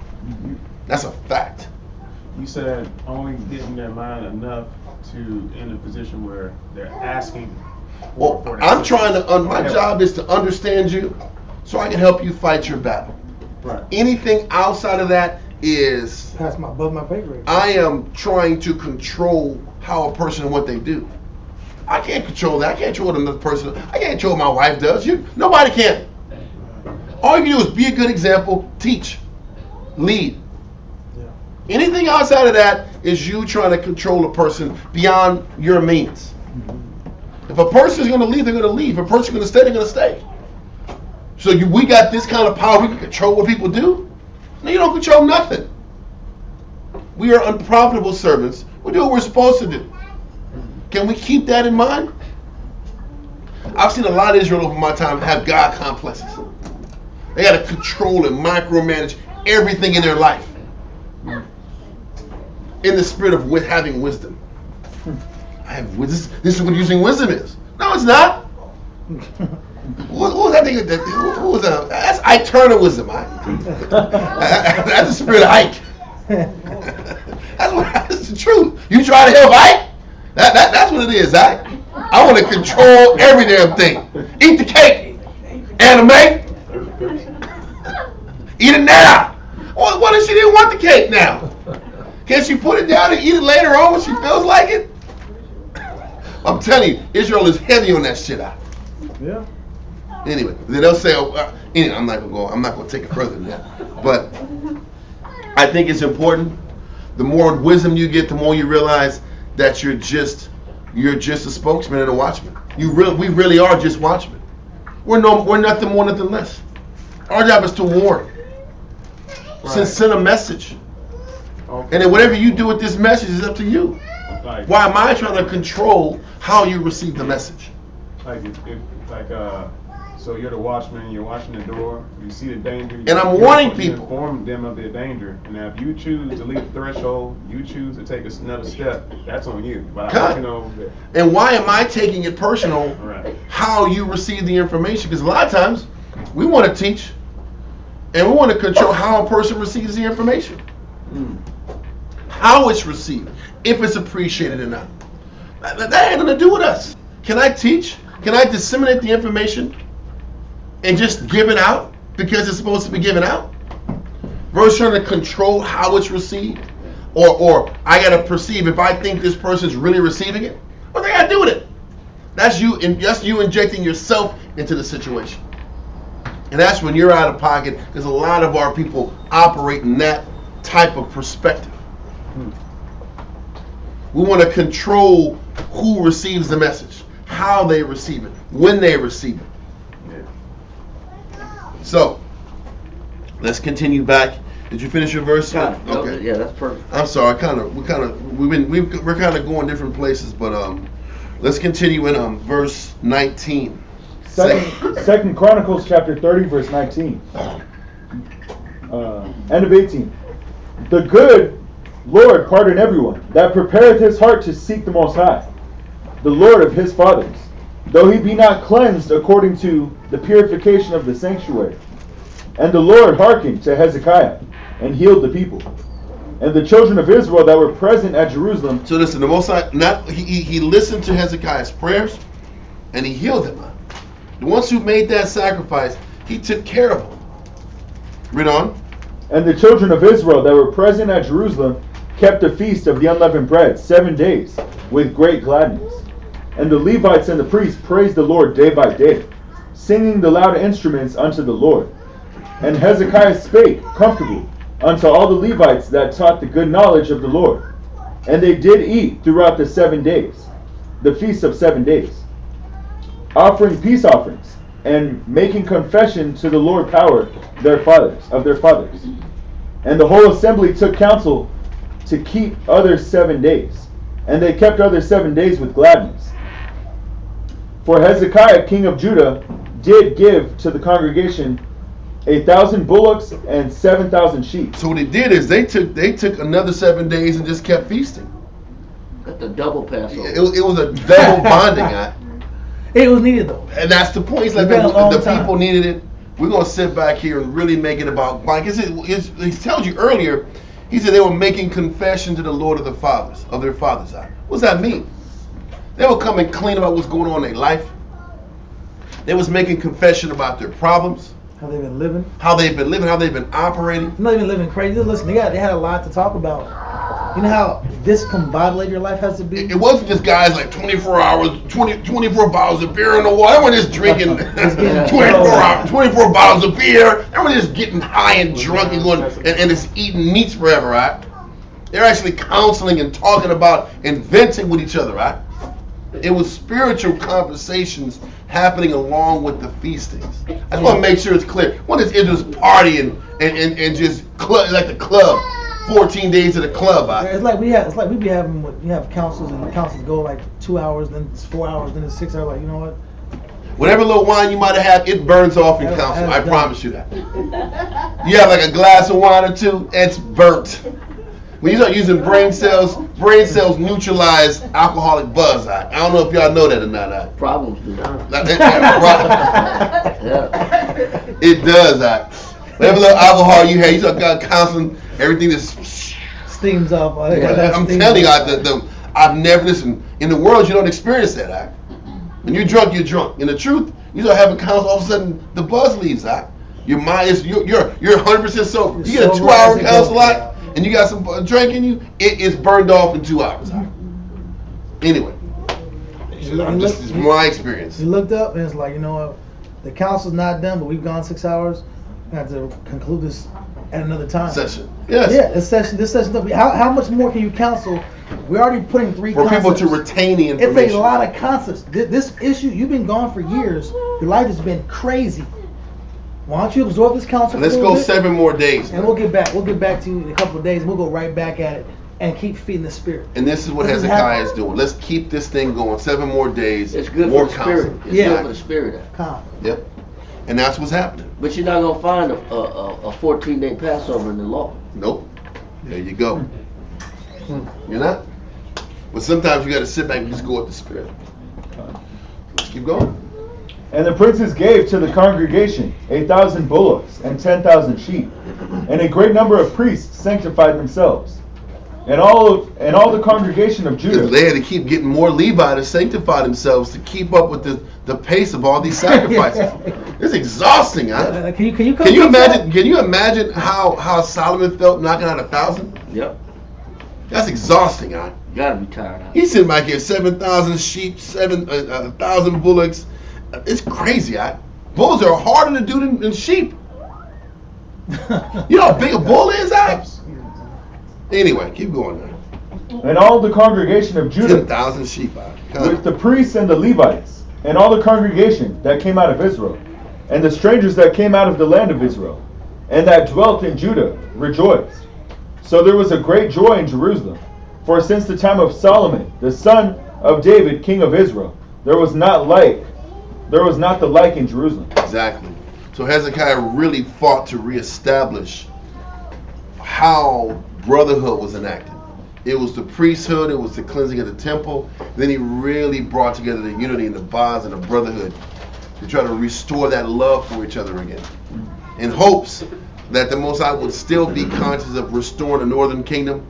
That's a fact. You said only getting their mind enough to in a position where they're asking. Well, I'm trying to, my job is to understand you so I can help you fight your battle. Right. Anything outside of that is above my pay grade. I am trying to control how a person and what they do. I can't control that. I can't control what another person. I can't control what my wife does. Nobody can. All you can do is be a good example, teach, lead. Yeah. Anything outside of that is you trying to control a person beyond your means. If a person is going to leave, they're going to leave. If a person is going to stay, they're going to stay. So we got this kind of power. We can control what people do. No, you don't control nothing. We are unprofitable servants. We do what we're supposed to do. Can we keep that in mind? I've seen a lot of Israel over my time have God complexes. They got to control and micromanage everything in their life. In the spirit of having wisdom. I have this is what using wisdom is. No, it's not. Who was that thing? Who was that? That's eternalism. That's the spirit of Ike. That's the truth. You try to help Ike? That's what it is, Ike. I want to control every damn thing. Eat the cake. Anime. Eat it now. Well, what if she didn't want the cake now? Can she put it down and eat it later on when she feels like it? I'm telling you, Israel is heavy on that shit out. Yeah. Anyway, then they'll say, anyway, I'm not going to take it further than that. But I think it's important. The more wisdom you get, the more you realize that you're just a spokesman and a watchman. We really are just watchmen. We're nothing more, nothing less. Our job is to warn. Right. Send a message. Okay. And then whatever you do with this message is up to you. Like, why am I trying to control how you receive the message? So you're the watchman, you're watching the door, you see the danger. And I'm warning people. Inform them of the danger. And now if you choose to leave the threshold, you choose to take another step, that's on you. But and why am I taking it personal, how you receive the information? Because a lot of times, we want to teach, and we want to control how a person receives the information. How it's received, if it's appreciated or not. That ain't nothing to do with us. Can I teach? Can I disseminate the information and just give it out because it's supposed to be given out? Versus trying to control how it's received? Or I got to perceive if I think this person's really receiving it? What they got to do with it? That's you injecting yourself into the situation. And that's when you're out of pocket, because a lot of our people operate in that type of perspective. We want to control who receives the message, how they receive it, when they receive it. So, let's continue back. Did you finish your verse? Okay. Yeah, that's perfect. I'm sorry. We're kind of going different places, but let's continue in verse 19. Second Chronicles chapter 30, verse 19. End of 18. The good Lord, pardon everyone that prepareth his heart to seek the Most High, the Lord of his fathers, though he be not cleansed according to the purification of the sanctuary. And the Lord hearkened to Hezekiah, and healed the people. And the children of Israel that were present at Jerusalem. So listen, the Most High, he listened to Hezekiah's prayers, and he healed them. The ones who made that sacrifice, he took care of them. Read on. And the children of Israel that were present at Jerusalem kept a feast of the unleavened bread 7 days with great gladness. And the Levites and the priests praised the Lord day by day, singing the loud instruments unto the Lord. And Hezekiah spake comfortably unto all the Levites that taught the good knowledge of the Lord. And they did eat throughout the 7 days, the feast of 7 days, offering peace offerings, and making confession to the Lord power of their fathers. And the whole assembly took counsel to keep other 7 days. And they kept other 7 days with gladness. For Hezekiah, king of Judah, did give to the congregation 1,000 bullocks and 7,000 sheep. So what they did is they took another 7 days and just kept feasting. Got the double Passover. It was a double bonding act. It was needed though. And that's the point. It's like It's been a long the time. people needed it. We're going to sit back here and really make it about, like he tells you earlier, he said they were making confession to the Lord of the fathers, of their fathers. What does that mean? They were coming clean about what's going on in their life. They was making confession about their problems. How they've been living. How they've been living, how they've been operating. Not even living crazy. Listen, they had a lot to talk about. You know how discombobulated your life has to be? It wasn't just guys like 24 hours, 24 bottles of beer in the water. They weren't just drinking 24 bottles of beer. They weren't just getting high and drunk and going and just eating meats forever, right? They're actually counseling and talking about and venting with each other, right? It was spiritual conversations happening along with the feastings. I just want to make sure it's clear. One is Israel's partying and just club, like the club, 14 days at the club. Yeah, it's like we be having we have councils and the councils go like 2 hours, then it's 4 hours, then it's 6 hours. Like, you know what? Whatever little wine you might have had, it burns off in council. I promise you that. You have like a glass of wine or two, it's burnt. When you start using brain cells neutralize alcoholic buzz. I don't know if y'all know that or not. Problems do not. It does. Whatever little alcohol you have, you start counseling, everything just steams up. I'm telling you, I've never listened. In the world, you don't experience that. When you're drunk, you're drunk. In the truth, you start having counsel, all of a sudden the buzz leaves. Your mind is you're 100% sober. You get a 2-hour counsel and you got some drink in you, it is burned off in 2 hours. Anyway, this is my experience. You looked up and it's like, you know what, the council's not done, but we've gone 6 hours. We have to conclude this at another time. Session. Yes. Yeah, this session. How much more can you counsel? We're already putting 3 for concepts. people to retain the information. It's a lot of concepts. This issue, you've been gone for years. Your life has been crazy. Why don't you absorb this counsel? Let's go 7 more days. And we'll get back to you in a couple of days. We'll go right back at it and keep feeding the spirit. And this is what Hezekiah is doing. Let's keep this thing going. 7 more days. It's good more for the spirit. counsel. It's good for the spirit. Calm. Yep. And that's what's happening. But you're not gonna find a 14-day Passover in the law. Nope. There you go. You're not. But sometimes you got to sit back and just go with the spirit. Let's keep going. And the princes gave to the congregation 1,000 bullocks and 10,000 sheep, and a great number of priests sanctified themselves. And all the congregation of Judah. They had to keep getting more Levi to sanctify themselves to keep up with the pace of all these sacrifices. It's exhausting, huh? Can you imagine? Can you imagine how Solomon felt knocking out 1,000? Yep. That's exhausting, huh? You gotta be tired out. He's sitting back here, 7,000 sheep, 1,000 bullocks. It's crazy, huh? Bulls are harder to do than sheep. You know how big a bull is, huh? Anyway, keep going now. And all the congregation of Judah. 10,000 sheep, with the priests and the Levites, and all the congregation that came out of Israel, and the strangers that came out of the land of Israel, and that dwelt in Judah, rejoiced. So there was a great joy in Jerusalem. For since the time of Solomon, the son of David, king of Israel, there was not the like in Jerusalem. Exactly. So Hezekiah really fought to reestablish how brotherhood was enacted. It was the priesthood. It was the cleansing of the temple. Then he really brought together the unity and the bonds and the brotherhood to try to restore that love for each other again, in hopes that the Most High would still be conscious of restoring the northern kingdom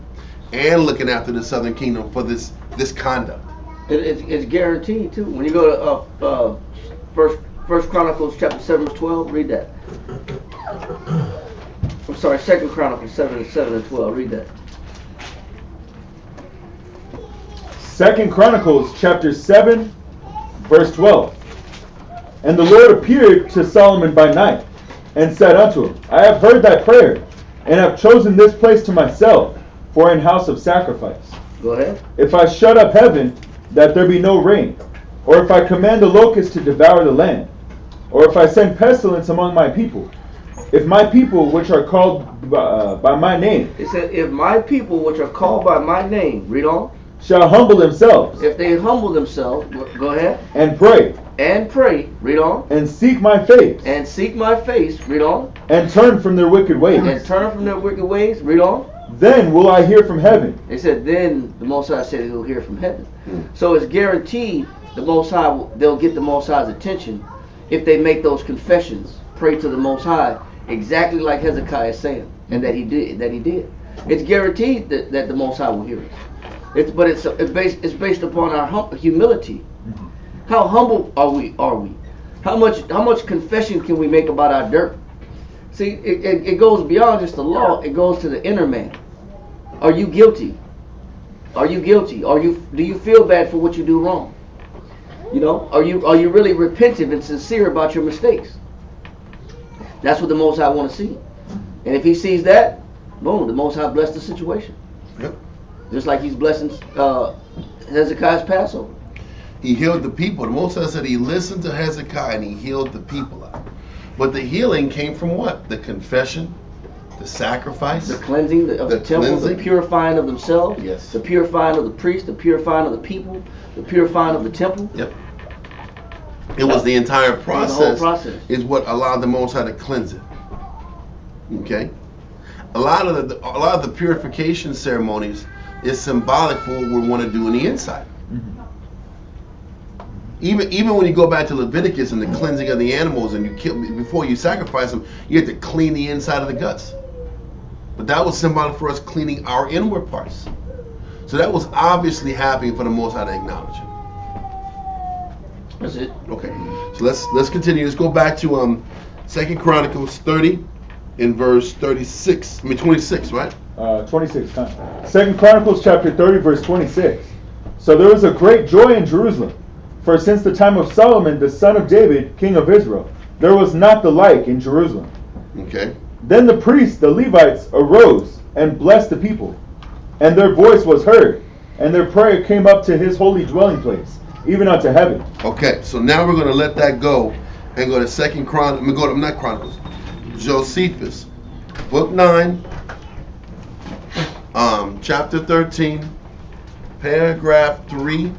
and looking after the southern kingdom for this conduct. It's guaranteed too. When you go to First Chronicles chapter 7 verse 12, read that. I'm sorry, 2 Chronicles 7 and 12. Read that. 2 Chronicles chapter 7, verse 12. And the Lord appeared to Solomon by night, and said unto him, I have heard thy prayer, and have chosen this place to myself for an house of sacrifice. Go ahead. If I shut up heaven, that there be no rain, or if I command the locust to devour the land, or if I send pestilence among my people, if my people which are called by my name, It said, if my people which are called by my name, read on. shall humble themselves, If they humble themselves, go ahead, and pray, and pray, read on, and seek my face, and seek my face, read on, and turn from their wicked ways, and turn from their wicked ways, read on. then will I hear from heaven. They said, then the Most High said he'll hear from heaven. So it's guaranteed the Most High, they'll get the Most High's attention if they make those confessions, pray to the Most High, exactly like Hezekiah is saying, and that he did. It's guaranteed that the Most High will hear us. It's based upon our humility. How humble are we? How much confession can we make about our dirt? See, it goes beyond just the law. It goes to the inner man. Are you guilty? Are you guilty? Do you feel bad for what you do wrong? You know, are you really repentant and sincere about your mistakes? That's what the Most High want to see. And if he sees that, boom, the Most High bless the situation. Yep. Just like he's blessing Hezekiah's Passover. He healed the people. The Most High said he listened to Hezekiah and he healed the people out. But the healing came from what? The confession, the sacrifice, The cleansing of the temple, cleansing. the purifying of themselves, Yes. the purifying of the priest, the purifying of the people, the purifying of the temple. Yep. It was the entire The whole process. is what allowed the Most High to cleanse it. Okay? A lot of the purification ceremonies is symbolic for what we want to do in the inside. Even when you go back to Leviticus and the cleansing of the animals, and you kill before you sacrifice them, you have to clean the inside of the guts. But that was symbolic for us cleaning our inward parts. So that was obviously happening for the Most High to acknowledge it. That's it. Okay, so let's continue. Let's go back to 2 Chronicles 30 in verse 26, right? 26 times. 2 Chronicles chapter 30 verse 26. So there was a great joy in Jerusalem, for since the time of Solomon the son of David, king of Israel, there was not the like in Jerusalem. Okay. Then the priests, the Levites, arose and blessed the people, and their voice was heard, and their prayer came up to his holy dwelling place, even unto heaven. Okay, so now we're going to let that go and go to Josephus, book 9, chapter 13, paragraph 3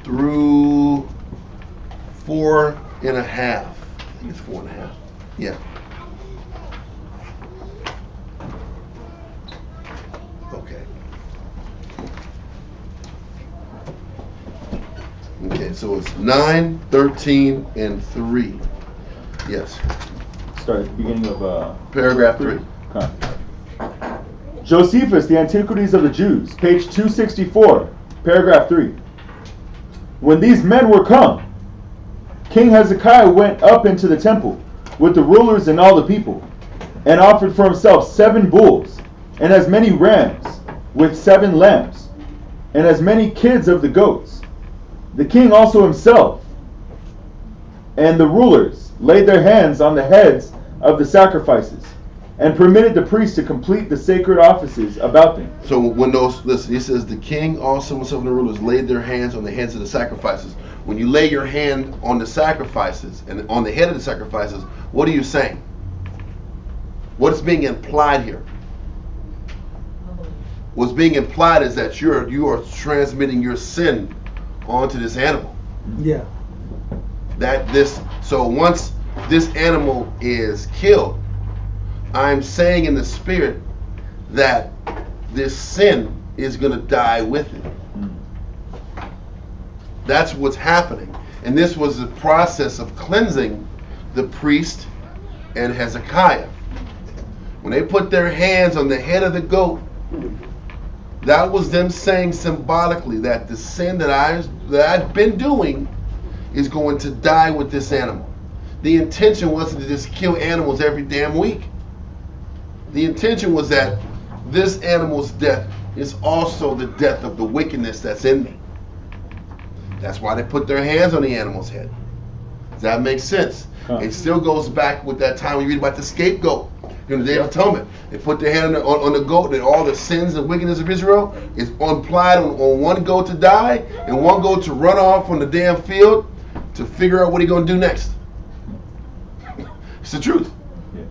through 4.5. I think it's 4.5. Yeah. Okay. Okay, so it's 9, 13, and 3. Yes. Start at the beginning of Paragraph 3. Okay. Josephus, The Antiquities of the Jews, page 264, paragraph 3. When these men were come, King Hezekiah went up into the temple with the rulers and all the people, and offered for himself 7 bulls, and as many rams, with 7 lambs, and as many kids of the goats. The king also himself and the rulers laid their hands on the heads of the sacrifices, and permitted the priests to complete the sacred offices about them. So when listen, he says the king also himself and the rulers laid their hands on the heads of the sacrifices. When you lay your hand on the sacrifices and on the head of the sacrifices, what are you saying? What is being implied here? What's being implied is that you are transmitting your sin onto this animal. Yeah. So once this animal is killed, I'm saying in the spirit that this sin is going to die with it. That's what's happening. And this was the process of cleansing the priest and Hezekiah. When they put their hands on the head of the goat, that was them saying symbolically that the sin that I've been doing is going to die with this animal. The intention wasn't to just kill animals every damn week. The intention was that this animal's death is also the death of the wickedness that's in me. That's why they put their hands on the animal's head. Does that make sense? It still goes back with that time we read about the scapegoat. In the Day of Atonement, they put their hand on the goat, and all the sins and wickedness of Israel is applied on one goat to die and one goat to run off on the damn field to figure out what he's going to do next. It's the truth. Yeah.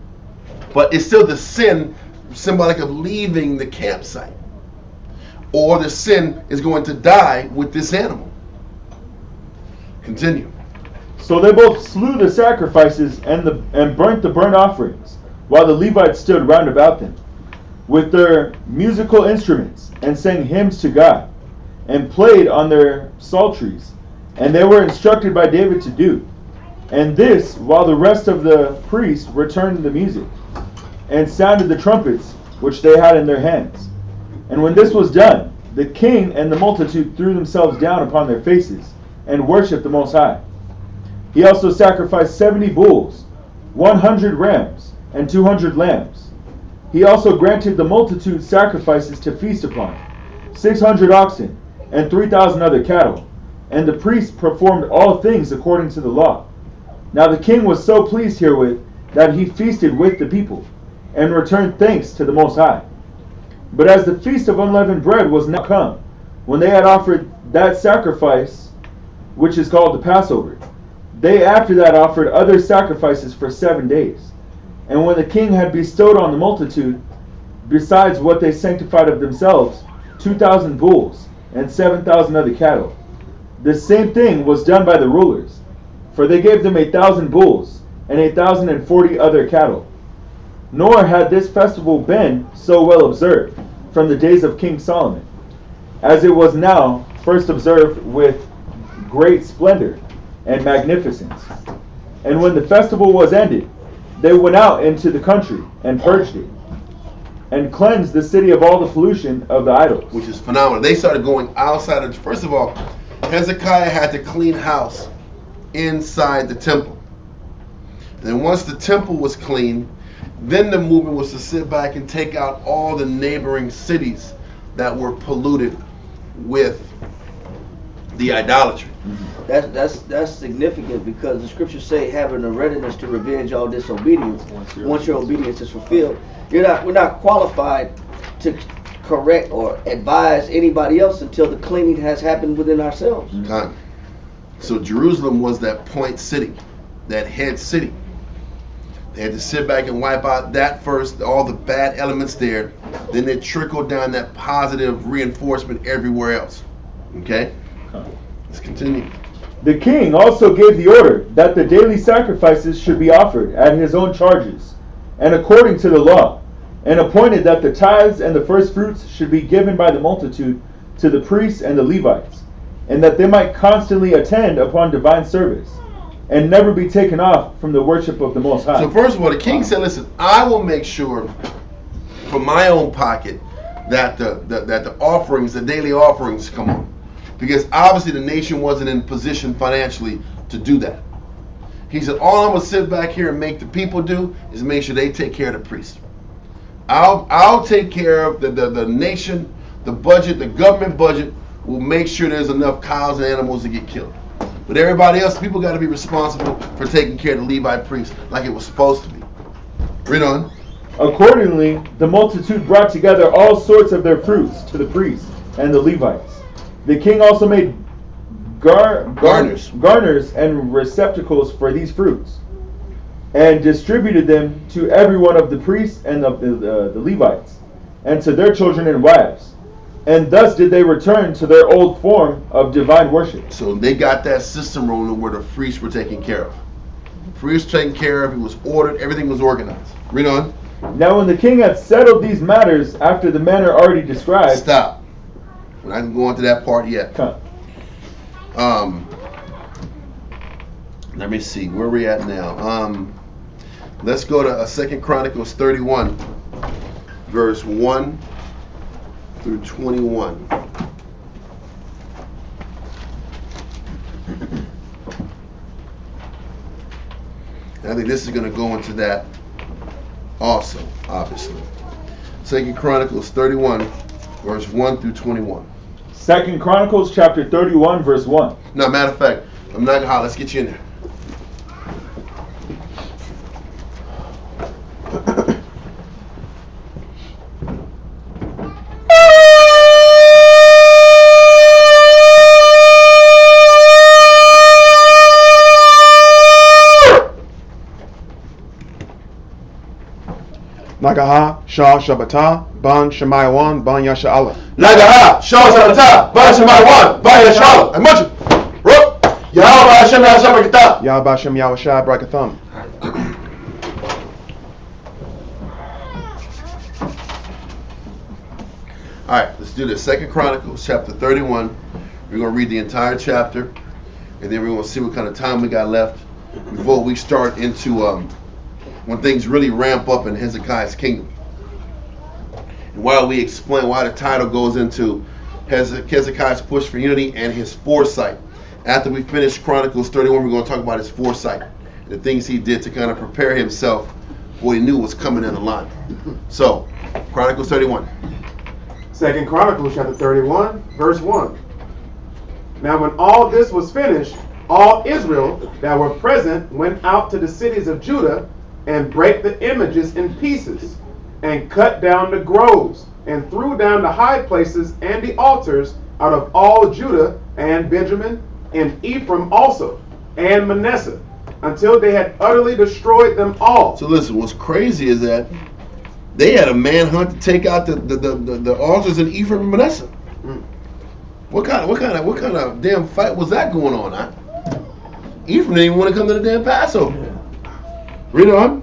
But it's still the sin symbolic of leaving the campsite. Or the sin is going to die with this animal. Continue. So they both slew the sacrifices and burnt the burnt offerings, while the Levites stood round about them, with their musical instruments, and sang hymns to God, and played on their psalteries. And they were instructed by David to do. And this, while the rest of the priests returned the music, and sounded the trumpets which they had in their hands. And when this was done, the king and the multitude threw themselves down upon their faces, and worshipped the Most High. He also sacrificed 70 bulls, 100 rams, and 200 lambs. He also granted the multitude sacrifices to feast upon, 600 oxen, and 3,000 other cattle. And the priests performed all things according to the law. Now the king was so pleased herewith that he feasted with the people, and returned thanks to the Most High. But as the feast of unleavened bread was now come, when they had offered that sacrifice, which is called the Passover, they after that offered other sacrifices for 7 days. And when the king had bestowed on the multitude, besides what they sanctified of themselves, 2,000 bulls, and 7,000 other cattle, the same thing was done by the rulers, for they gave them 1,000 bulls, and 1,040 other cattle. Nor had this festival been so well observed from the days of King Solomon, as it was now first observed with great splendor and magnificence. And when the festival was ended, they went out into the country and purged it, and cleansed the city of all the pollution of the idols. Which is phenomenal. They started going outside of, first of all, Hezekiah had to clean house inside the temple. And then once the temple was clean, then the movement was to sit back and take out all the neighboring cities that were polluted with the idolatry. That's significant, because the scriptures say having a readiness to revenge all disobedience once your obedience is fulfilled. We're not qualified to correct or advise anybody else until the cleaning has happened within ourselves. Time. So Jerusalem was that point city, that head city. They had to sit back and wipe out that first, all the bad elements there. Then they trickled down that positive reinforcement everywhere else. Okay? Let's continue. The king also gave the order that the daily sacrifices should be offered at his own charges, and according to the law, and appointed that the tithes and the first fruits should be given by the multitude to the priests and the Levites, and that they might constantly attend upon divine service, and never be taken off from the worship of the Most High. So first of all, the king said, listen, I will make sure from my own pocket that the offerings, the daily offerings come on. Because obviously the nation wasn't in position financially to do that. He said, all I'm going to sit back here and make the people do is make sure they take care of the priests. I'll take care of the nation, the budget, the government budget will make sure there's enough cows and animals to get killed. But everybody else, people got to be responsible for taking care of the Levite priests like it was supposed to be. Read on. Accordingly, the multitude brought together all sorts of their fruits to the priests and the Levites. The king also made garners and receptacles for these fruits, and distributed them to every one of the priests and the Levites, and to their children and wives. And thus did they return to their old form of divine worship. So they got that system rolling where the priests were taken care of. Priests taken care of, it was ordered, everything was organized. Read on. Now when the king had settled these matters after the manner already described. Stop. We're not going to go into that part yet. Let me see. Where are we at now? Let's go to 2 Chronicles 31, verse 1 through 21. I think this is going to go into that also, obviously. 2 Chronicles 31, verse 1 through 21. 2 Chronicles chapter 31, verse 1. No, matter of fact, I'm not going to holler. Let's get you in there. Nagaha, Shah, Shabbatah, Ban, Shemayawan, Ban, Yasha Allah. Nagaha, Shah, Shabbatah, Ban, Shemayawan, Ban, Yasha Allah. I mentioned. Yahweh Hashem Yahweh Shabbatah. Yahweh Hashem Yahweh Shai Brakatham. Alright, let's do this. 2 Chronicles chapter 31. We're going to read the entire chapter, and then we're going to see what kind of time we got left before we start into when things really ramp up in Hezekiah's kingdom. And while we explain why the title goes into Hezekiah's push for unity and his foresight. After we finish Chronicles 31, we're going to talk about his foresight and the things he did to kind of prepare himself for what he knew was coming in the line. So, Chronicles 31. 2 Chronicles chapter 31, verse 1. Now when all this was finished, all Israel that were present went out to the cities of Judah and brake the images in pieces, and cut down the groves, and threw down the high places and the altars out of all Judah and Benjamin, and Ephraim also, and Manasseh, until they had utterly destroyed them all. So listen, what's crazy is that they had a manhunt to take out the altars in Ephraim and Manasseh. What kind of damn fight was that going on? Ephraim didn't even want to come to the damn Passover. Read on.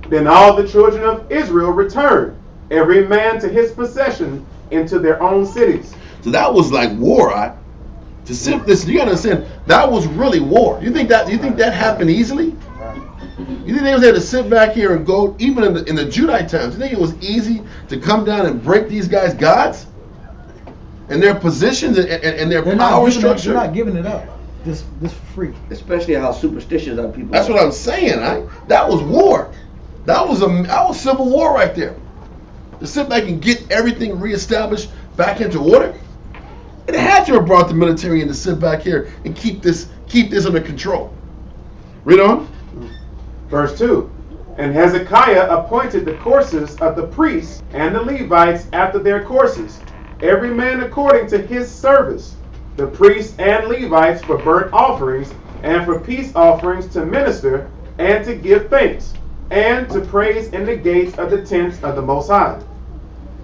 Then all the children of Israel returned, every man to his possession, into their own cities. So that was like war, right? To sit this, you gotta understand, that was really war. You think that happened easily? You think they was able to sit back here and go, even in the Judite times, you think it was easy to come down and break these guys' gods? And their positions and their power structure? They're not giving it up. This for free. Especially how superstitious our people That's are. what I'm saying, right? That was war. That was civil war right there. To sit back and get everything reestablished back into order. It had to have brought the military in to sit back here and keep this under control. Read on. Verse 2. And Hezekiah appointed the courses of the priests and the Levites after their courses, every man according to his service, the priests and Levites for burnt offerings and for peace offerings to minister and to give thanks, and to praise in the gates of the tents of the Most High.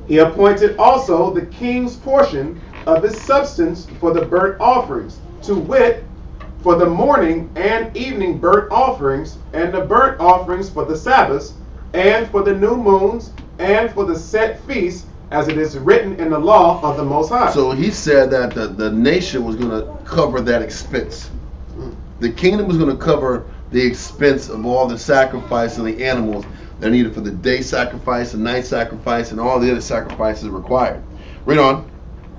He appointed also the king's portion of his substance for the burnt offerings, to wit, for the morning and evening burnt offerings, and the burnt offerings for the Sabbaths, and for the new moons, and for the set feasts, as it is written in the law of the Most High. So he said that the nation was going to cover that expense. The kingdom was going to cover the expense of all the sacrifice and the animals that are needed for the day sacrifice, the night sacrifice, and all the other sacrifices required. Read on.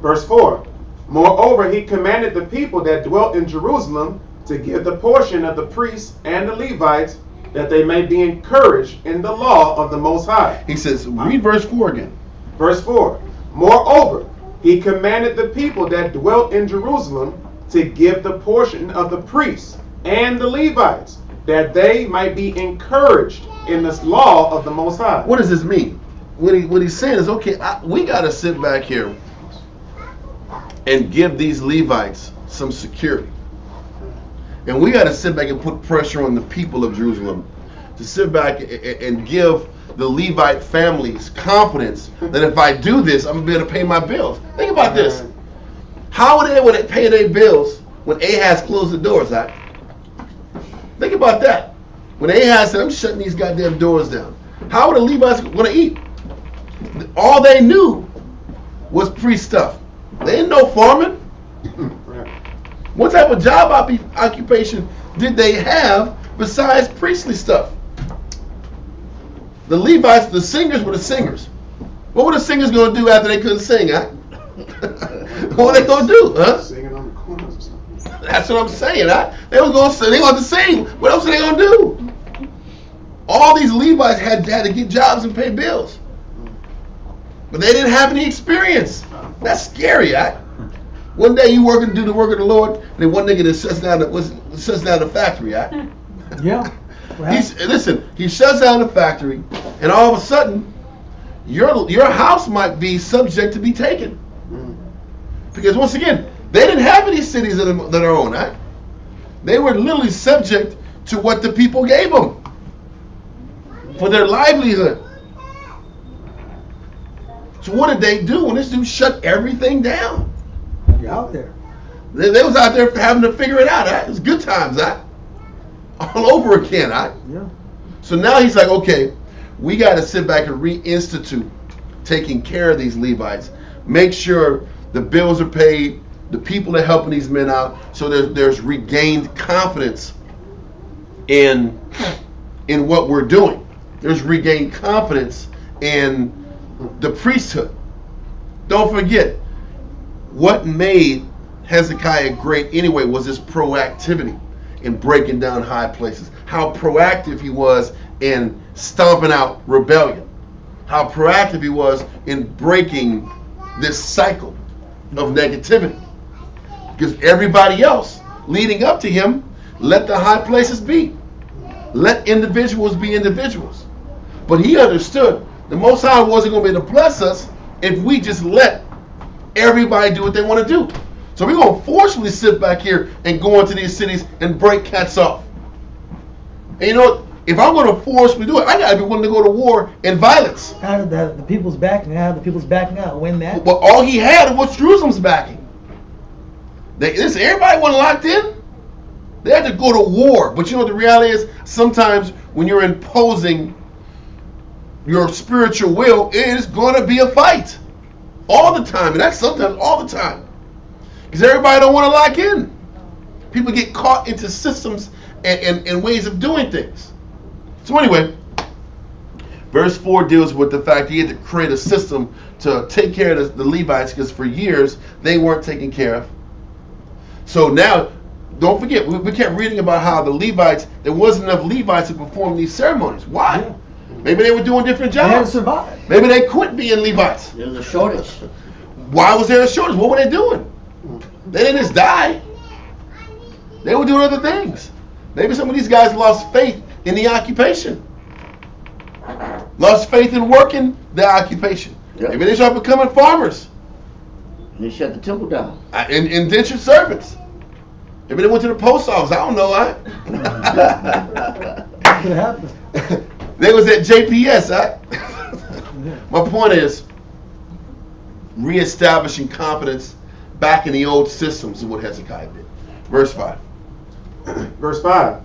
Verse 4. Moreover, he commanded the people that dwelt in Jerusalem to give the portion of the priests and the Levites, that they may be encouraged in the law of the Most High. He says, read verse 4 again. Verse 4. Moreover, he commanded the people that dwelt in Jerusalem to give the portion of the priests and the Levites, that they might be encouraged in this law of the Most High. What does this mean? What he's saying is, okay, we got to sit back here and give these Levites some security. And we got to sit back and put pressure on the people of Jerusalem to sit back and give the Levite families confidence that if I do this, I'm going to be able to pay my bills. Think about this. How would they pay their bills when Ahaz closed the doors, right? Think about that. When Ahaz said, I'm shutting these goddamn doors down. How are the Levites going to eat? All they knew was priest stuff. They didn't know farming. What type of job occupation did they have besides priestly stuff? The Levites, the singers were the singers. What were the singers going to do after they couldn't sing, huh? What were they going to do, huh? Singing on the corners or something. That's what I'm saying, huh? They was going to sing. They going to sing. What else are they going to do? All these Levites had to get jobs and pay bills. But they didn't have any experience. That's scary, huh? One day you working to do the work of the Lord, and then one nigga that shuts down the factory, huh? Yeah. He shuts down the factory, and all of a sudden, your house might be subject to be taken. Because once again, they didn't have any cities of their own, right? They were literally subject to what the people gave them for their livelihood. So what did they do when this dude shut everything down? You're out there. They was out there having to figure it out, right? It was good times, right? All over again, right? Yeah. So now he's like, okay, we got to sit back and reinstitute taking care of these Levites. Make sure the bills are paid, the people are helping these men out, so there's regained confidence in what we're doing. There's regained confidence in the priesthood. Don't forget, what made Hezekiah great anyway was his proactivity in breaking down high places. How proactive he was in stomping out rebellion. How proactive he was in breaking this cycle of negativity. Because everybody else leading up to him let the high places be. Let individuals be individuals. But he understood the Most High wasn't going to be able to bless us if we just let everybody do what they want to do. So we're going to forcefully sit back here and go into these cities and break cats off. And you know what? If I'm going to forcefully do it, I got to be willing to go to war and violence. How did the people's backing? How did the people's backing out? Win that? But all he had was Jerusalem's backing. Everybody wasn't locked in. They had to go to war. But you know what the reality is? Sometimes when you're imposing your spiritual will, it is going to be a fight. All the time. And that's sometimes all the time. Because everybody don't want to lock in. People get caught into systems and ways of doing things. So anyway, verse 4 deals with the fact he had to create a system to take care of the Levites, because for years they weren't taken care of. So now, don't forget, we kept reading about how the Levites, there wasn't enough Levites to perform these ceremonies. Why? Yeah. Maybe they were doing different jobs. They had to survive. Maybe they quit being Levites. There's a shortage. Why was there a shortage? What were they doing? They didn't just die. They were doing other things. Maybe some of these guys lost faith in the occupation. Lost faith in working the occupation. Yep. Maybe they started becoming farmers. And they shut the temple down. Indentured servants. Maybe they went to the post office. I don't know. What could happen? They was at JPS. My point is, reestablishing confidence back in the old systems is what Hezekiah did. Verse 5. Verse 5.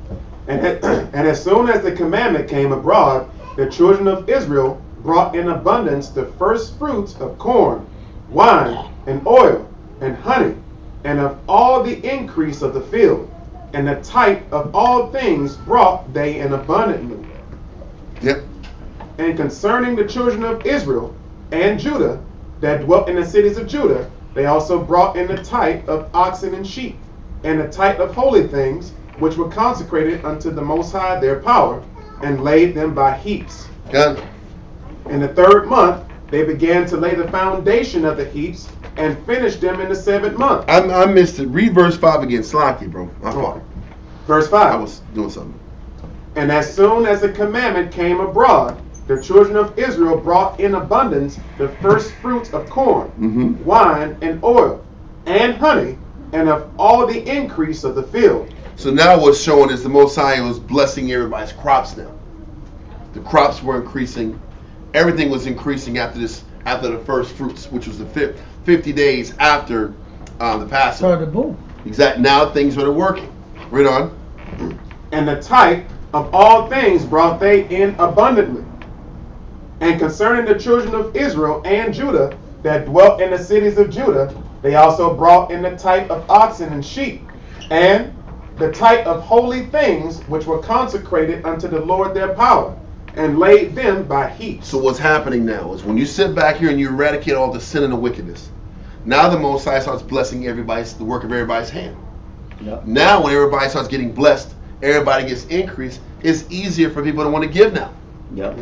And as soon as the commandment came abroad, the children of Israel brought in abundance the first fruits of corn, wine, and oil, and honey, and of all the increase of the field, and the type of all things brought they in abundantly. Yep. And concerning the children of Israel and Judah that dwelt in the cities of Judah, they also brought in the type of oxen and sheep, and the type of holy things, which were consecrated unto the Most High their power, and laid them by heaps. Good. In the 3rd month, they began to lay the foundation of the heaps, and finished them in the 7th month. I missed it. Read verse 5 again. Slocky, bro. My fault. Verse 5. I was doing something. And as soon as the commandment came abroad, the children of Israel brought in abundance the first fruits of corn, wine, and oil, and honey, and of all the increase of the field. So now what's showing is the Most High was blessing everybody's crops now. The crops were increasing. Everything was increasing after the first fruits, which was the 50 days after the Passover. Started to boom. Exactly. Now things were working. Read on. And the type of all things brought they in abundantly. And concerning the children of Israel and Judah that dwelt in the cities of Judah, they also brought in the type of oxen and sheep, and the type of holy things which were consecrated unto the Lord their power, and laid them by heaps. So what's happening now is when you sit back here and you eradicate all the sin and the wickedness, now the Most High starts blessing the work of everybody's hand. Yep. Now when everybody starts getting blessed, everybody gets increased, it's easier for people to want to give now. Yep.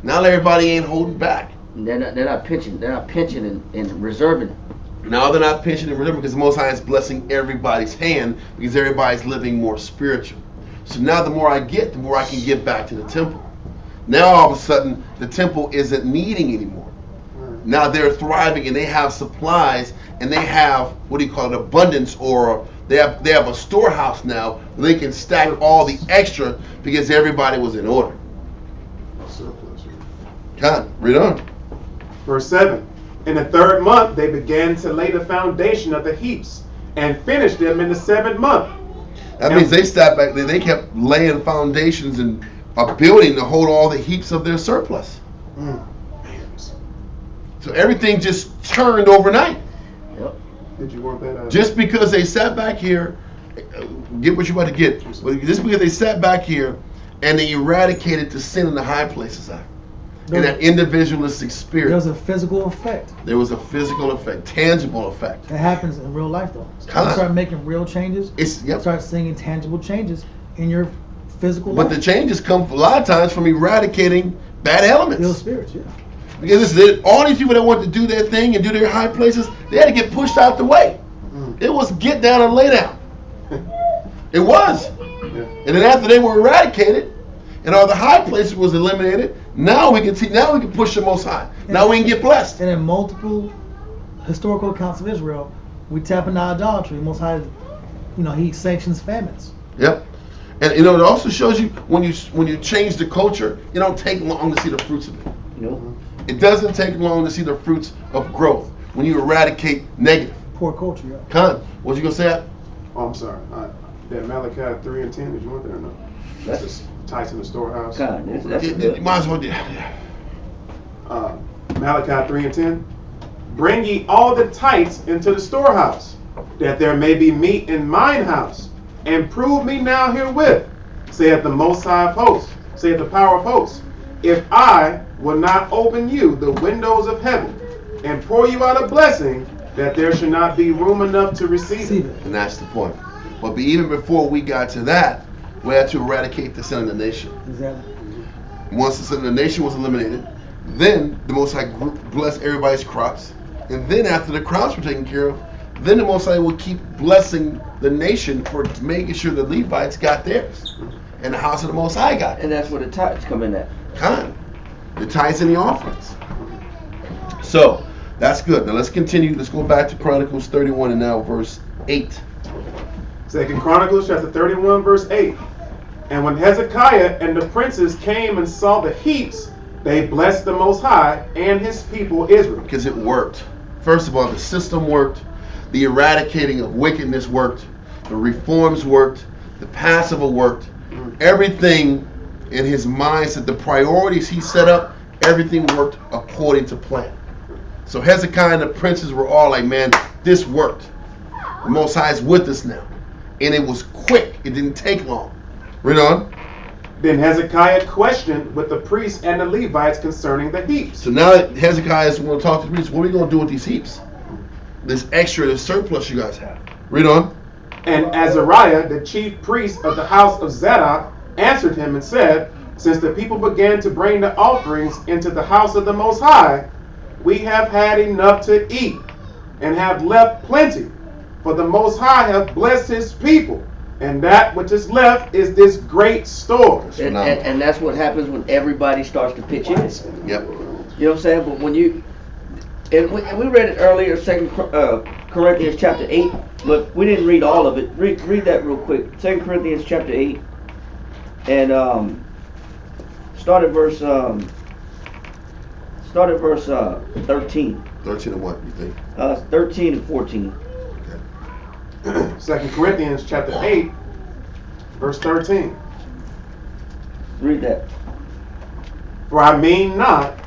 Now everybody ain't holding back. They're not pinching and reserving. Now they're not pinching and reserving because the Most High is blessing everybody's hand because everybody's living more spiritual. So now the more I get, the more I can give back to the temple. Now all of a sudden the temple isn't needing anymore. Now they're thriving and they have supplies and they have abundance, or they have a storehouse now where they can stack all the extra because everybody was in order. God, read on. Verse 7. In the 3rd month they began to lay the foundation of the heaps, and finished them in the 7th month. That means they stepped back. They kept laying foundations and a building to hold all the heaps of their surplus. So everything just turned overnight. Yep. Did you want that? Just because they sat back here, get what you want to get. But just because they sat back here and they eradicated the sin in the high places out. In that individualistic spirit. There was a physical effect. There was a physical effect, tangible effect. It happens in real life though. Come You on. start making real changes. Yep. Start seeing tangible changes in your physical But life. the changes come a lot of times from eradicating bad elements. Ill spirits, yeah. Because all these people that want to do their thing and do their high places, they had to get pushed out the way. It was get down and lay down. It was. And then after they were eradicated and all the high places was eliminated, now we can push the Most High. Now we can get blessed. And in multiple historical accounts of Israel, we tap into idolatry. Most High, He sanctions famines. Yep. And it also shows you when you change the culture, it don't take long to see the fruits of it. Nope. It doesn't take long to see the fruits of growth when you eradicate negative. Poor culture, yeah. Con, what you gonna say? Oh, I'm sorry. That Malachi 3 and 10, did you want that or no? That's just tithes in the storehouse. God, that's You good. might as well do. Malachi 3 and 10. Bring ye all the tithes into the storehouse, that there may be meat in mine house, and prove me now herewith, saith the Most High of hosts, saith the power of hosts, if I will not open you the windows of heaven, and pour you out a blessing, that there should not be room enough to receive it. And that's the point. But even before we got to that, we had to eradicate the sin of the nation. Exactly. Once the sin of the nation was eliminated, then the Most High blessed everybody's crops. And then after the crops were taken care of, then the Most High will keep blessing the nation for making sure the Levites got theirs. And the house of the Most High got theirs. And that's where the tithes come in at. Con. The tithes and the offerings. So, that's good. Now let's continue. Let's go back to Chronicles 31 and now verse 8. 2 Chronicles chapter 31 verse 8. And when Hezekiah and the princes came and saw the heaps, they blessed the Most High and his people Israel. Because it worked. First of all, the system worked. The eradicating of wickedness worked. The reforms worked. The Passover worked. Everything in his mindset, the priorities he set up, everything worked according to plan. So Hezekiah and the princes were all like, man, this worked. The Most High is with us now. And it was quick. It didn't take long. Read on. Then Hezekiah questioned with the priests and the Levites concerning the heaps. So now that Hezekiah is going to talk to the priests, what are we going to do with these heaps? This extra, this surplus you guys have. Read on. And Azariah, the chief priest of the house of Zadok, answered him and said, since the people began to bring the offerings into the house of the Most High, we have had enough to eat, and have left plenty. For the Most High hath blessed his people, and that which is left is this great store. And that's what happens when everybody starts to pitch in. Yep. You know what I'm saying? But when you, and we read it earlier, 2 Corinthians chapter 8, but we didn't read all of it. Read that real quick. 2 Corinthians chapter 8, and start at verse 13. 13 and what, you think? 13 and 14. 2 Corinthians chapter 8, verse 13. Read that. For I mean not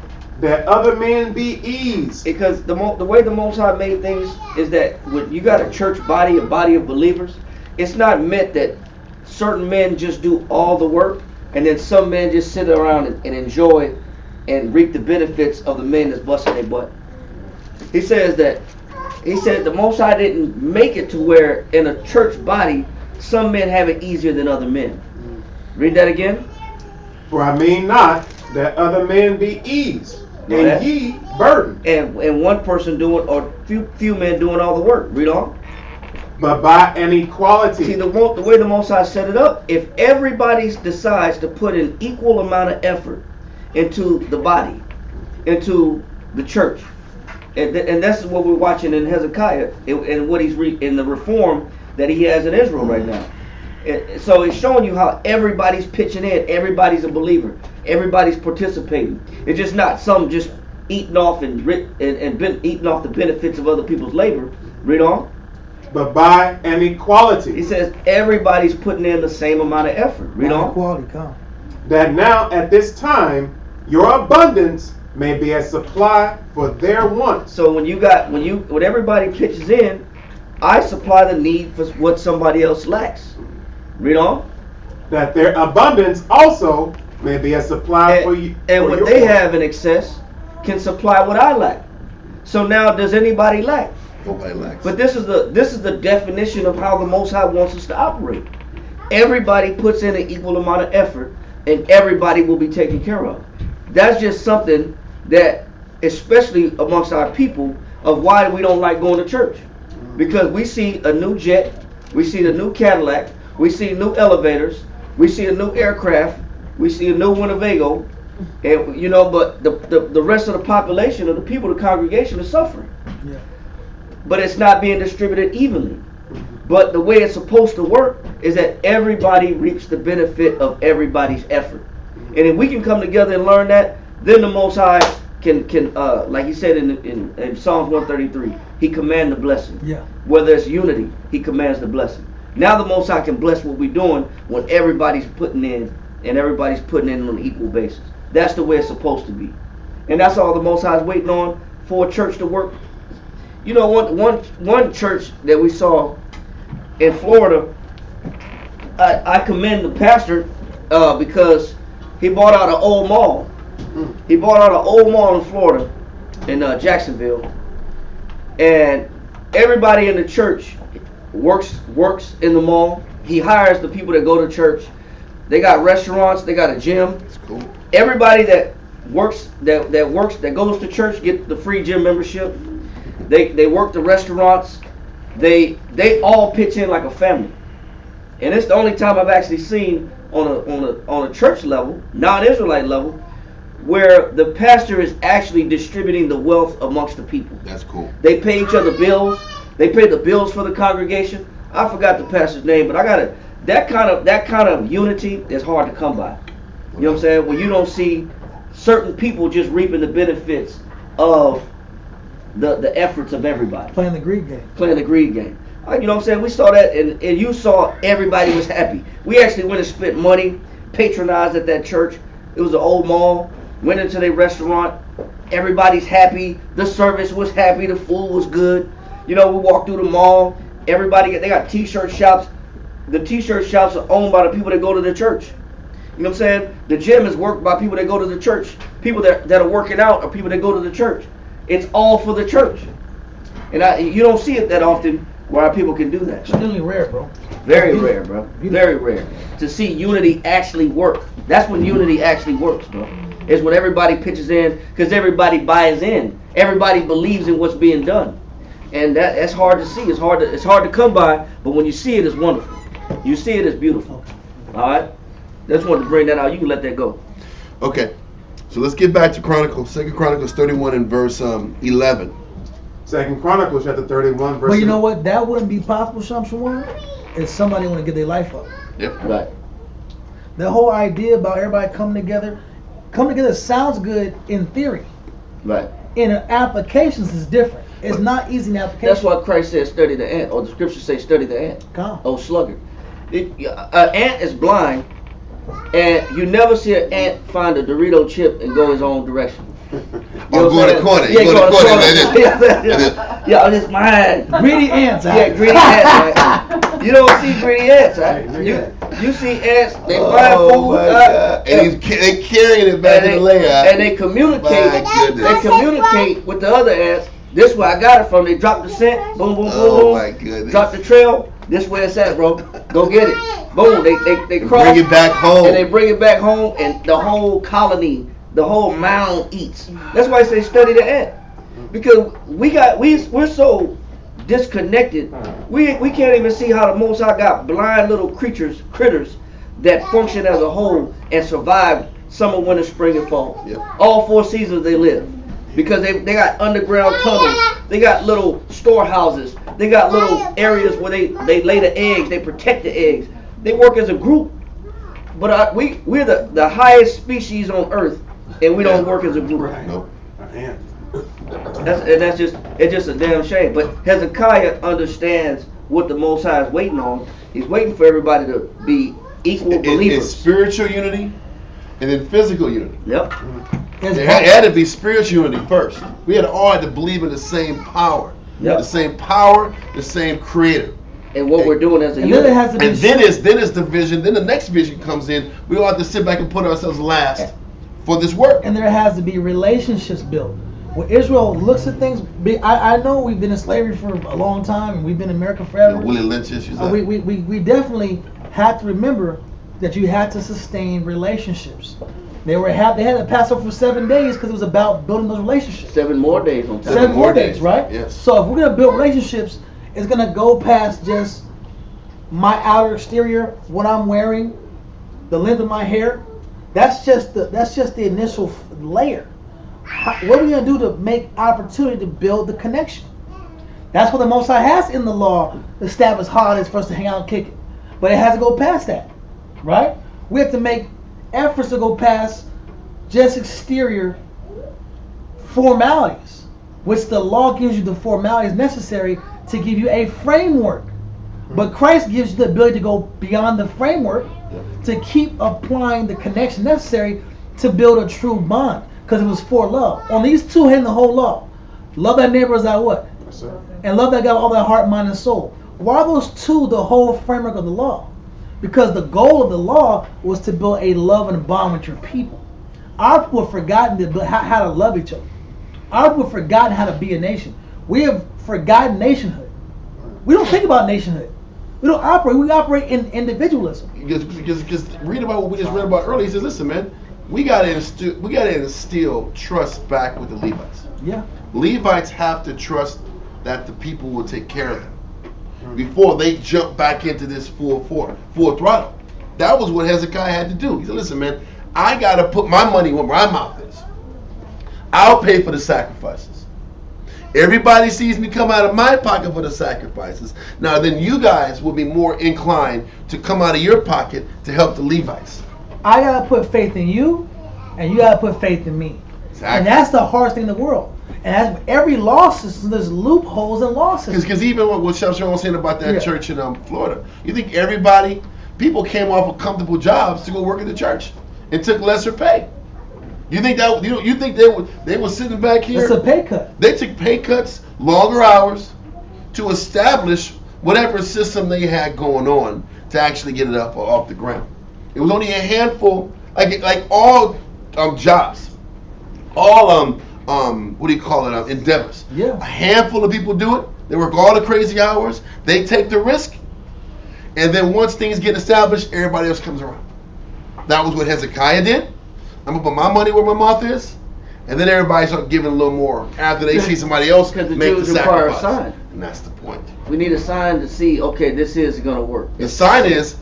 that other men be eased. Because the way the Most High made things is that when you got a church body, a body of believers, it's not meant that certain men just do all the work and then some men just sit around and enjoy and reap the benefits of the men that's busting their butt. He said the Most High didn't make it to where in a church body some men have it easier than other men. Read that again. For I mean not that other men be eased, and that. ye burdened. And one person doing, or few men doing all the work. Read on. But by an equality. See, the way the Most High set it up, if everybody decides to put an equal amount of effort into the body, into the church, and that's what we're watching in Hezekiah, and what he's in the reform that he has in Israel right now. So it's showing you how everybody's pitching in, everybody's a believer, everybody's participating. It's just not some just eating off and eating off the benefits of other people's labor. Read on. But by an equality. He says everybody's putting in the same amount of effort. Read on. Equality, come. That now at this time your abundance may be a supply for their wants. So when everybody pitches in, I supply the need for what somebody else lacks. Read on. That their abundance also may be a supply for you. And what they have in excess can supply what I lack. So now, does anybody lack? Nobody lacks. But this is the definition of how the Most High wants us to operate. Everybody puts in an equal amount of effort, and everybody will be taken care of. That's just something that, especially amongst our people, of why we don't like going to church. Because we see a new jet, we see the new Cadillac, we see new elevators, we see a new aircraft, we see a new Winnebago, and but the rest of the population of the people, the congregation, is suffering. Yeah. But it's not being distributed evenly. But the way it's supposed to work is that everybody reaps the benefit of everybody's effort. And if we can come together and learn that, then the Most High can like he said in Psalms 133, he commands the blessing. Yeah. Whether it's unity, he commands the blessing. Now the Most High can bless what we're doing when everybody's putting in, and everybody's putting in on an equal basis. That's the way it's supposed to be. And that's all the Most High is waiting on for a church to work. You know, one church that we saw in Florida, I commend the pastor because he bought out an old mall. He bought out an old mall in Florida, in Jacksonville, and everybody in the church works in the mall. He hires the people that go to church. They got restaurants. They got a gym. That's cool. Everybody that goes to church get the free gym membership. They work the restaurants. They all pitch in like a family. And it's the only time I've actually seen on a church level, non-Israelite level, where the pastor is actually distributing the wealth amongst the people. That's cool. They pay each other bills. They pay the bills for the congregation. I forgot the pastor's name, but that kind of unity is hard to come by. You know what I'm saying? When you don't see certain people just reaping the benefits of the efforts of everybody. Playing the greed game. Playing the greed game. You know what I'm saying? We saw that, and you saw everybody was happy. We actually went and spent money, patronized at that church. It was an old mall. Went into their restaurant. Everybody's happy. The service was happy. The food was good. You know, we walked through the mall. They got t-shirt shops. The t-shirt shops are owned by the people that go to the church. You know what I'm saying? The gym is worked by people that go to the church. People that are working out are people that go to the church. It's all for the church. And you don't see it that often where our people can do that. Extremely rare, bro. Very rare, bro. Very rare. To see unity actually work. That's when unity actually works, bro. It's when everybody pitches in, because everybody buys in. Everybody believes in what's being done. And that's hard to see. It's hard to come by, but when you see it, it's wonderful. You see it, it's beautiful. All right? Just wanted to bring that out. You can let that go. Okay. So let's get back to Chronicles, 2 Chronicles 31 and verse 11. 2 Chronicles chapter 31 verse. But you know what? That wouldn't be possible, Shamshawan, if somebody want to get their life up. Yep. Right. The whole idea about everybody coming together sounds good in theory. Right. In applications is different. It's not easy in application. That's why Christ says study the ant, or the scriptures say study the ant. Oh, sluggard. An ant is blind, and you never see an ant find a Dorito chip and go his own direction. Or go to corner. You go to corner like this. Yeah, it's mine. Greedy ants. Yeah, greedy ants. Right? You don't see greedy ants, right? You see ants. They find food, and they carrying it back to the layout. and they communicate. They communicate with the other ants. This where I got it from. They drop the scent. Boom, boom, boom, boom. My goodness. Drop the trail. This where it's at, bro. Go get it. Boom. They cross. Bring it back home. And they bring it back home, and the whole colony, the whole mound eats. That's why I say study the ant, because we're so disconnected. We can't even see how the Most High got blind little critters that function as a whole and survive summer, winter, spring, and fall. Yep. All 4 seasons they live, because they got underground tunnels. They got little storehouses. They got little areas where they lay the eggs. They protect the eggs. They work as a group. But we're the highest species on Earth, and we don't work as a group. Right. Nope. It's just a damn shame. But Hezekiah understands what the Most High is waiting on. He's waiting for everybody to be equal believers. It's spiritual unity and then physical unity. Yep. It had to be spiritual unity first. We had all to believe in the same power. Yep. The same power, the same creator. And what we're doing as a And unit. then it has to be. And then it's the vision. Then the next vision comes in. We all have to sit back and put ourselves last for this work. And there has to be relationships built. When Israel looks at things, I know we've been in slavery for a long time, and we've been in America forever. Willie Lynch issues. We definitely have to remember that you had to sustain relationships. They had to pass over for 7 days because it was about building those relationships. 7 more days on top. 7 more days, right? Yes. So if we're gonna build relationships, it's gonna go past just my outer exterior, what I'm wearing, the length of my hair. That's just the initial layer. What are we gonna do to make opportunity to build the connection? That's what the Most High has in the law, establish holidays for us to hang out and kick it. But it has to go past that, right? We have to make efforts to go past just exterior formalities, which the law gives you the formalities necessary to give you a framework. But Christ gives you the ability to go beyond the framework to keep applying the connection necessary to build a true bond, because it was for love. On these two hang the whole law. Love thy neighbor as thy what? Yes, sir. And love thy God with all thy heart, mind, and soul. Why are those two the whole framework of the law? Because the goal of the law was to build a love and bond with your people. Our people have forgotten how to love each other. Our people have forgotten how to be a nation. We have forgotten nationhood. We don't think about nationhood. We don't operate. We operate in individualism. Because read about what we just read about earlier. He says, "Listen, man, we gotta instill trust back with the Levites. Yeah. Levites have to trust that the people will take care of them before they jump back into this full throttle." That was what Hezekiah had to do. He said, "Listen, man, I gotta put my money where my mouth is. I'll pay for the sacrifices. Everybody sees me come out of my pocket for the sacrifices. Now then you guys will be more inclined to come out of your pocket to help the Levites." I gotta put faith in you, and you gotta put faith in me. Exactly. And that's the hardest thing in the world. And as every law system, there's loopholes in law systems. Because even what Chef Sharon was saying about that Yeah. church in Florida, you think people came off of comfortable jobs to go work at the church and took lesser pay? You think they were sitting back here? It's a pay cut. They took pay cuts, longer hours, to establish whatever system they had going on to actually get it up off the ground. It was only a handful, like all jobs, all what do you call it? Endeavors. Yeah. A handful of people do it. They work all the crazy hours. They take the risk, and then once things get established, everybody else comes around. That was what Hezekiah did. I'm gonna put my money where my mouth is, and then everybody start giving a little more after they see somebody else make the Jews require a sacrifice. sign. And that's the point. We need a sign to see, okay, this is gonna work. The sign is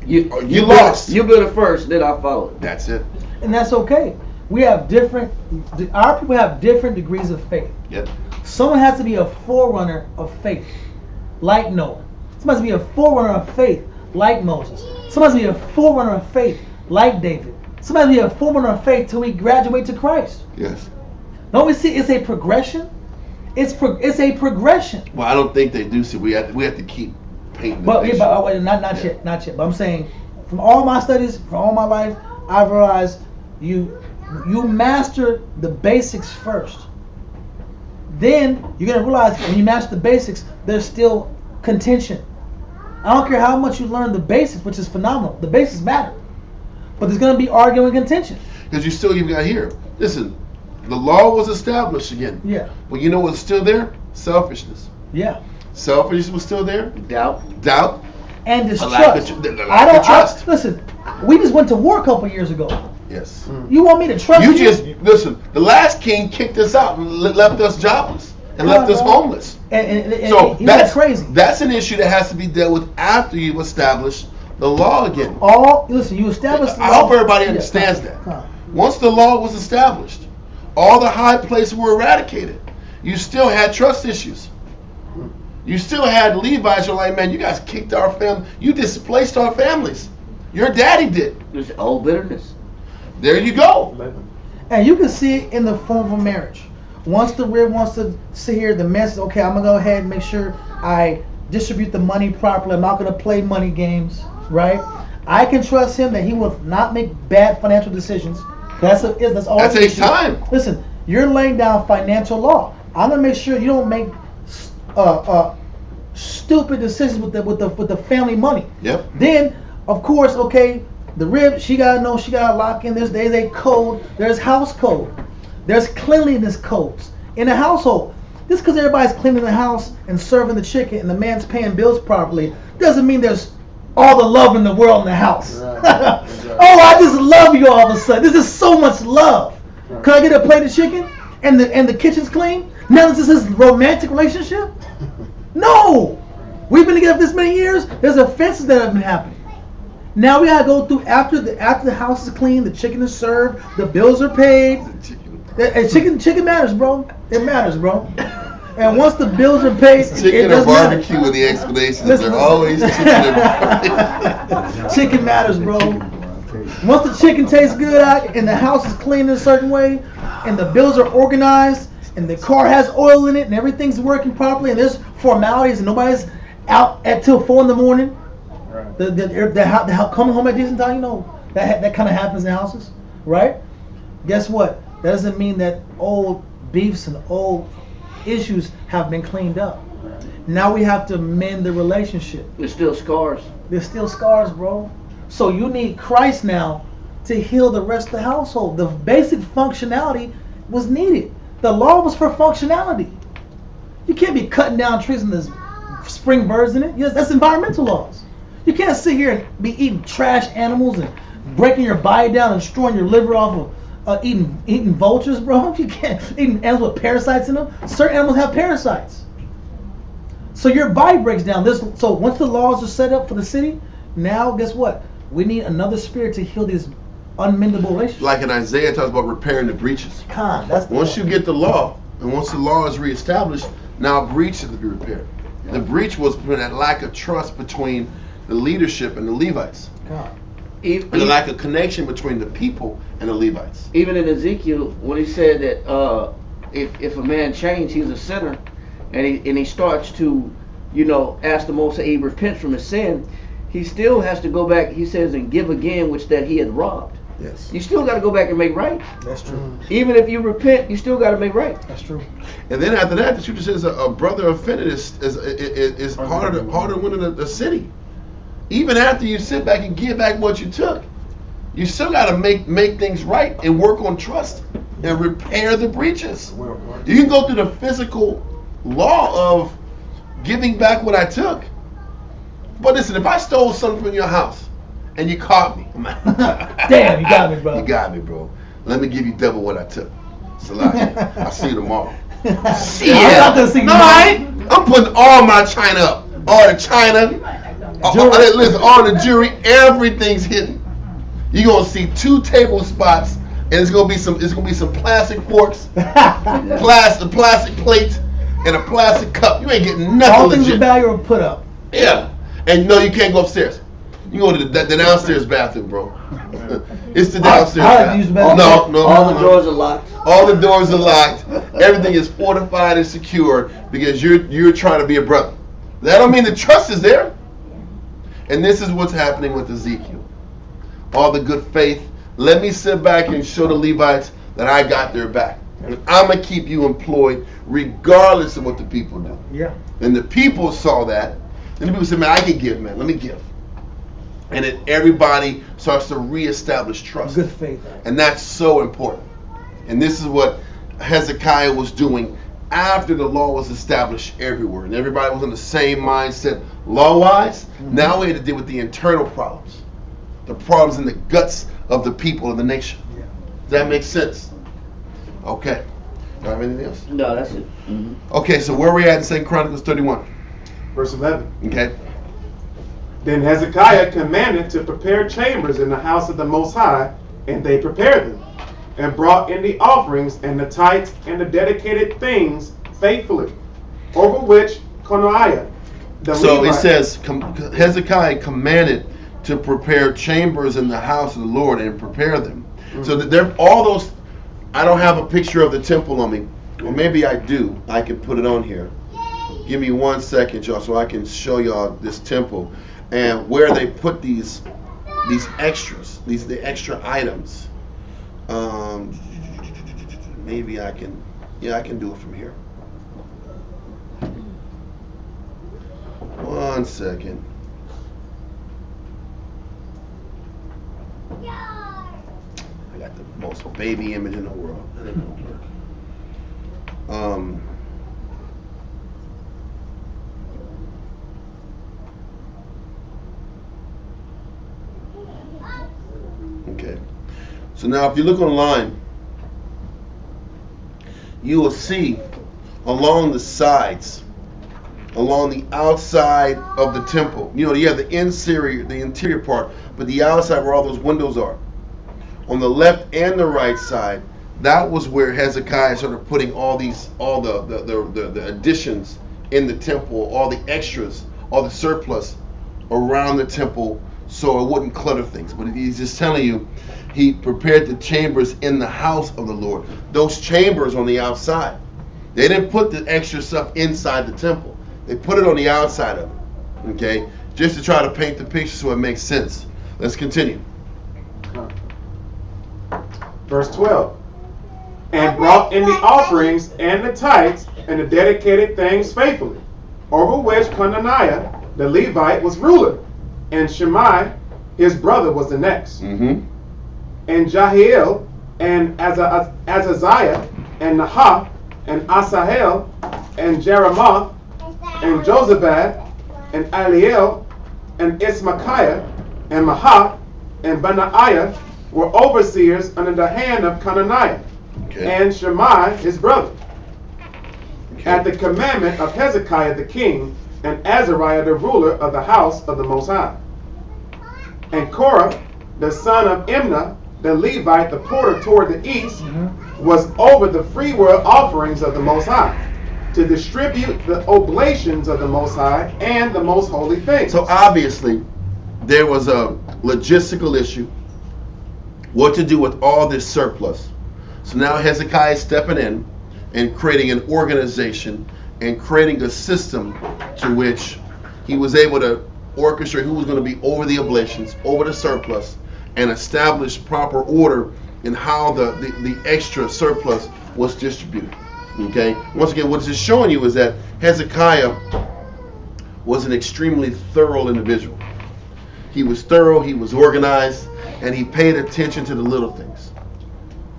you build lost. You build it first, then I'll follow. That's it. And that's okay. Our people have different degrees of faith. Yep. Someone has to be a forerunner of faith, like Noah. Someone has to be a forerunner of faith, like Moses. Someone has to be a forerunner of faith, like David. Someone has to be a forerunner of faith till we graduate to Christ. Yes. Don't we see it's a progression? It's a progression. Well, I don't think they do. See, we have to keep painting. But, the not yet. But I'm saying, from all my studies, from all my life, I've realized You master the basics first. Then you're gonna realize when you master the basics, there's still contention. I don't care how much you learn the basics, which is phenomenal. The basics matter, but there's gonna be arguing and contention. Because you still even got here. Listen, the law was established again. Yeah. But you know what's still there? Selfishness. Yeah. Selfishness was still there. Doubt. Doubt. And A distrust. lack of trust. Listen, we just went to war a couple years ago. Yes. You want me to trust you? You just listen. The last king kicked us out and left us jobless and left us homeless. And So that's crazy. That's an issue that has to be dealt with after you've established the law again. Listen, you established the I law. hope everybody understands that. Come on. Once the law was established, all the high places were eradicated. You still had trust issues. You still had Levites who were like, man, you guys kicked our family. You displaced our families. Your daddy did. There's old bitterness. There you go. And you can see it in the form of a marriage. Once the rib wants to sit here, the man says, okay, I'm going to go ahead and make sure I distribute the money properly. I'm not going to play money games, right? I can trust him that he will not make bad financial decisions. That's all. That takes time. Listen, you're laying down financial law. I'm going to make sure you don't make stupid decisions with the family money. Yep. Then, of course, okay, the rib, she gotta know, she gotta lock in. There's a code. There's house code. There's cleanliness codes in the household. Just because everybody's cleaning the house and serving the chicken and the man's paying bills properly doesn't mean there's all the love in the world in the house. Right. Oh, I just love you all of a sudden. This is so much love. Right. Can I get a plate of chicken and the kitchen's clean? Now this is a romantic relationship? No. We've been together this many years. There's offenses that have been happening. Now we gotta go through after the house is clean, the chicken is served, the bills are paid. And chicken matters, bro. It matters, bro. And once the bills are paid, it Chicken or doesn't barbecue matter. with the explanations. Listen, They're always chicken and barbecue. Chicken matters, bro. Once the chicken tastes good and the house is clean in a certain way, and the bills are organized, and the car has oil in it, and everything's working properly, and there's formalities, and nobody's out till 4 in the morning. Right. The coming home at decent time, you know, that kind of happens in houses, right? Guess what? That doesn't mean that old beefs and old issues have been cleaned up. Now we have to mend the relationship. There's still scars. There's still scars, bro. So you need Christ now to heal the rest of the household. The basic functionality was needed. The law was for functionality. You can't be cutting down trees and there's spring birds in it. Yes, that's environmental laws. You can't sit here and be eating trash animals and breaking your body down and destroying your liver off of eating vultures, bro. You can't eating animals with parasites in them. Certain animals have parasites. So your body breaks down. So once the laws are set up for the city, now guess what? We need another spirit to heal these unmendable relationships. Like in Isaiah, it talks about repairing the breaches. Once you get the law, and once the law is reestablished, now breach is to be repaired. Yeah. The breach was that lack of trust between the leadership and the Levites. And the lack of connection between the people and the Levites. Even in Ezekiel, when he said that if a man changed, he's a sinner, and he starts to, ask the Most High, he repents from his sin, he still has to go back, he says, and give again which that he had robbed. Yes. You still got to go back and make right. That's true. Even if you repent, you still got to make right. That's true. And then after that, the scripture says a brother offended is harder to win in the city. Even after you sit back and give back what you took, you still got to make things right and work on trust and repair the breaches. You can go through the physical law of giving back what I took. But listen, if I stole something from your house and you caught me, damn, you got me, bro. You got me, bro. Let me give you double what I took. Salakia. I'll see you tomorrow. See I'm ya. not gonna see you No, I ain't. I'm putting all my china up. All the china. Listen, all the jewelry, everything's hidden. You're gonna see 2 table spots, and it's gonna be some plastic forks, plastic plate, and a plastic cup. You ain't getting nothing. All things legit. of value are put up. Yeah, and you can't go upstairs. You go to the downstairs bathroom, bro. It's the downstairs I like to bathroom. use the bathroom. All the doors are locked. All the doors are locked. Everything is fortified and secure because you're trying to be a brother. That don't mean the trust is there. And this is what's happening with Ezekiel. All the good faith, Let me sit back and show the Levites that I got their back. And I'm going to keep you employed regardless of what the people do. Yeah. And the people saw that. And the people said, man, I can give, man. Let me give. And then everybody starts to reestablish trust. Good faith. And that's so important. And this is what Hezekiah was doing after the law was established everywhere. And everybody was in the same mindset law-wise. Mm-hmm. Now we had to deal with the internal problems. The problems in the guts of the people of the nation. Yeah. Does that make sense? Okay. Do you have anything else? No, that's it. Mm-hmm. Okay, so where are we at in 2 Chronicles 31? Verse 11. Okay. Then Hezekiah commanded to prepare chambers in the house of the Most High, and they prepared them, and brought in the offerings and the tithes and the dedicated things faithfully, over which Conaiah, the So Levite, it says Hezekiah commanded to prepare chambers in the house of the Lord and prepare them. Mm-hmm. So that they're all those. I don't have a picture of the temple on me, or maybe I do. I can put it on here. Give me 1 second, y'all, so I can show y'all this temple and where they put these extras, the extra items. Maybe I can. Yeah, I can do it from here. 1 second. I got the most baby image in the world. That ain't gonna work. Okay. So now if you look online, you will see along the sides, along the outside of the temple. You know, you have the interior part, but the outside where all those windows are. On the left and the right side, that was where Hezekiah started putting all the additions in the temple, all the extras, all the surplus around the temple, so it wouldn't clutter things. But he's just telling you, he prepared the chambers in the house of the Lord. Those chambers on the outside. They didn't put the extra stuff inside the temple. They put it on the outside of it. Okay? Just to try to paint the picture so it makes sense. Let's continue. Verse 12. And brought in the offerings and the tithes and the dedicated things faithfully, over which Conaiah, the Levite, was ruler, and Shimei, his brother, was the next. Mm-hmm. And Jahiel, and Azaziah, and Nahath, and Asahel, and Jeremoth, and Josabad, and Aliel, and Ismachiah, and Mahath, and Benaiah were overseers under the hand of Conaiah, and Shimei his brother, at the commandment of Hezekiah the king, and Azariah the ruler of the house of the Most High. And Korah, the son of Imnah, the Levite, the porter toward the east, was over the freewill offerings of the Most High, to distribute the oblations of the Most High and the most holy things. So obviously, there was a logistical issue, what to do with all this surplus. So now Hezekiah is stepping in and creating an organization and creating a system to which he was able to orchestrate who was going to be over the oblations, over the surplus, and establish proper order in how the extra surplus was distributed. Okay? Once again, what this is showing you is that Hezekiah was an extremely thorough individual. He was thorough, he was organized, and he paid attention to the little things.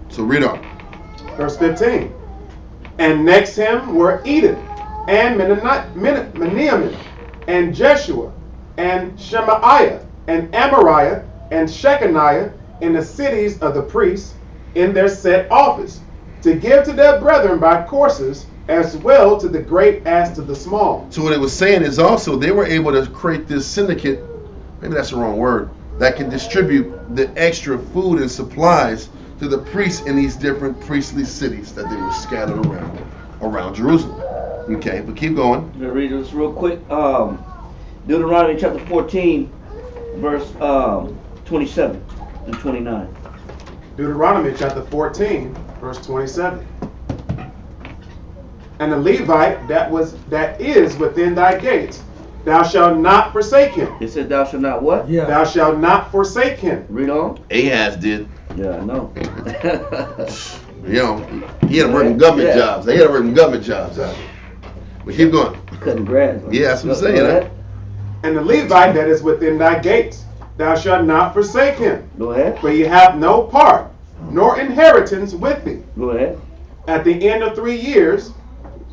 So read on. Verse 15. And next him were Eden, and Meniamin, and Jeshua, and Shemaiah, and Amariah, and Shechaniah, in the cities of the priests, in their set office, to give to their brethren by courses, as well to the great as to the small. So what it was saying is also they were able to create this syndicate, maybe that's the wrong word, that can distribute the extra food and supplies to the priests in these different priestly cities that they were scattered around Jerusalem. Okay, but keep going. I'm gonna read this real quick. Deuteronomy chapter 14, verse 27 and 29. Deuteronomy chapter 14, verse 27. And the Levite that is within thy gates, thou shalt not forsake him. It said thou shalt not what? Yeah. Thou shalt not forsake him. Read on. Ahaz did. Yeah, I know. You know, he had to work in government jobs. They had to work in government jobs out here. But keep going. Cutting grass. Yeah, that's what I'm saying. And the Levite that is within thy gates, thou shalt not forsake him. Go ahead. For ye have no part, nor inheritance with thee. Go ahead. At the end of 3 years,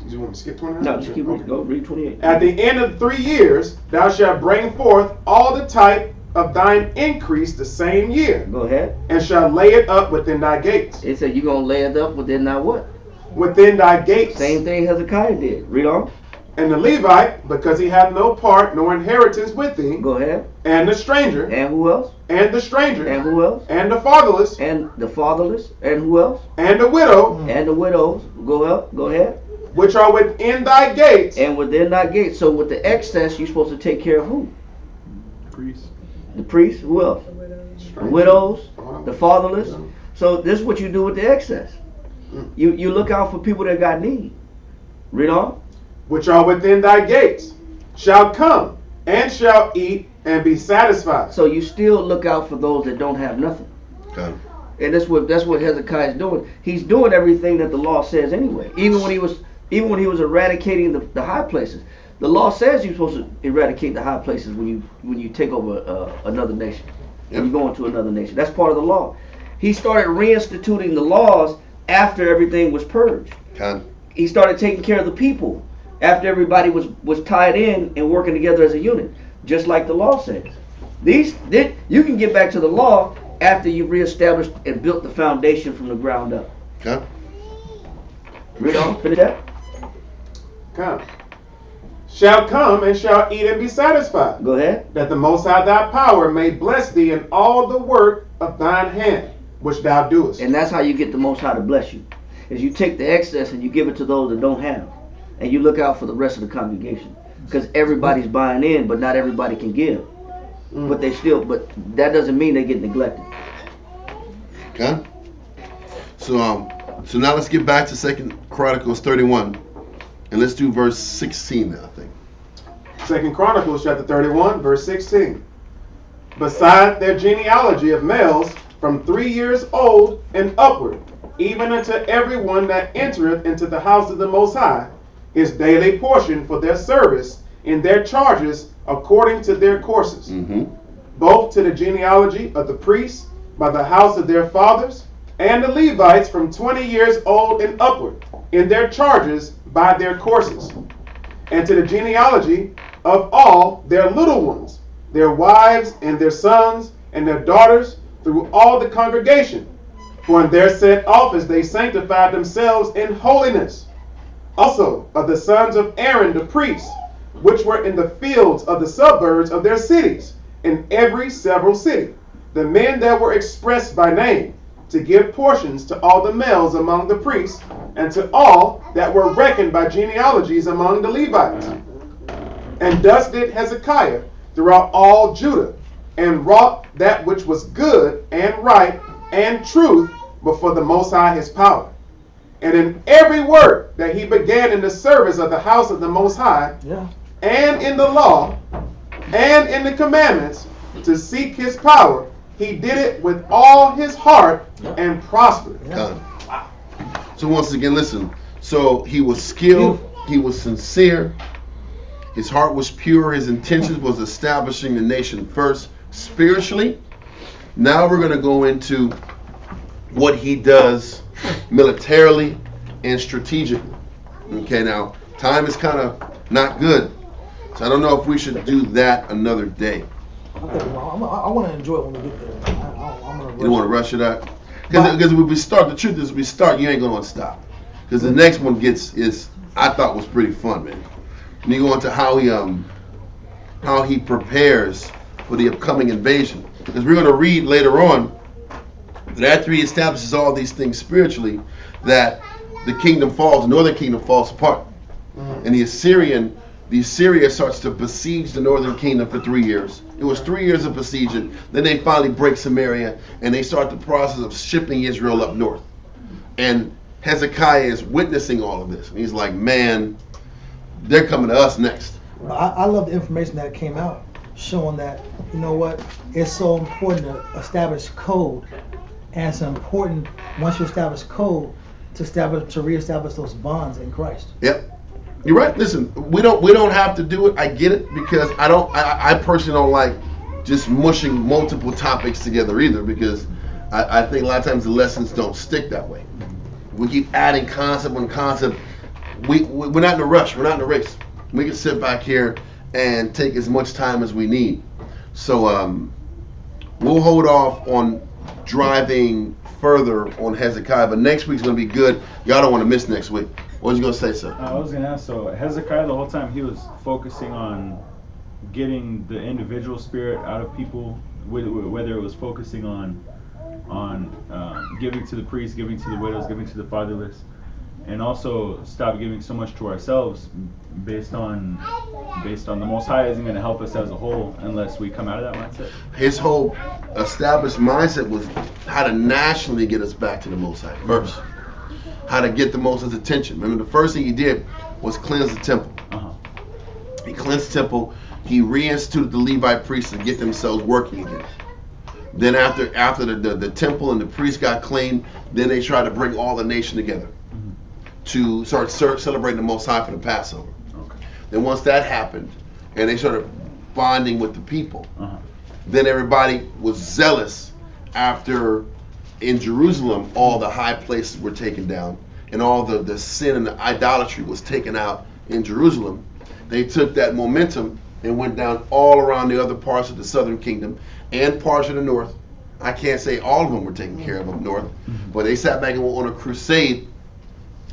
you want me to skip 29? No, just keep reading. Go read 28. At the end of 3 years, thou shalt bring forth all the type of thine increase the same year, Go ahead. and shall lay it up within thy gates. It said you're going to lay it up within thy what? Within thy gates. Same thing Hezekiah did. Read on. And the Levite, because he hath no part nor inheritance with thee, Go ahead. and the stranger, And who else? and the stranger, And who else? and the fatherless, And the fatherless. And who else? and the widow, And the widows. Go up. Go ahead. which are within thy gates, And within thy gates. So with the excess, you're supposed to take care of who? Priest. The priests. Who else? The widows. The fatherless. So this is what you do with the excess. You look out for people that got need. Read on. which are within thy gates, shall come and shall eat and be satisfied. So you still look out for those that don't have nothing. Okay. And that's what Hezekiah is doing. He's doing everything that the law says anyway. Even when he was eradicating the high places, the law says you're supposed to eradicate the high places when you take over another nation. When you go into another nation, that's part of the law. He started reinstituting the laws after everything was purged. Okay. He started taking care of the people after everybody was tied in and working together as a unit, just like the law says. You can get back to the law after you've reestablished and built the foundation from the ground up. Okay. Read on, finish that. Come. Shall come and shall eat and be satisfied. Go ahead. That the Most High thy power may bless thee in all the work of thine hand, which thou doest. And that's how you get the Most High to bless you. Is you take the excess and you give it to those that don't have. And you look out for the rest of the congregation. Because everybody's buying in, but not everybody can give. But that doesn't mean they get neglected. Okay. So now let's get back to 2 Chronicles 31. And let's do verse 16 now, I think. 2 Chronicles chapter 31, verse 16. Beside their genealogy of males from 3 years old and upward, even unto everyone that entereth into the house of the Most High, his daily portion for their service in their charges according to their courses, both to the genealogy of the priests by the house of their fathers, and the Levites from 20 years old and upward in their charges by their courses, and to the genealogy of all their little ones, their wives and their sons and their daughters through all the congregation. For in their set office they sanctified themselves in holiness. Also of the sons of Aaron the priest, which were in the fields of the suburbs of their cities, in every several city, the men that were expressed by name, to give portions to all the males among the priests, and to all that were reckoned by genealogies among the Levites. And thus did Hezekiah throughout all Judah, and wrought that which was good and right and truth before the Most High his power. And in every work that he began in the service of the house of the Most High, and in the law, and in the commandments, to seek his power, he did it with all his heart and prospered. So once again, listen. So he was skilled, he was sincere, his heart was pure, his intentions was establishing the nation first spiritually. Now we're going to go into what he does militarily and strategically. Okay, now time is kind of not good, so I don't know if we should do that another day. I want to enjoy it when we get there. You don't want to rush it out? Because when we start, the truth is we start, you ain't going to stop. Because the next one I thought was pretty fun, man. And you go into how he prepares for the upcoming invasion. Because we're going to read later on that after he establishes all these things spiritually, that the kingdom falls, the northern kingdom falls apart. And the Assyria starts to besiege the northern kingdom for 3 years. It was 3 years of besieging. Then they finally break Samaria, and they start the process of shipping Israel up north. And Hezekiah is witnessing all of this. And he's like, man, they're coming to us next. I love the information that came out showing that, you know what, it's so important to establish code and it's important once you establish code to reestablish those bonds in Christ. Yep. You're right. Listen, we don't have to do it. I get it, because I personally don't like just mushing multiple topics together either, because I think a lot of times the lessons don't stick that way. We keep adding concept on concept. We're not in a rush. We're not in a race. We can sit back here and take as much time as we need. So we'll hold off on driving further on Hezekiah, but next week's going to be good. Y'all don't want to miss next week. What was you going to say, sir? I was going to ask, so Hezekiah, the whole time he was focusing on getting the individual spirit out of people, whether it was focusing on giving to the priests, giving to the widows, giving to the fatherless, and also stop giving so much to ourselves based on the Most High isn't going to help us as a whole unless we come out of that mindset. His whole established mindset was how to nationally get us back to the Most High first. How to get the Most High's attention. Remember, the first thing he did was cleanse the temple. He cleansed the temple. He reinstituted the Levite priests to get themselves working again. Then after the temple and the priests got clean, then they tried to bring all the nation together to start celebrating the Most High for the Passover. Then once that happened, and they started bonding with the people, then everybody was zealous after in Jerusalem all the high places were taken down and all the sin and the idolatry was taken out in Jerusalem. They took that momentum and went down all around the other parts of the southern kingdom and parts of the north. I can't say all of them were taken care of up north, but they sat back and went on a crusade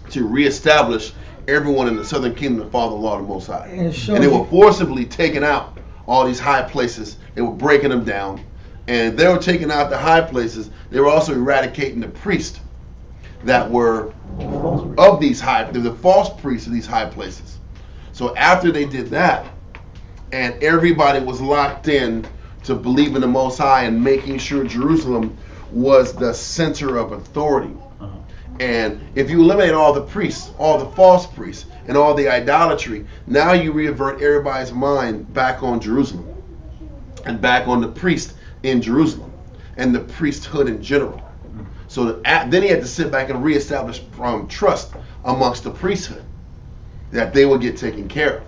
to reestablish everyone in the southern kingdom to follow the law of the Most High. And they were forcibly taking out all these high places. They were breaking them down. And they were taking out the high places. They were also eradicating the priests that were of these the false priests of these high places. So after they did that, and everybody was locked in to believe in the Most High and making sure Jerusalem was the center of authority. And if you eliminate all the priests, all the false priests, and all the idolatry, now you revert everybody's mind back on Jerusalem and back on the priest in Jerusalem and the priesthood in general. So then he had to sit back and reestablish trust amongst the priesthood that they would get taken care of.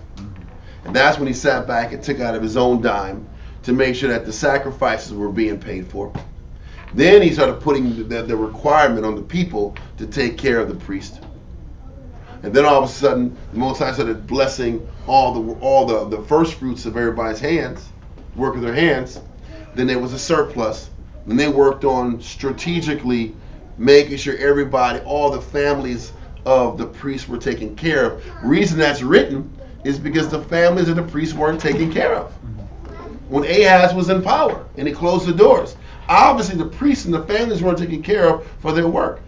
And that's when he sat back and took out of his own dime to make sure that the sacrifices were being paid for. Then he started putting the requirement on the people to take care of the priest. And then all of a sudden, the Most High started blessing all the first fruits of everybody's hands, work of their hands. Then there was a surplus. Then they worked on strategically making sure everybody, all the families of the priests were taken care of. Reason that's written is because the families of the priests weren't taken care of when Ahaz was in power and he closed the doors. Obviously, the priests and the families weren't taken care of for their work.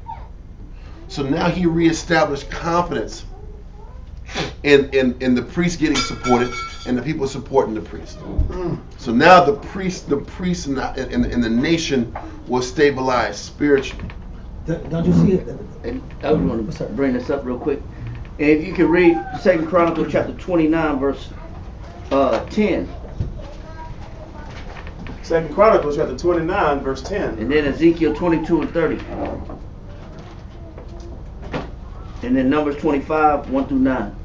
So now he reestablished confidence in the priest getting supported and the people supporting the priest. So now the priest in the nation was stabilized spiritually. Don't you see it? And I would want to bring this up real quick. And if you can read 2 Chronicles chapter 29, verse 10. 2 Chronicles chapter 29, verse 10. And then Ezekiel 22 and 30. And then Numbers 25, 1 through 9.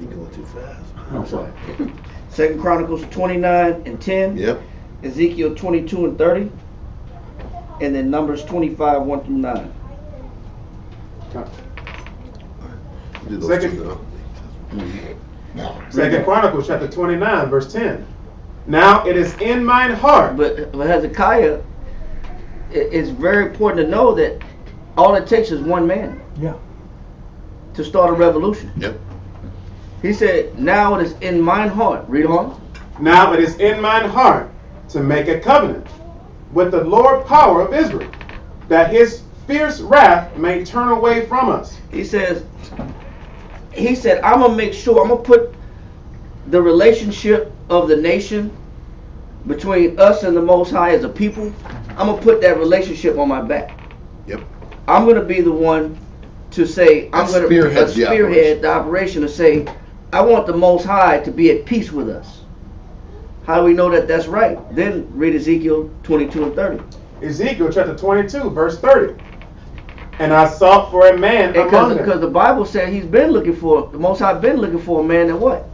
You're going too fast. I'm sorry. 2 Chronicles 29 and 10. Yep. Ezekiel 22 and 30. And then Numbers 25, 1 through 9. Second Chronicles chapter 29, verse 10. Now it is in mine heart. But Hezekiah, it's very important to know that all it takes is one man. Yeah. To start a revolution. Yep. He said, now it is in mine heart. Read on. Now it is in mine heart to make a covenant with the Lord power of Israel, that his fierce wrath may turn away from us. He said, I'm going to make sure, I'm going to put the relationship of the nation between us and the Most High as a people, I'm going to put that relationship on my back. Yep. I'm going to be the one to say, I'm going to spearhead the operation to say, I want the Most High to be at peace with us. How do we know that that's right? Then read Ezekiel 22 and 30. Ezekiel chapter 22, verse 30. And I sought for a man among them. Because the Bible said the Most High been looking for a man that what?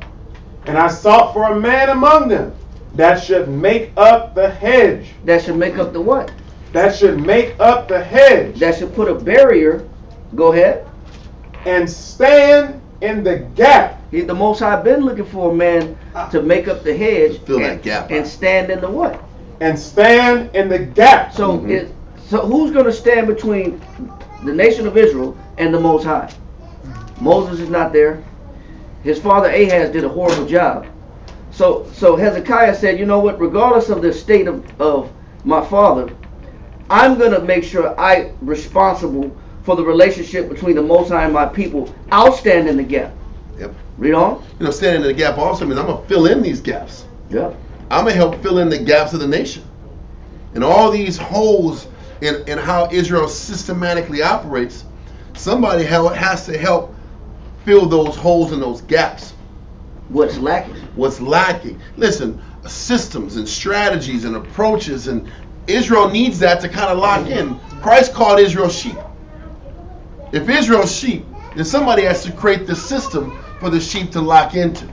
And I sought for a man among them that should make up the hedge. That should make up the what? That should make up the hedge. That should put a barrier. Go ahead. And stand in the gap. The Most High been looking for a man to make up the hedge. Fill that gap. And stand in the what? And stand in the gap. So so who's going to stand between the nation of Israel and the Most High? Moses is not there. His father Ahaz did a horrible job. So Hezekiah said, you know what, regardless of the state of my father, I'm going to make sure I'm responsible for the relationship between the Most High and my people. I'll stand in the gap. Yep. Read on. You know, standing in the gap also means I'm going to fill in these gaps. Yeah. I'm going to help fill in the gaps of the nation. And all these holes in how Israel systematically operates, somebody has to help fill those holes and those gaps. What's lacking? What's lacking? Listen, systems and strategies and approaches, and Israel needs that to kind of lock in. Christ called Israel sheep. If Israel's sheep, then somebody has to create the system for the sheep to lock into.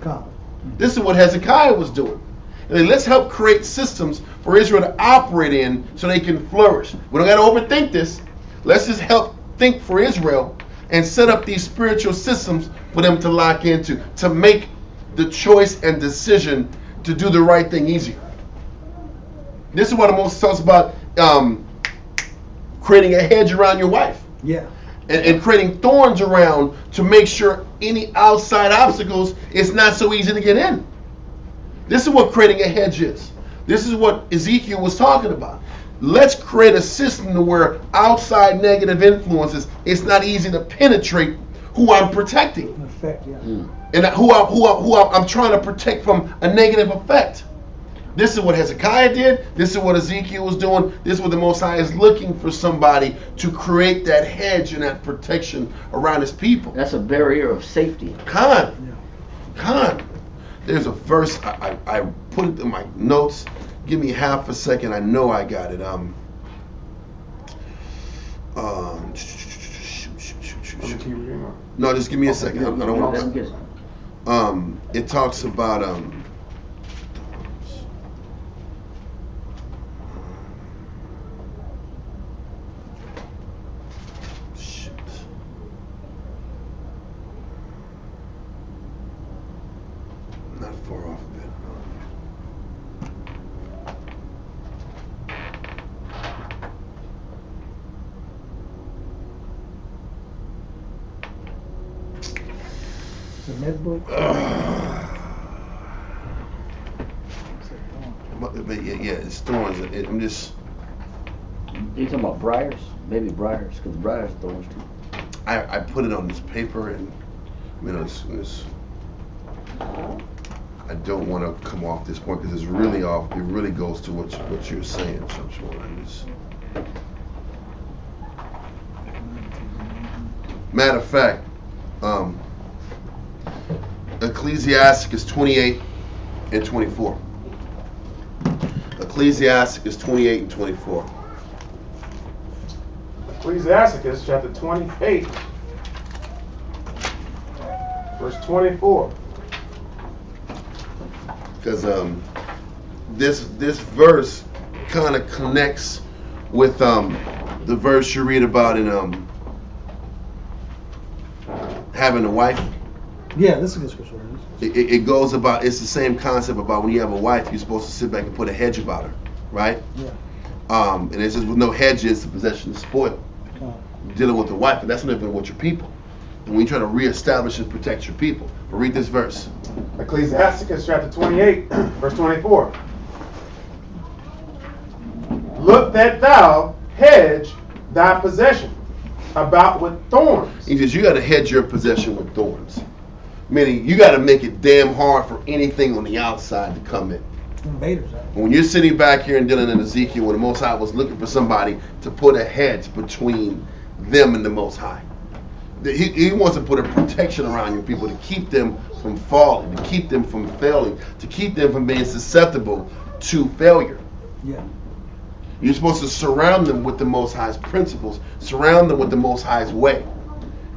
This is what Hezekiah was doing. And then let's help create systems for Israel to operate in so they can flourish. We don't got to overthink this. Let's just help think for Israel and set up these spiritual systems for them to lock into, to make the choice and decision to do the right thing easier. This is what Moses talks about, creating a hedge around your wife. Yeah. And creating thorns around to make sure any outside obstacles, it's not so easy to get in. This is what creating a hedge is. This is what Ezekiel was talking about. Let's create a system to where outside negative influences, it's not easy to penetrate who I'm protecting. Effect, yeah. And who I'm trying to protect from a negative effect. This is what Hezekiah did. This is what Ezekiel was doing. This is what the Most High is looking for, somebody to create that hedge and that protection around his people. That's a barrier of safety. Khan. There's a verse, I put it in my notes. Give me half a second. I know I got it. No, just give me a second. I don't want to. It talks about not far off of it. The med book. But yeah, it's thorns. I'm just. You talking about briars? Maybe briars, because briars thorns too. I put it on this paper, and it's I don't want to come off this point because it's really off. It really goes to what you're saying. Matter of fact, Ecclesiasticus 28 and 24. Ecclesiasticus 28 and 24. Ecclesiasticus chapter 28, verse 24. Because this verse kind of connects with the verse you read about in having a wife. Yeah, this is a good scripture. It goes about, it's the same concept about when you have a wife, you're supposed to sit back and put a hedge about her, right? Yeah. And it says with no hedges, the possession is spoiled. You're dealing with the wife, but that's not even with your people. And when you try to reestablish and protect your people. But read this verse. Ecclesiasticus chapter 28, verse 24. Look that thou hedge thy possession about with thorns. He says you got to hedge your possession with thorns. Meaning you got to make it damn hard for anything on the outside to come in. Invaders, right? When you're sitting back here and dealing in Ezekiel, when the Most High was looking for somebody to put a hedge between them and the Most High. He wants to put a protection around your people to keep them from falling, to keep them from failing, to keep them from being susceptible to failure. Yeah. You're supposed to surround them with the Most High's principles, surround them with the Most High's way,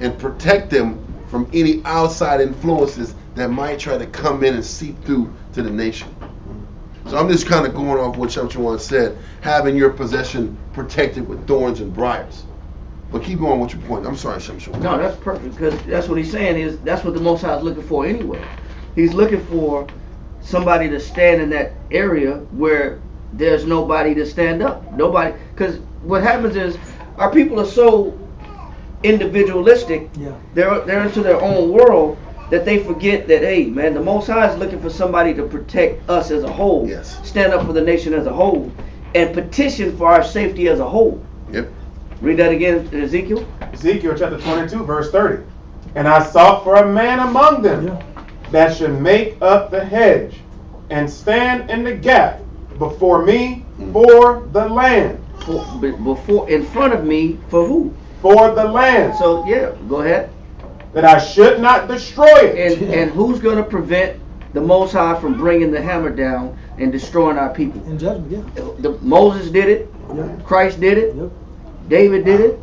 and protect them from any outside influences that might try to come in and seep through to the nation. So I'm just kind of going off what Shamshawan said, having your possession protected with thorns and briars. But keep going with your point. I'm sorry, Shamshawan. No, that's perfect, because that's what he's saying is that's what the Most High is looking for anyway. He's looking for somebody to stand in that area where there's nobody to stand up. Nobody, because what happens is our people are so individualistic. Yeah. They're into their own world that they forget that, hey, man, the Most High is looking for somebody to protect us as a whole. Yes. Stand up for the nation as a whole, and petition for our safety as a whole. Yep. Read that again, Ezekiel. Ezekiel chapter 22, verse 30. And I sought for a man among them that should make up the hedge and stand in the gap before me for the land. Before, in front of me, for who? For the land. So, yeah, go ahead. That I should not destroy it. And who's going to prevent the Most High from bringing the hammer down and destroying our people? In judgment, yeah. Moses did it. Yep. Christ did it. Yep. David did it.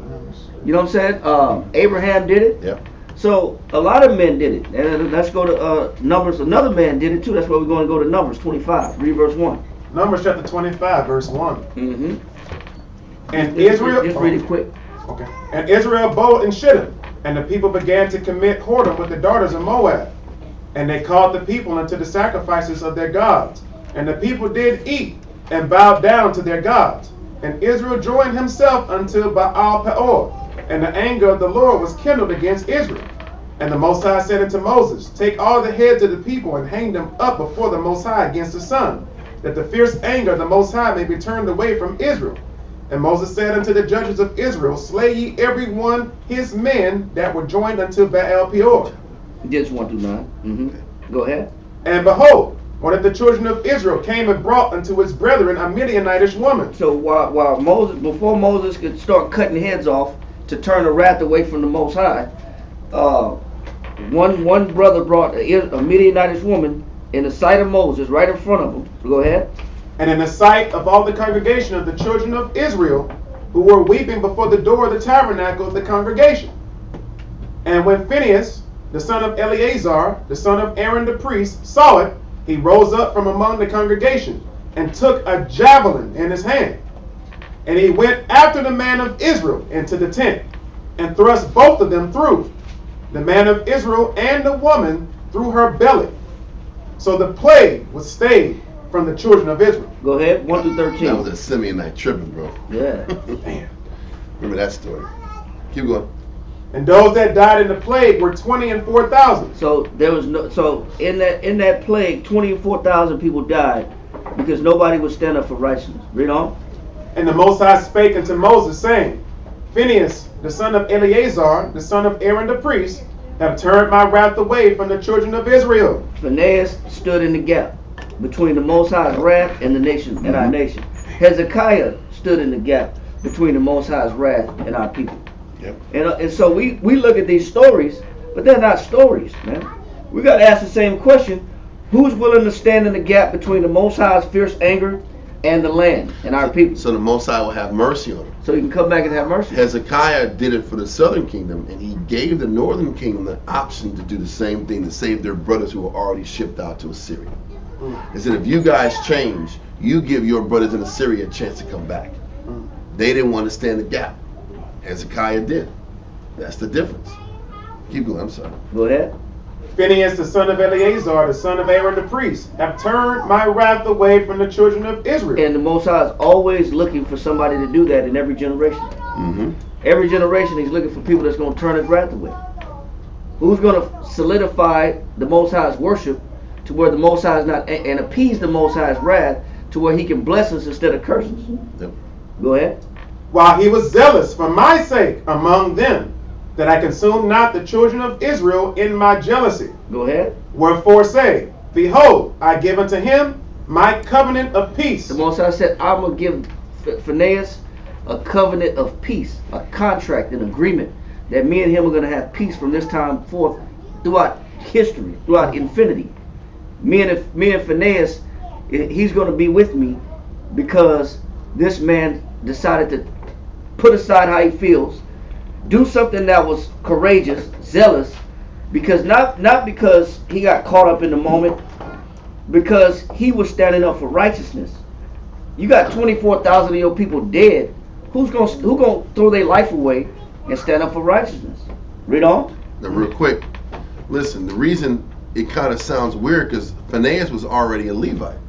You know what I'm saying? Abraham did it. Yep. So a lot of men did it. And let's go to Numbers. Another man did it too. That's why we're going to go to Numbers 25. Read verse 1. Numbers chapter 25, verse 1. Mm-hmm. And Israel... Just read it quick. Okay. And Israel abode in Shittim, and the people began to commit whoredom with the daughters of Moab. And they called the people unto the sacrifices of their gods. And the people did eat and bowed down to their gods. And Israel joined himself unto Baal Peor. And the anger of the Lord was kindled against Israel. And the Most High said unto Moses, take all the heads of the people and hang them up before the Most High against the sun, that the fierce anger of the Most High may be turned away from Israel. And Moses said unto the judges of Israel, slay ye every one his men that were joined unto Baal Peor. Just 1 through 9. Mm-hmm. Go ahead. And behold, one of the children of Israel came and brought unto his brethren a Midianitish woman. So while Moses, before Moses could start cutting heads off to turn the wrath away from the Most High, one brother brought a Midianitish woman in the sight of Moses, right in front of him. Go ahead. And in the sight of all the congregation of the children of Israel, who were weeping before the door of the tabernacle of the congregation. And when Phinehas, the son of Eleazar, the son of Aaron the priest, saw it, he rose up from among the congregation and took a javelin in his hand. And he went after the man of Israel into the tent and thrust both of them through, the man of Israel and the woman through her belly. So the plague was stayed from the children of Israel. Go ahead, 1 through 13. That was a Simeonite tripping, bro. Yeah. Damn. Remember that story. Keep going. And those that died in the plague were 20 and 4,000. So there was no. So in that plague, 24,000 people died because nobody would stand up for righteousness. Read on. And the Most High spake unto Moses, saying, Phinehas, the son of Eleazar, the son of Aaron the priest, have turned my wrath away from the children of Israel. Phinehas stood in the gap between the Most High's wrath and the nation and our nation. Hezekiah stood in the gap between the Most High's wrath and our people. Yep. And so we look at these stories, but they're not stories, man. We got to ask the same question: who's willing to stand in the gap between the Most High's fierce anger and the land and our people? So the Most High will have mercy on them. So he can come back and have mercy. Hezekiah did it for the southern kingdom, and he gave the northern kingdom the option to do the same thing, to save their brothers who were already shipped out to Assyria. He said, if you guys change, you give your brothers in Assyria a chance to come back. They didn't want to stand the gap. Hezekiah did. That's the difference. Keep going, I'm sorry. Go ahead. Phinehas, the son of Eleazar, the son of Aaron the priest, have turned my wrath away from the children of Israel. And the Most High is always looking for somebody to do that in every generation. Mm-hmm. Every generation he's looking for people that's going to turn his wrath away. Who's going to solidify the Most High's worship to where the Most High is not, and appease the Most High's wrath to where he can bless us instead of curse us. Yep. Go ahead. While he was zealous for my sake among them, that I consume not the children of Israel in my jealousy. Go ahead. Wherefore say, behold, I give unto him my covenant of peace. The Most High said, I'm going to give Phinehas a covenant of peace, a contract, an agreement, that me and him are going to have peace from this time forth throughout history, throughout infinity. Me and Phinehas, he's going to be with me because this man decided to put aside how he feels, do something that was courageous, zealous, because not because he got caught up in the moment, because he was standing up for righteousness. You got 24,000 of your people dead. Who gonna throw their life away and stand up for righteousness? Read on. Now, real quick, listen. The reason it kind of sounds weird because Phinehas was already a Levite,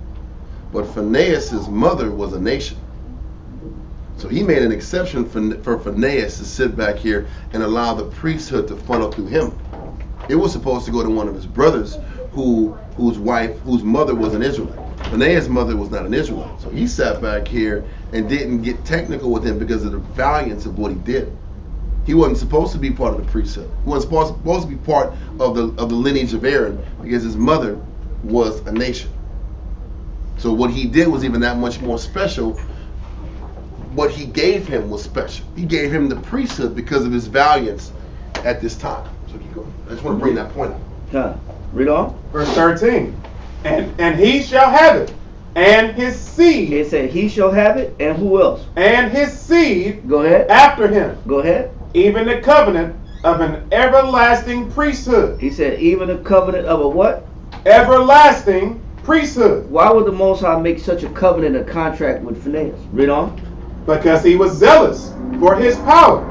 but Phinehas' mother was a nation. So he made an exception for Phinehas to sit back here and allow the priesthood to funnel through him. It was supposed to go to one of his brothers whose mother was an Israelite. Phinehas' mother was not an Israelite. So he sat back here and didn't get technical with him because of the valiance of what he did. He wasn't supposed to be part of the priesthood. He wasn't supposed to be part of the lineage of Aaron because his mother was a nation. So what he did was even that much more special. What he gave him was special. He gave him the priesthood because of his valiance at this time. So keep going. I just want to bring that point up. Read on. Verse 13. And he shall have it, and his seed. It said he shall have it, and who else? And his seed. Go ahead. After him. Go ahead. Even the covenant of an everlasting priesthood. He said even the covenant of a what? Everlasting priesthood. Why would the Most High make such a covenant, a contract with Phinehas? Read on. Because he was zealous for his power,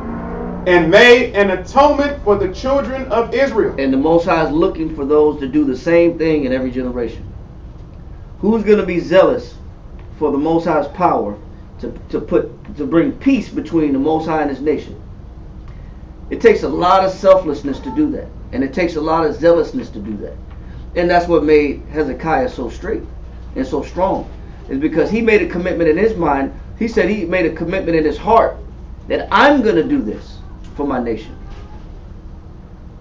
and made an atonement for the children of Israel. And the Most High is looking for those to do the same thing in every generation. Who's going to be zealous for the Most High's power to bring peace between the Most High and his nation? It takes a lot of selflessness to do that, and it takes a lot of zealousness to do that. And that's what made Hezekiah so straight and so strong, is because he made a commitment in his mind. He said he made a commitment in his heart that I'm going to do this for my nation.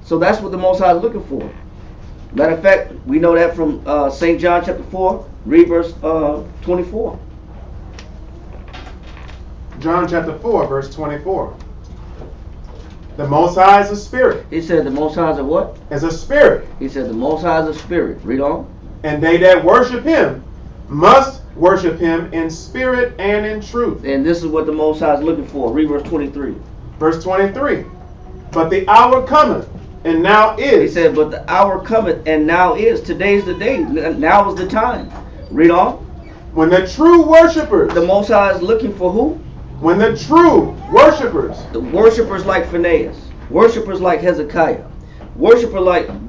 So that's what the Most High is looking for. Matter of fact, we know that from St. John chapter 4, read verse 24. John chapter 4, verse 24. The Most High is a spirit. He said the Most High is a what? Is a spirit. He said the Most High is a spirit. Read on. And they that worship him must worship him in spirit and in truth. And this is what the Most High is looking for. Read verse 23. Verse 23. But the hour cometh, and now is. He said, but the hour cometh, and now is. Today's the day. Now is the time. Read on. When the true worshipers. The Most High is looking for who? When the true worshipers. The worshipers like Phinehas. Worshipers like Hezekiah. Worshippers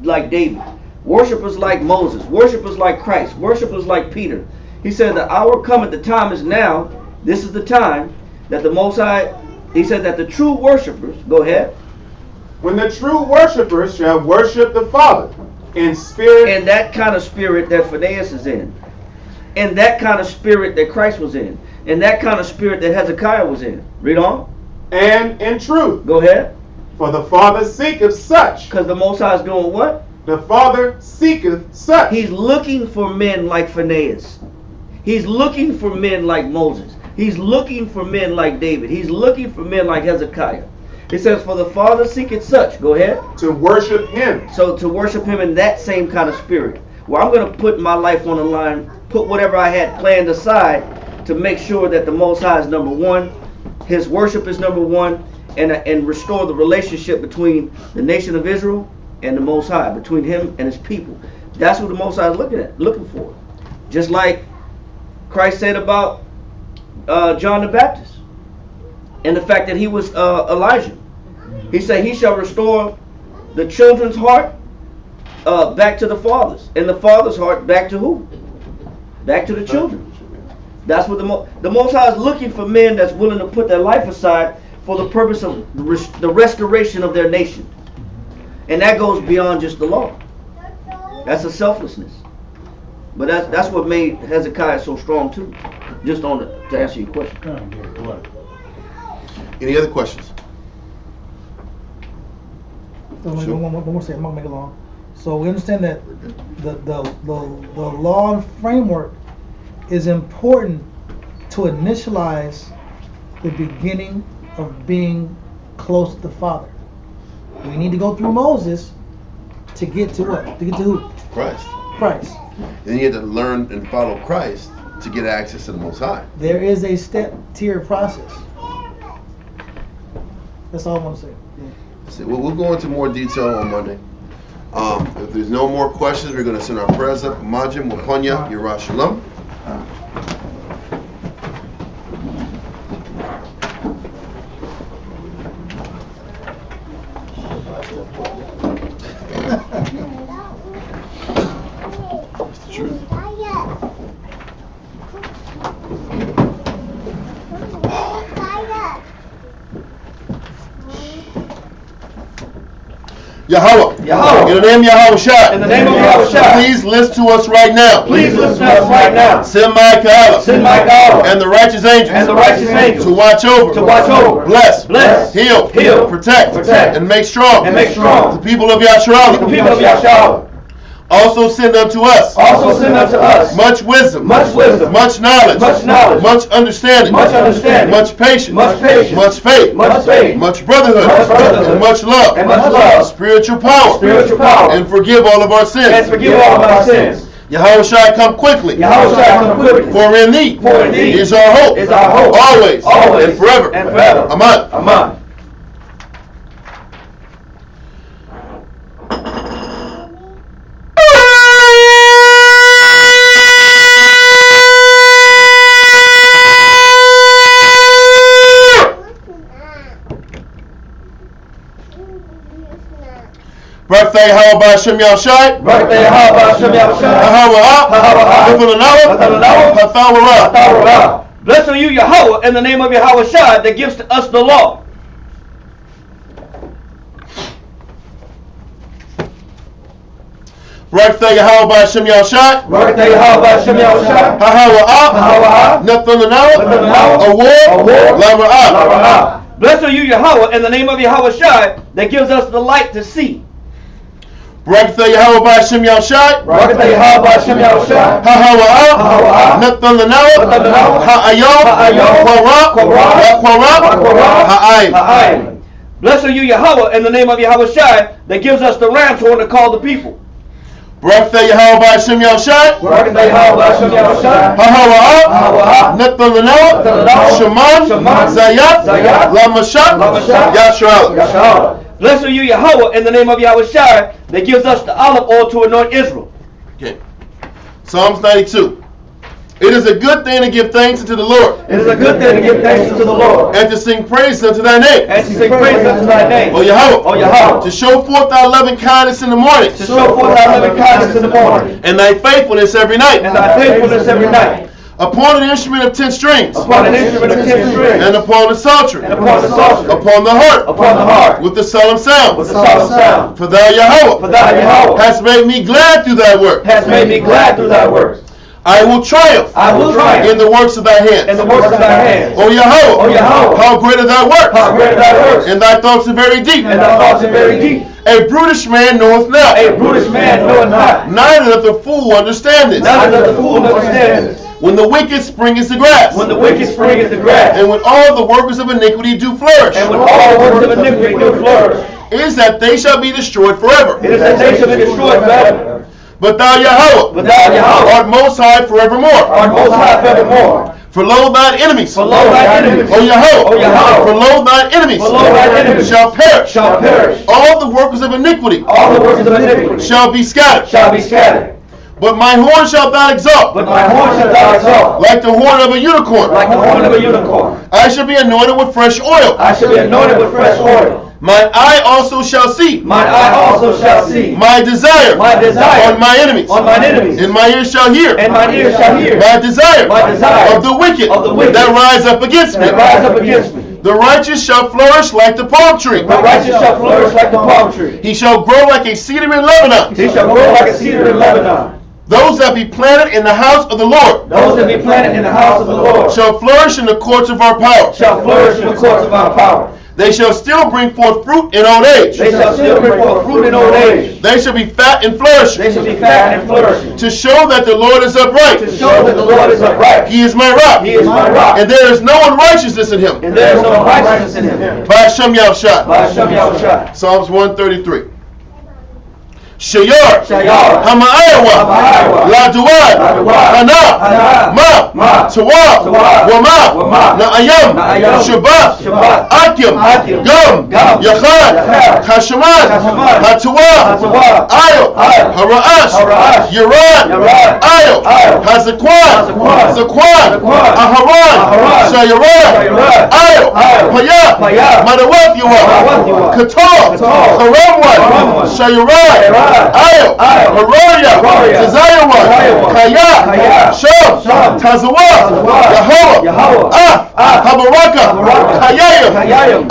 like David. Worshippers like Moses. Worshippers like Christ. Worshippers like Peter. He said the hour cometh, the time is now. This is the time that the Most High, he said that the true worshipers, go ahead. When the true worshipers shall worship the Father in spirit. And that kind of spirit that Phinehas is in. And that kind of spirit that Christ was in. And that kind of spirit that Hezekiah was in. Read on. And in truth. Go ahead. For the Father seeketh such. Because the Most High is doing what? The Father seeketh such. He's looking for men like Phinehas. He's looking for men like Moses. He's looking for men like David. He's looking for men like Hezekiah. It says, for the Father seeketh such. Go ahead. To worship him. So to worship him in that same kind of spirit. Where I'm going to put my life on the line, put whatever I had planned aside to make sure that the Most High is number one, his worship is number one, and restore the relationship between the nation of Israel and the Most High, between him and his people. That's what the Most High is looking for. Just like Christ said about John the Baptist and the fact that he was Elijah. He said he shall restore the children's heart back to the fathers, and the father's heart back to who? Back to the children. That's what the Most High is looking for, men that's willing to put their life aside for the purpose of the restoration of their nation. And that goes beyond just the law. That's a selflessness. But that's what made Hezekiah so strong too. Just to answer your question. Any other questions? Sure. One more second, I'm gonna make it long. So we understand that the law and framework is important to initialize the beginning of being close to the Father. We need to go through Moses to get to what? To get to who? Christ. Christ. Then you have to learn and follow Christ to get access to the Most High. There is a tier process. That's all I want to say. So we'll go into more detail on Monday. If there's no more questions, we're going to send our prayers up. Majim, Waponya, Yerah Shalom. It's the truth. Yahweh. Yahweh. In the name of Yahweh Shai. In the name of Yahweh Shai. Please listen to us right now. Please listen to us right now. Send Michael. Send Michael. And the righteous angels. And the righteous angels. To watch over. To watch over. Bless. Bless. Heal. Heal. Protect. Protect. And make strong. And make strong. The people of Yasharala. The people of Yahshua. Also send unto us. Also send unto us. Much wisdom. Much wisdom. Much knowledge. Much knowledge. Much understanding. Much understanding. Much patience. Much patience. Much faith. Much faith. Much brotherhood. Much brotherhood. And much love. And much love. Spiritual power. Spiritual power. And forgive all of our sins. And forgive all of our sins. Yahweh Shai, come quickly. Yahweh Shai, come quickly. For in thee. For in thee. Is our hope. Is our hope. Always. Always. And forever. And forever. Amen. Amen. Birthday, how about Shem Yahshai? Birthday, how about Shem Yahshai? Blessed are you, Yahweh, in the name of Yahweh Shai, that gives to us the law. Birthday, how about Shem Yahshai? Birthday, how about Shem Yahshai? Blessed are you, Yahweh, in the name of Yahweh Shai, that gives us the light to see. Birthday, how about Shem Yahshai? Birthday, how about Shem Yahshai? Blessed are you, Yahweh, in the name of Yahweh Shai, that gives us the ram's horn to call the people. Birthday, how about Shem Yahshai? Birthday, how about Shem Yahshai? Blessed are you, Yahweh, in the name of Yahweh Shai, that gives us the olive oil to anoint Israel. Okay. Psalms 92. It is a good thing to give thanks unto the Lord. It is a good thing to give thanks unto the Lord. And to sing praise unto thy name. And to sing praise unto thy name. O Yahweh. O Yahweh. To show forth thy loving kindness in the morning. To show forth thy loving kindness in the morning. And thy faithfulness every night. And thy faithfulness every night. Upon an instrument of 10 strings. Upon an instrument of 10 strings. And upon the psaltery. And upon the psaltery. Upon the harp. Upon the harp. With the solemn sound. With the solemn sound. For thou Yahweh. For thou Yahweh. Hast made me glad through thy work. Hast made me glad through thy works. I will triumph. I will triumph. In the works of thy hands. In the works of thy hands. O Yahweh. O Yahweh. How great are thy works. How great are thy works. And thy thoughts are very deep. And thy thoughts are very deep. A brutish man knoweth not. A brutish man knoweth not. Neither doth the fool understand this. Neither doth the fool understand this. When the wicked springeth the grass. When the wicked springeth the grass. And when all the workers of iniquity do flourish. And when all workers of iniquity do flourish. Is that they shall be destroyed forever. It is that they shall be destroyed forever. But thou Yahweh. But thou Yahweh. Art most high forevermore. Art most high forevermore. For lo thine enemies. For lo thine enemies. O Yahweh. O Yahweh. For lo thine enemies. For lo thine enemies. Shall perish. Shall perish. All the workers of iniquity. All the workers of iniquity. Shall be scattered. Shall be scattered. But my horn shalt thou exalt. But my horn shalt thou exalt. Like the horn of a unicorn. Like the horn of a unicorn. I shall be anointed with fresh oil. I shall be anointed with fresh oil. My eye also shall see. My eye also shall see. My desire. My desire. On my enemies. On mine enemies. And my ears shall hear. And mine ears shall hear. My desire. My desire. Of the wicked. Of the wicked. That rise up against me. That rise up against me. The righteous shall flourish like the palm tree. The righteous shall flourish like the palm tree. He shall grow like a cedar in Lebanon. He shall grow like a cedar in Lebanon. Those that be planted in the house of the Lord. Those that be planted in the house of the Lord. Shall flourish in the courts of our power. Shall flourish in the courts of our power. They shall still bring forth fruit in old age. They shall still bring forth fruit in old age. They shall be fat and flourishing. They shall be fat and flourishing. To show that the Lord is upright. To show that the Lord is upright. He is my rock. He is my rock. And there is no unrighteousness in him. And there is no righteousness in him. By Shem Yahshai. By Shem Yahshai. Psalms 133. Shayar, Hama'ayawa, Laduad, Hana, Ma, Tawa, Wama, Na'ayam, Shabbat, Akim, Gum, Yachad, Hashaman, Hatawa, Ayo, Hara'ash, Yaran, Ayo, Hazakwan, Zakwan, Aharan, Shayaran, Ayo, Paya, Manawathiwa, Qatar, Haramwan, Shayaran, Ayo, Haroya, Tazayawan, Kaya, Sham, Tazawa, Yahweh, Habaraka, Kayayim,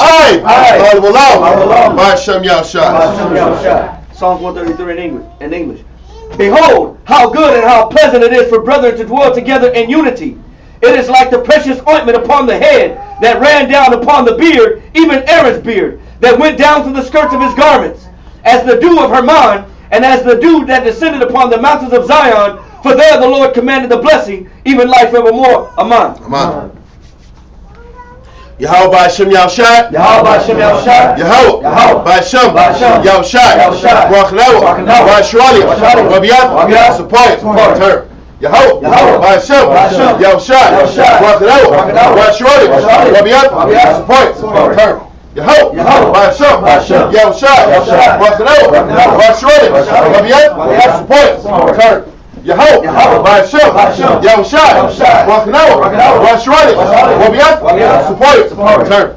Walau, Ba'Shem Yahshai. Psalms 133 in English. Behold, how good and how pleasant it is for brethren to dwell together in unity. It is like the precious ointment upon the head that ran down upon the beard, even Aaron's beard, that went down to the skirts of his garments, as the dew of Hermon, and as the dew that descended upon the mountains of Zion. For there the Lord commanded the blessing, even life evermore. Amen. Amen. Yahweh Ba'Shem Yahshai, Yahweh Ba'Shem Yahshai, Yahweh Ba'Shem Yahshai, Rachnawa, Ba'Shralia, Rabiat, Support, Turn. Yahweh Ba'Shem Yahshai, Rachnawa, Ba'Shralia, Rabiat, Support, Turn. Yahweh Ba'Shem Yahshai, Rachnawa, Ba'Shralia, Rabiat, Support, Turn. Yahweh Ba'Shem Yahshai, Rachnawa, Ba'Shralia, Rabiat, Support, Turn.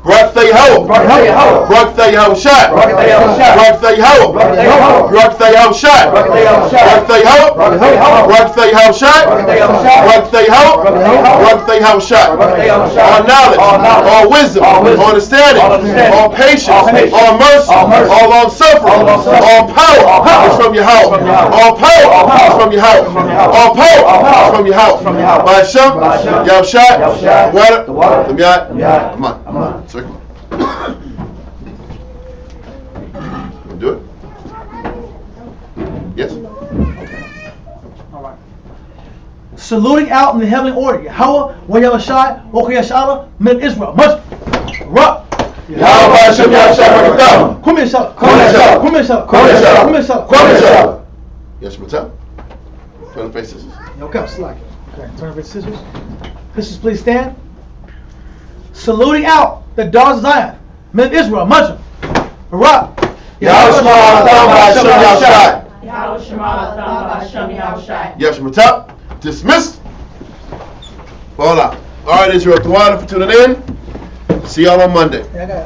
Barak Yahweh, Barak Yahushai, Barak Yahweh, Barak Yahushai, Barak Yahweh, Barak Yahushai, Barak Yahushai. All knowledge, all wisdom, all understanding, all patience, all mercy, all long suffering, all power is from Yahweh. All power is from Yahweh. All power is from Yahweh. Ba'Shem Yahushai, water, the Miyat, Aman. Circle. Do it? Yes? All right. Saluting out in the heavenly order. Yahweh, Wayashai, Okayashala, Men Israel. Much. Rock. Yahweh Ba'Shem Yahshai, Kumeshala. Yes, what's up? Turn the faces. Okay, slack. Okay, turn the scissors. Sisters, please stand. Saluting out the daughters of Zion, Men Israel, Muslim, Barak, Yahweh Ba'Shem Yahshai. Yahweh Shema Ba'Shem Yahshai. Yes, what's up? Dismissed. Fall out. All right, Israel, Tawana for tuning in. See y'all on Monday. I got